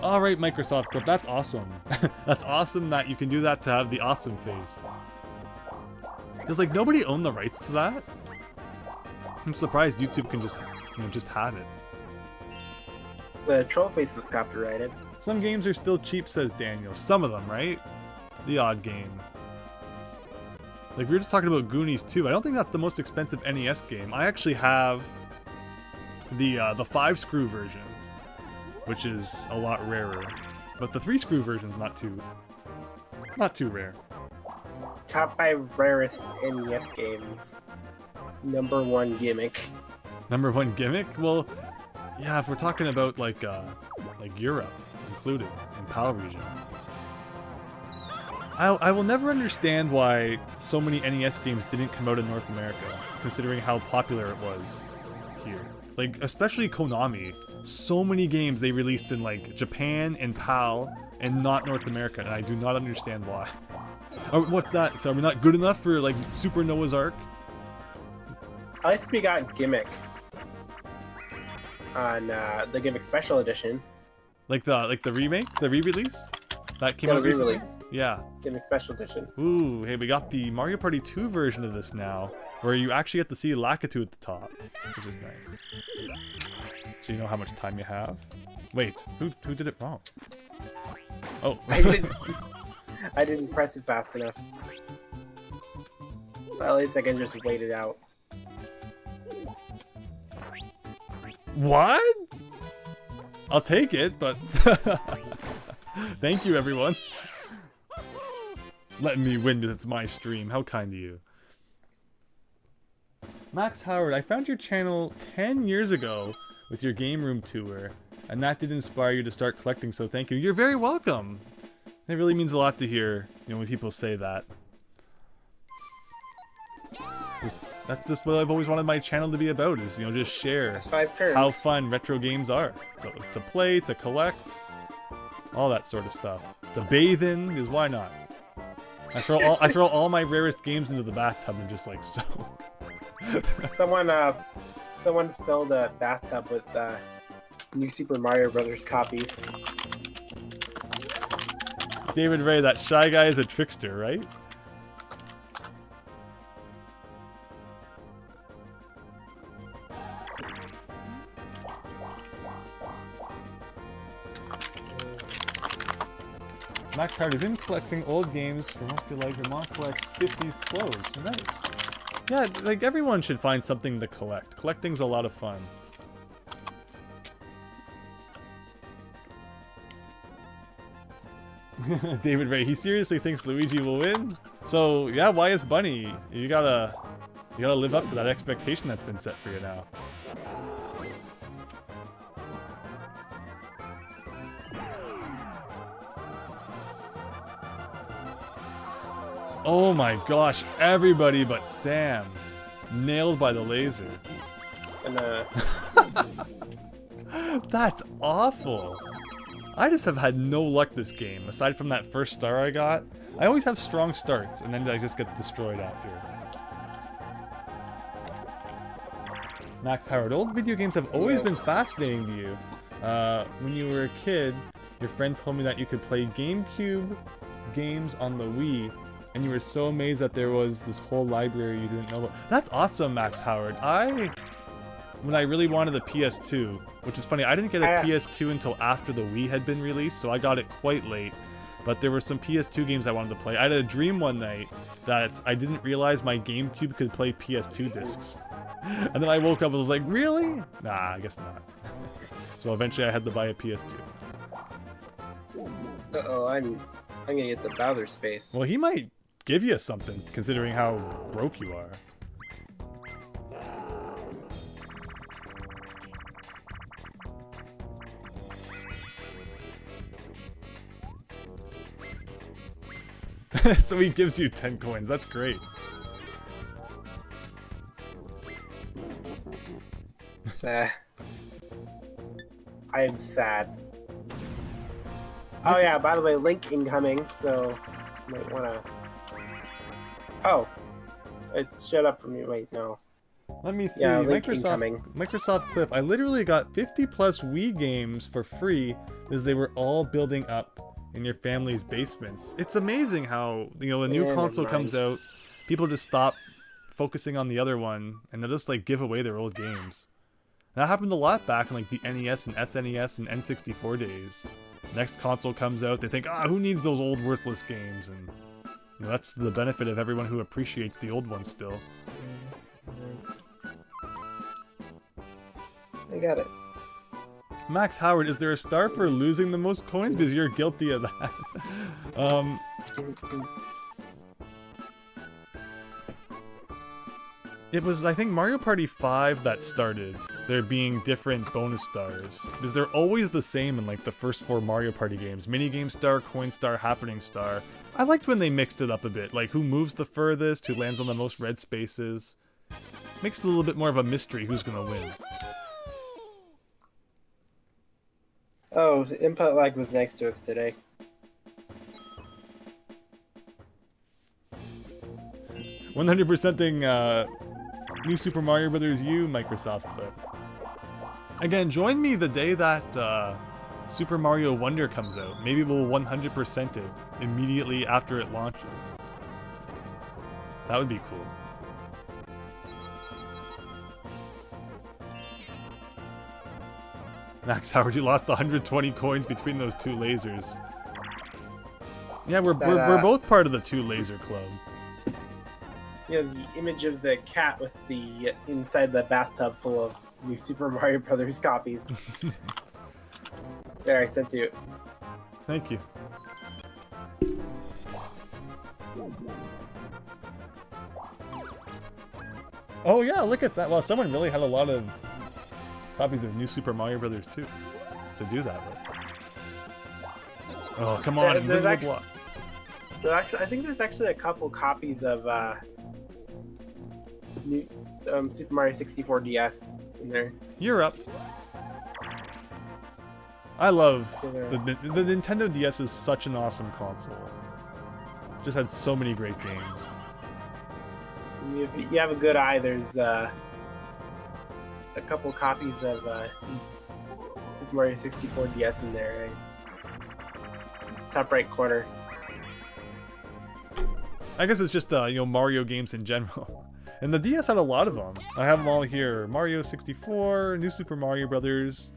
Alright, Microsoft Clip, that's awesome. That's awesome that you can do that to have the awesome face. Does, like, nobody own the rights to that? I'm surprised YouTube can just, you know, just have it. The troll face is copyrighted. Some games are still cheap, says Daniel. Some of them, right? The odd game. Like, we were just talking about Goonies 2. I don't think that's the most expensive NES game. I actually have the 5-screw version, which is a lot rarer. But the 3-screw version's not too rare. Top 5 rarest NES games. Number 1 gimmick. Number 1 gimmick? Well, yeah, if we're talking about like Europe included in PAL region. I will never understand why so many NES games didn't come out in North America, considering how popular it was here. Like, especially Konami. So many games they released in, like, Japan and PAL and not North America, and I do not understand why. Oh, what's that? So are we not good enough for, like, Super Noah's Ark? At least we got Gimmick on the Gimmick Special Edition. Like the remake? The re-release? That came out recently? Re-release. Yeah. Gimmick Special Edition. Ooh, hey, we got the Mario Party 2 version of this now, where you actually get to see Lakitu at the top, which is nice. So you know how much time you have. Wait, who did it wrong? Oh. I didn't press it fast enough. Well, at least I can just wait it out. What? I'll take it, but thank you, everyone. Let me win because it's my stream. How kind of you. Max Howard, I found your channel 10 years ago with your game room tour, and that did inspire you to start collecting, so thank you. You're very welcome. It really means a lot to hear, you know, when people say that. That's just what I've always wanted my channel to be about, is, you know, just share That's 5 turns. how fun retro games are. To play, to collect, all that sort of stuff. To bathe in, because why not? I throw all my rarest games into the bathtub and just like so. Someone filled a bathtub with new Super Mario Brothers copies. David Ray, that shy guy is a trickster, right? Max Hard has been collecting old games from what you like. Your mom collects 50s clothes. Nice. Yeah, like everyone should find something to collect. Collecting's a lot of fun. David Ray, he seriously thinks Luigi will win? So yeah, YSBunny, you gotta live up to that expectation that's been set for you now. Oh my gosh, everybody but Sam. Nailed by the laser. And That's awful. I just have had no luck this game, aside from that first star I got. I always have strong starts, and then I just get destroyed after. Max Howard, old video games have always been fascinating to you. When you were a kid, your friend told me that you could play GameCube games on the Wii, and you were so amazed that there was this whole library you didn't know about. That's awesome, Max Howard. When I really wanted the PS2, which is funny, I didn't get a PS2 until after the Wii had been released, so I got it quite late. But there were some PS2 games I wanted to play. I had a dream one night that I didn't realize my GameCube could play PS2 discs. And then I woke up and was like, really? Nah, I guess not. So eventually I had to buy a PS2. uh-oh, I'm gonna get the Bowser space. Well, he might give you something, considering how broke you are. So he gives you 10 coins. That's great. Sad. I am sad. Oh yeah, by the way, link incoming, so you might wanna... Oh! It showed up for me. Wait, no. Let me see. Yeah, link incoming. Microsoft Cliff. I literally got 50 plus Wii games for free because they were all building up in your family's basements. It's amazing how, you know, the new console comes out, people just stop focusing on the other one, and they'll just like give away their old games. That happened a lot back in like the NES and SNES and N64 days. Next console comes out, they think, who needs those old worthless games? And you know, that's the benefit of everyone who appreciates the old ones still. I got it. Max Howard, is there a star for losing the most coins? Because you're guilty of that. It was, I think, Mario Party 5 that started there being different bonus stars. Because they're always the same in like the first 4 Mario Party games. Minigame star, coin star, happening star. I liked when they mixed it up a bit. Like who moves the furthest, who lands on the most red spaces. Makes it a little bit more of a mystery who's gonna win. Oh, input lag was nice to us today. 100%ing New Super Mario Bros. U, Microsoft Clip. Again, join me the day that Super Mario Wonder comes out. Maybe we'll 100% it immediately after it launches. That would be cool. Max Howard, you lost 120 coins between those 2 lasers. Yeah, we're both part of the 2 laser club. You know, the image of the cat with the inside the bathtub full of new Super Mario Brothers copies. There, I sent you. Thank you. Oh yeah, look at that. Well, someone really had a lot of copies of New Super Mario Brothers 2 to do that with. Oh, come on, There's invisible block. I think there's actually a couple copies of new Super Mario 64 DS in there. You're up. I love the Nintendo DS is such an awesome console. Just had so many great games. If you have a good eye, there's a couple copies of Super Mario 64 DS in there. Right? Top right corner. I guess it's just you know, Mario games in general. And the DS had a lot of them. I have them all here. Mario 64, New Super Mario Brothers,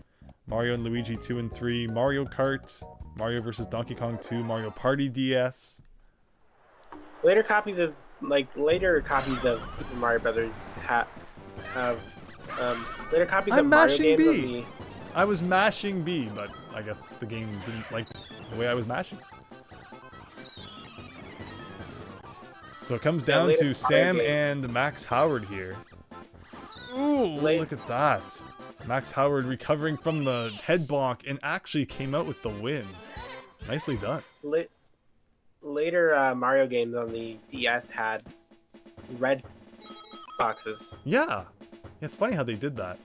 Mario and Luigi 2 and 3, Mario Kart, Mario vs. Donkey Kong 2, Mario Party DS. Later copies of Super Mario Brothers have later copies of Mario games B. on the... I was mashing B, but I guess the game didn't like the way I was mashing. So it comes down to Sam and Max Howard here. Ooh, look at that. Max Howard recovering from the head bonk and actually came out with the win. Nicely done. Later Mario games on the DS had red boxes. Yeah. It's funny how they did that.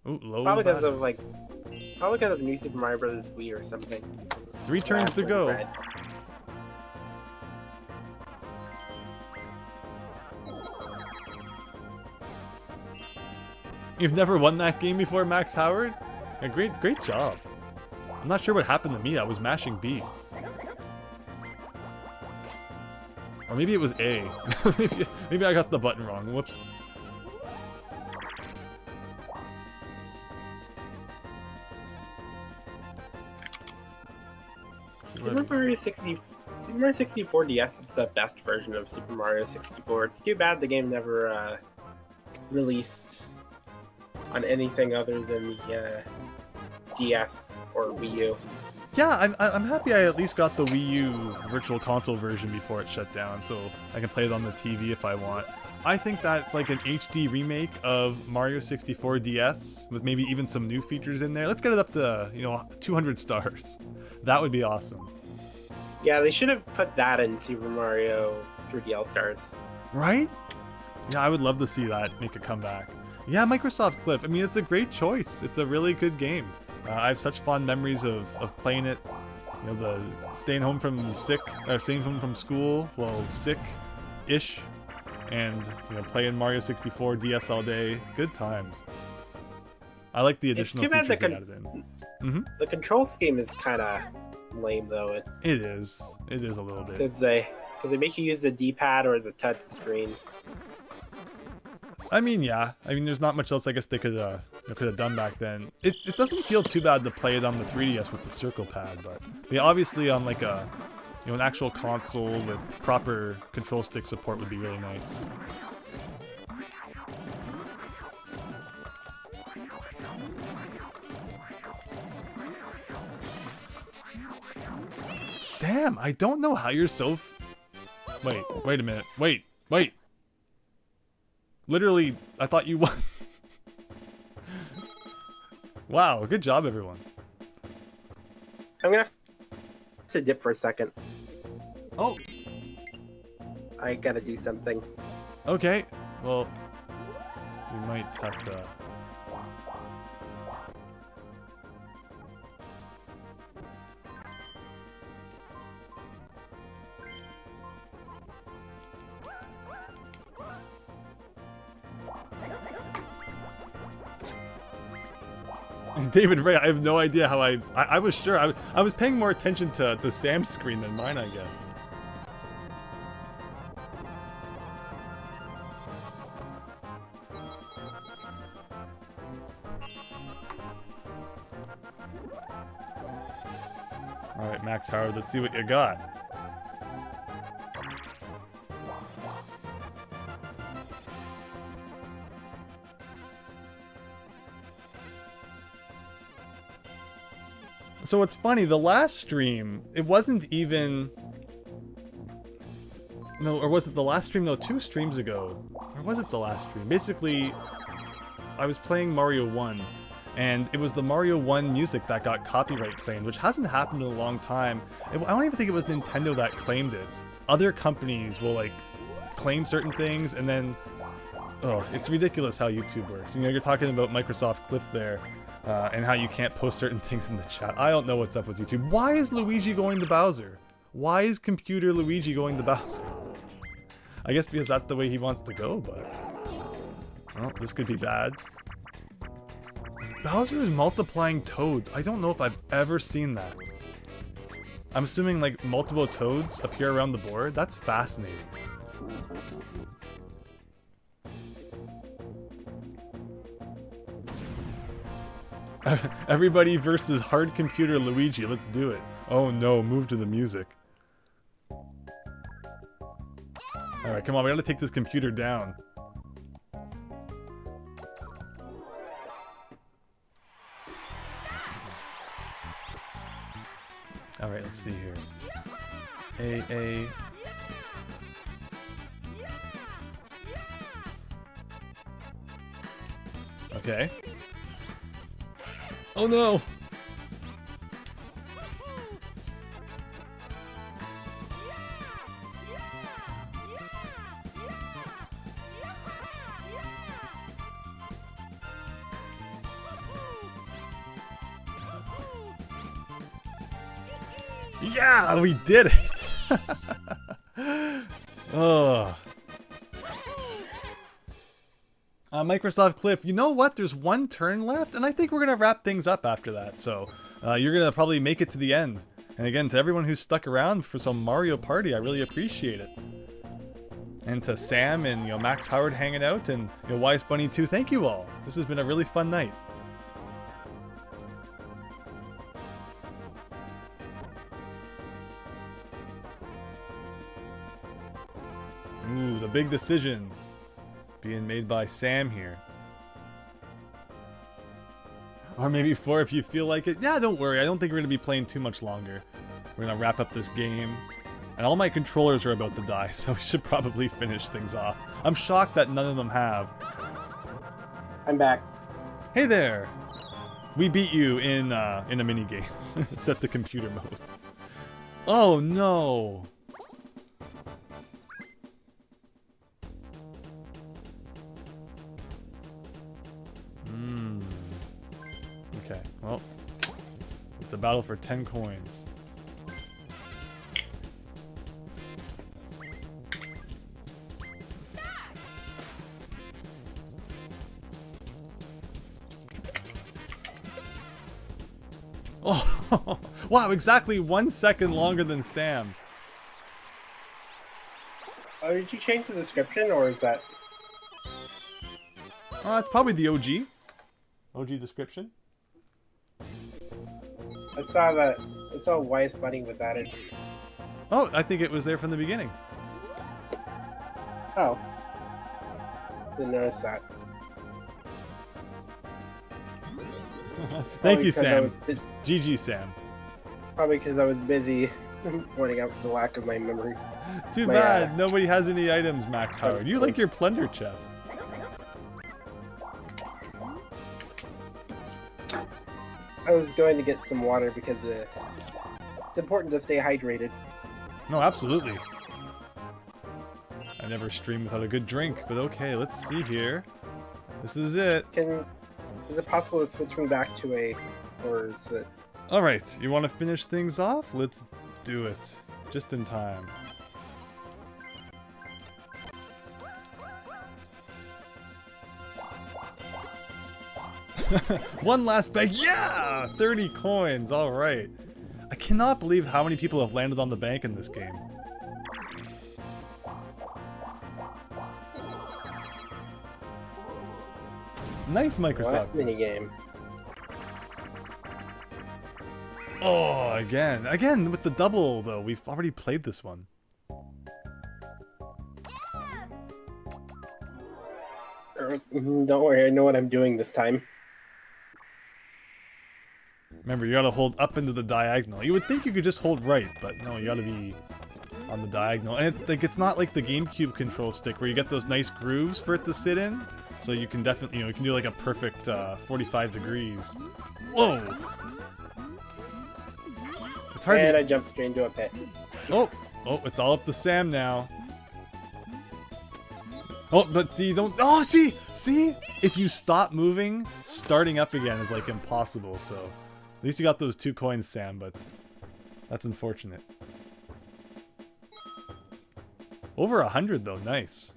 Ooh, low Probably because ladder. of New Super Mario Brothers Wii or something. 3 turns to go. Red. You've never won that game before, Max Howard? Yeah, great job. I'm not sure what happened to me. I was mashing B. Or maybe it was A. maybe I got the button wrong. Whoops. Super Mario 64 DS is the best version of Super Mario 64. It's too bad the game never released on anything other than the DS or Wii U. Yeah, I'm happy I at least got the Wii U Virtual Console version before it shut down, so I can play it on the TV if I want. I think that like an HD remake of Mario 64 DS with maybe even some new features in there. Let's get it up to 200 stars. That would be awesome. Yeah, they should have put that in Super Mario 3D All-Stars. Right? Yeah, I would love to see that make a comeback. Yeah, Microsoft Cliff. I mean, it's a great choice. It's a really good game. I have such fond memories of playing it. You know, the staying home from school, well, sick-ish, and playing Mario 64 DS all day. Good times. I like the additional features they added in. The control scheme is kind of lame, though. It is a little bit. Because they make you use the D-pad or the touch screen. I mean, yeah. I mean, there's not much else I guess they could have done back then. It doesn't feel too bad to play it on the 3DS with the circle pad, but yeah, obviously on like a an actual console with proper control stick support would be really nice. Sam, I don't know how you're so. Wait a minute. Wait. Literally, I thought you won. Wow, good job, everyone. I'm gonna have to dip for a second. Oh. I gotta do something. Okay. Well, we might have to. David Ray, I have no idea how I was sure. I was paying more attention to the Sam's screen than mine, I guess. Alright, Max Howard, let's see what you got. So it's funny, the last stream, it wasn't even... No, or was it the last stream? No, 2 streams ago. Or was it the last stream? Basically, I was playing Mario 1, and it was the Mario 1 music that got copyright claimed, which hasn't happened in a long time. I don't even think it was Nintendo that claimed it. Other companies will, like, claim certain things, and then... Oh, it's ridiculous how YouTube works. You know, you're talking about Microsoft Cliff there, and how you can't post certain things in the chat. I don't know what's up with YouTube. Why is Luigi going to Bowser? Why is computer Luigi going to Bowser? I guess because that's the way he wants to go, but... Well, this could be bad. Bowser is multiplying toads. I don't know if I've ever seen that. I'm assuming, like, multiple toads appear around the board? That's fascinating. Everybody versus hard computer Luigi. Let's do it. Oh no, move to the music. Alright, come on, we gotta take this computer down. Alright, let's see here. A. Okay. Oh no! Yeah, we did it! Oh. Microsoft Cliff, you know what? There's 1 turn left, and I think we're going to wrap things up after that. So, you're going to probably make it to the end. And again, to everyone who's stuck around for some Mario Party, I really appreciate it. And to Sam and, you know, Max Howard hanging out, and, you know, YSBunny too, thank you all. This has been a really fun night. Ooh, the big decision being made by Sam here. Or maybe 4 if you feel like it. Yeah, don't worry. I don't think we're going to be playing too much longer. We're going to wrap up this game. And all my controllers are about to die, so we should probably finish things off. I'm shocked that none of them have. I'm back. Hey there! We beat you in a minigame. Set the computer mode. Oh no! Okay, well, it's a battle for 10 coins. Oh, wow, exactly 1 second longer than Sam. Oh, did you change the description, or is that... It's probably the OG. OG description. I saw YSBunny was added. Oh, I think it was there from the beginning. Oh. Didn't notice that. Thank you, Sam. GG, Sam. Probably because I was busy pointing out the lack of my memory. Too bad. Nobody has any items, Max Howard. You like your plunder chest. I was going to get some water because it's important to stay hydrated. No, absolutely. I never stream without a good drink, but okay, let's see here. This is it. Is it possible to switch me back to a... or is it... Alright, you want to finish things off? Let's do it. Just in time. One last bag. Yeah! 30 coins. Alright. I cannot believe how many people have landed on the bank in this game. Nice, Microsoft. Last minigame. Oh, again. Again, with the double, though. We've already played this one. Don't worry, I know what I'm doing this time. Remember, you gotta hold up into the diagonal. You would think you could just hold right, but no, you gotta be on the diagonal. And it's not like the GameCube control stick where you get those nice grooves for it to sit in. So you can definitely, you can do like a perfect 45 degrees. Whoa! It's hard And to... I jumped straight into a pit. Oh, it's all up to Sam now. Oh, but see, don't... Oh, see! If you stop moving, starting up again is like impossible, so... At least you got those 2 coins, Sam, but... That's unfortunate. Over 100 though, nice.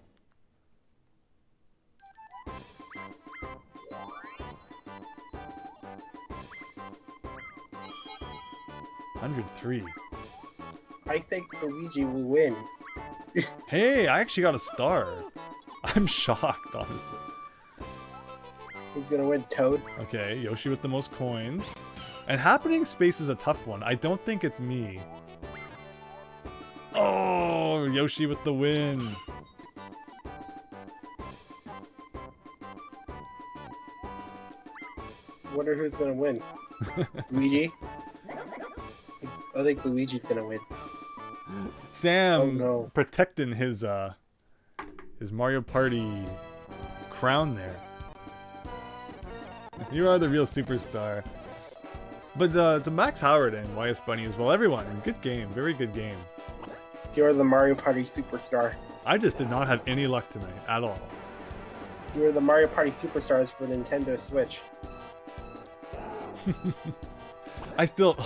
$103. I think Luigi will win. Hey, I actually got a star. I'm shocked, honestly. Who's gonna win, Toad? Okay, Yoshi with the most coins. And Happening Space is a tough one. I don't think it's me. Oh, Yoshi with the win. Wonder who's gonna win. Luigi? I think Luigi's gonna win. Sam Oh, no. protecting his Mario Party crown there. You are the real superstar. But to Max Howard and YSBunny as well, everyone, good game, very good game. You're the Mario Party superstar. I just did not have any luck tonight at all. You're the Mario Party superstars for Nintendo Switch. I still,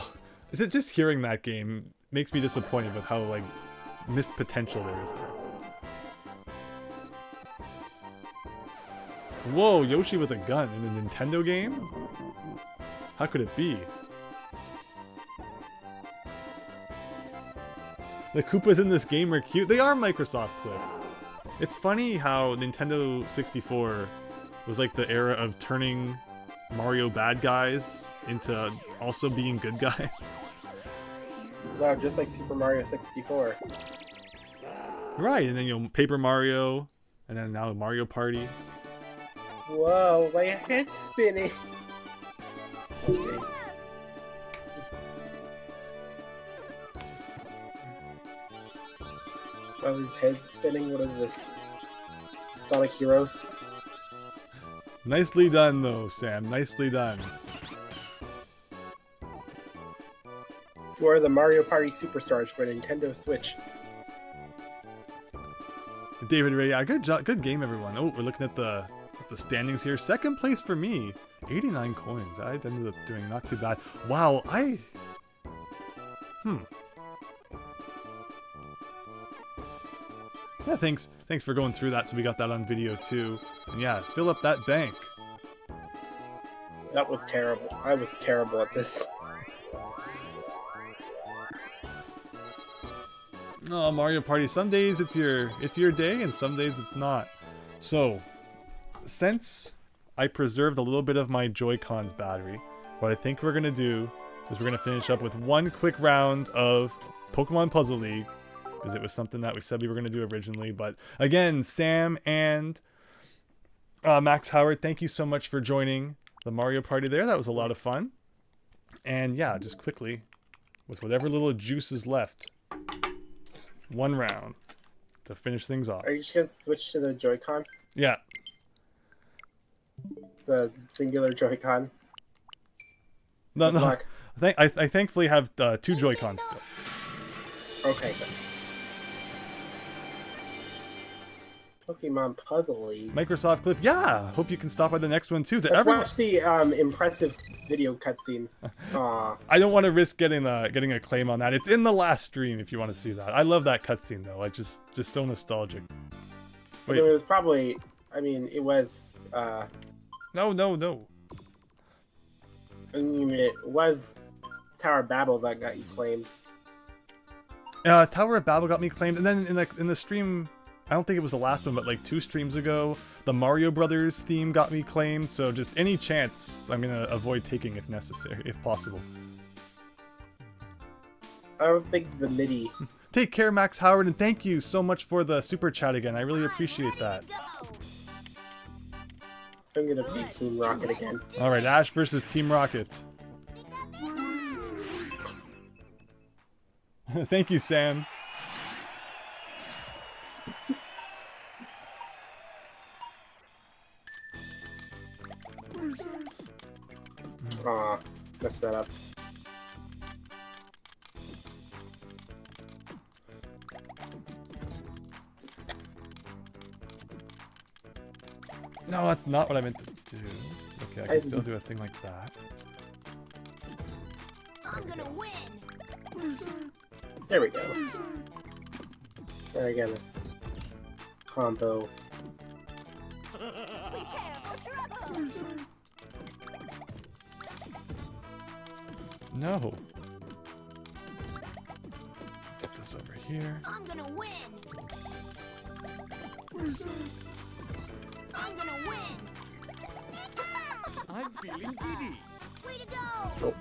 is it just hearing that game makes me disappointed with how like missed potential there is there. Whoa, Yoshi with a gun in a Nintendo game? How could it be? The Koopas in this game are cute. They are Microsoft Clip. It's funny how Nintendo 64 was like the era of turning Mario bad guys into also being good guys. Wow, just like Super Mario 64. Right, and then Paper Mario, and then now Mario Party. Whoa, my head's spinning. Okay. Oh, his head's spinning? What is this? Sonic Heroes? Nicely done though, Sam. Nicely done. Who are the Mario Party superstars for Nintendo Switch? David Ray, yeah, good game, everyone. Oh, we're looking at the standings here. Second place for me, 89 coins. I ended up doing not too bad. Wow, Yeah, thanks for going through that. So we got that on video too. And yeah, fill up that bank. That was terrible. I was terrible at this. Oh, Mario Party. Some days it's your day, and some days it's not. So, since I preserved a little bit of my Joy-Cons battery, what I think we're gonna do is we're gonna finish up with one quick round of Pokemon Puzzle League, because it was something that we said we were gonna do originally. But again, Sam and Max Howard, thank you so much for joining the Mario Party there. That was a lot of fun. And yeah, just quickly, with whatever little juice is left, one round to finish things off. Are you just gonna switch to the Joy-Con? Yeah. The singular Joy-Con? No, Good no. luck. I thankfully have 2 Joy-Cons still. Okay, good. Pokemon Puzzle League. Microsoft Clip, yeah. Hope you can stop by the next one too. To Let's everyone, watch the impressive video cutscene. Aw. I don't want to risk getting a claim on that. It's in the last stream if you want to see that. I love that cutscene though. I just so nostalgic. It was probably. I mean, it was. No. I mean, it was Tower of Babel that got you claimed. Tower of Babel got me claimed, and then in the stream, I don't think it was the last one, but like 2 streams ago, the Mario Brothers theme got me claimed. So just any chance, I'm gonna avoid taking if necessary, if possible. I don't think the MIDI. Take care, Max Howard, and thank you so much for the super chat again. I really appreciate that. I'm gonna be Team Rocket again. All right, Ash versus Team Rocket. Thank you, Sam. Aw, messed that up. No, that's not what I meant to do. Okay, I can still do a thing like that. I'm gonna win. There we go. There I got a combo. No. Get this over here. I'm gonna win. I'm gonna win. I'm feeling giddy. Way to go. Nope.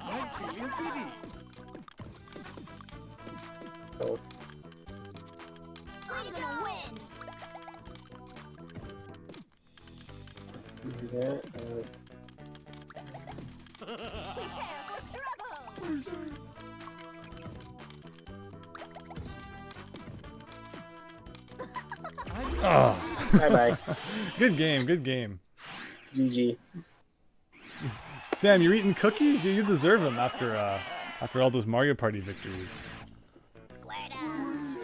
I'm feeling giddy. Oh, I'm gonna win. do that. Oh. Bye-bye. Good game, good game. GG. Sam, you're eating cookies? You deserve them after all those Mario Party victories. Square down.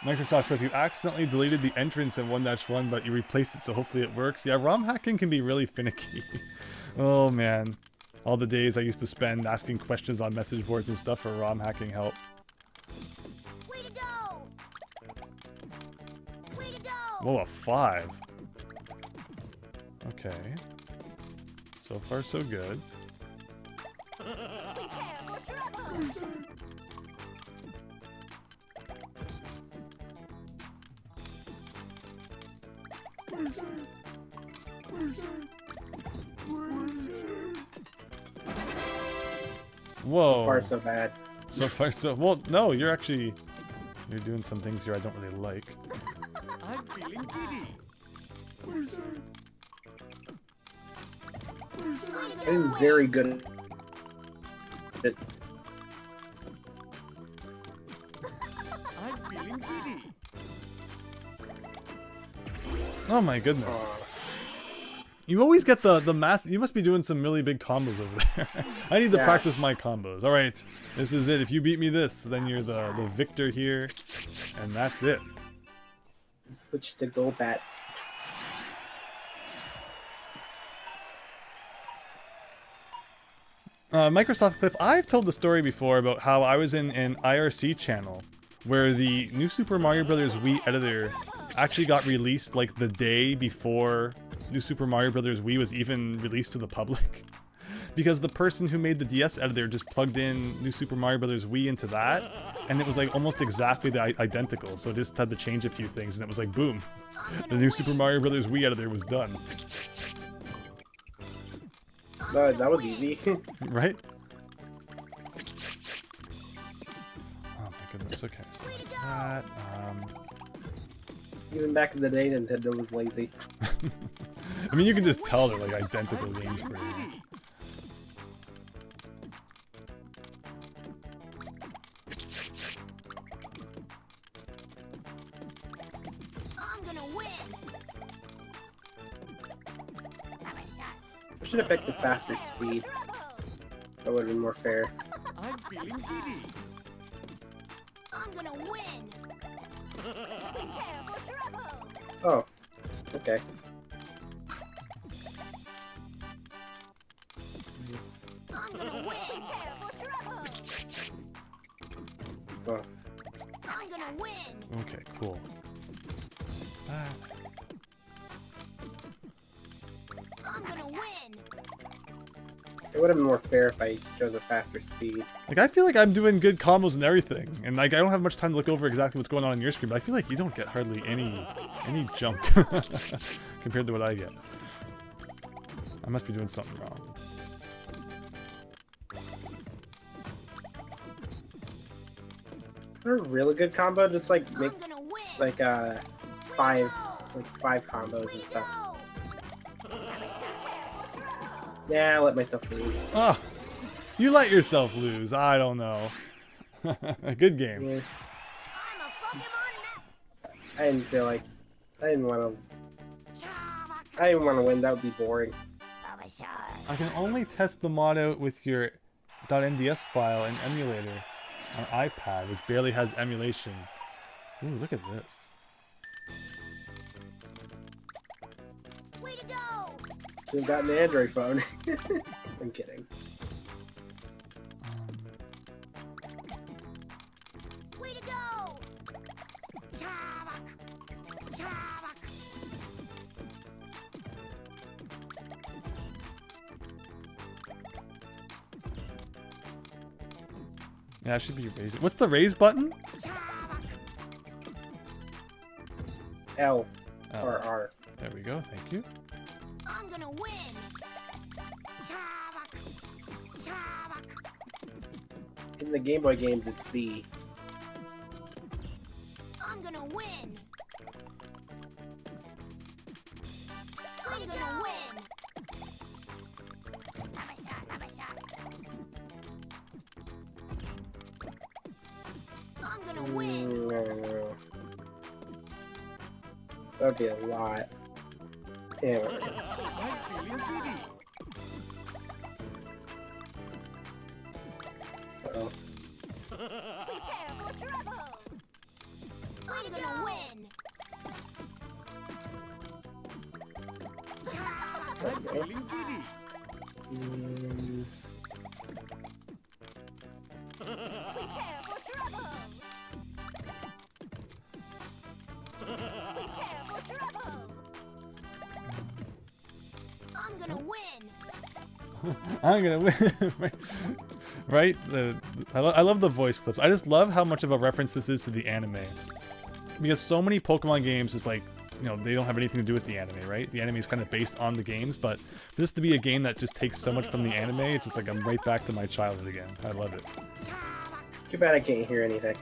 Microsoft Cliff, you accidentally deleted the entrance in 1-1, but you replaced it, so hopefully it works. Yeah, ROM hacking can be really finicky. Oh man. All the days I used to spend asking questions on message boards and stuff for ROM hacking help. Way to go. Way to go. Whoa, a 5. Okay. So far, so good. Whoa. So far, so bad. So far, so... Well, no, you're doing some things here I don't really like. I'm feeling giddy. I'm very good at it. I'm feeling giddy. Oh my goodness. Aw. You always get the mass... You must be doing some really big combos over there. I need to Yeah. practice my combos. Alright, this is it. If you beat me this, then you're the victor here. And that's it. Switch to Golbat. Microsoft Clip, I've told the story before about how I was in an IRC channel where the new Super Mario Bros. Wii editor actually got released like the day before New Super Mario Bros. Wii was even released to the public. Because the person who made the DS editor just plugged in New Super Mario Bros. Wii into that, and it was like almost exactly identical, so it just had to change a few things, and it was like, boom, the New Super Mario Bros. Wii editor was done. That was easy. Right? Oh my goodness, okay, so like that, Even back in the day, Nintendo was lazy. I mean, you can just tell they're like identical games for you. I'm gonna win. Have a shot. I should have picked the faster speed. That would have been more fair. I'm feeling giddy. I'm gonna win. Oh, okay. I'm gonna win. Oh, I'm gonna win. Okay, cool. That. I'm gonna win. it would have been more fair if I chose the faster speed. Like, I feel like I'm doing good combos and everything, and like I don't have much time to look over exactly what's going on your screen, but I feel like you don't get hardly any junk compared to what I get. I must be doing something wrong. A really good combo, just like make I'm gonna win. like five combos and stuff. Yeah, I let myself lose. Oh, you let yourself lose. I don't know. Good game. Yeah, I'm a Pokemon I didn't feel like I didn't want to win. That would be boring. I can only test the mod out with your .nds file and emulator on iPad, which barely has emulation. Ooh, look at this. Way to go! Should have gotten an Android phone. I'm kidding. Way to go! Yeah, it should be raised. What's the raise button? L Oh, or R. there we go. Thank you. I'm gonna win! In the Game Boy games, it's B. I'm gonna win! I'm gonna win! Have a shot, have a shot. I'm gonna win! No. That'd be a lot. Yeah. I'm feeling giddy. Uh-oh. Prepare for trouble! I'm gonna win! I'm feeling giddy. Mm, Prepare for trouble! Prepare for trouble! I'm gonna win! I'm gonna win. Right? I love the voice clips. I just love how much of a reference this is to the anime. Because so many Pokemon games is like, you know, they don't have anything to do with the anime, right? The anime is kind of based on the games, but for this to be a game that just takes so much from the anime, it's just like I'm right back to my childhood again. I love it. too bad I can't hear anything.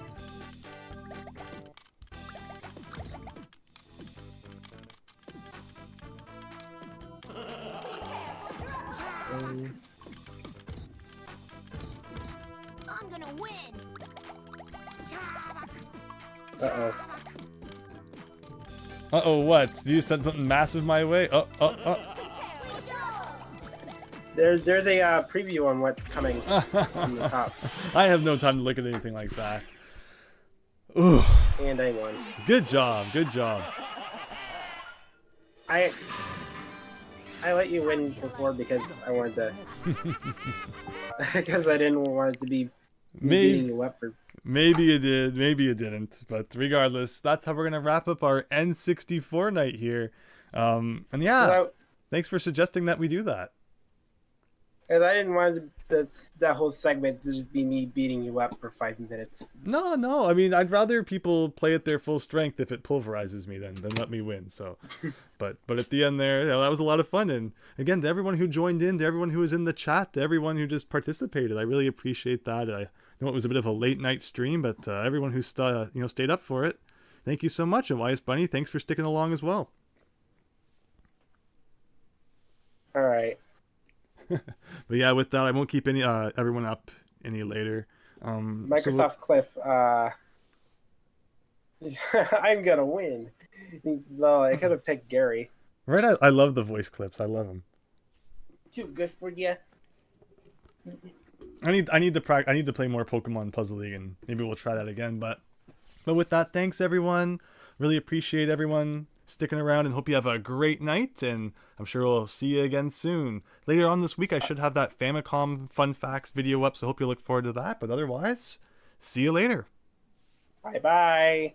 I'm gonna win! Uh-oh. Uh-oh, what? You sent something massive my way? There's a preview on what's coming on the top. I have no time to look at anything like that. Ooh, And I won. good job, good job. I let you win before because I wanted to. Because I didn't want it to be me beating you up. Maybe you did, maybe you didn't. But regardless, that's how we're gonna wrap up our N64 night here. And yeah, So thanks for suggesting that we do that. and I didn't want that whole segment to just be me beating you up for 5 minutes. No. I mean, I'd rather people play at their full strength if it pulverizes me than let me win. So, but at the end there, you know, that was a lot of fun. And again, to everyone who joined in, to everyone who was in the chat, to everyone who just participated, I really appreciate that. I know it was a bit of a late night stream, but everyone who stayed up for it, thank you so much. And YSBunny, thanks for sticking along as well. All right. But yeah, with that, I won't keep everyone up any later. Microsoft Cliff. I'm gonna win. No, I could have picked Gary. Right, I love the voice clips. I love them. Too good for you. I need to play more Pokemon Puzzle League, and maybe we'll try that again. But with that, thanks everyone. Really appreciate everyone sticking around, and hope you have a great night. And I'm sure we'll see you again soon. Later on this week, I should have that Famicom Fun Facts video up, so hope you look forward to that. But otherwise, see you later. Bye bye.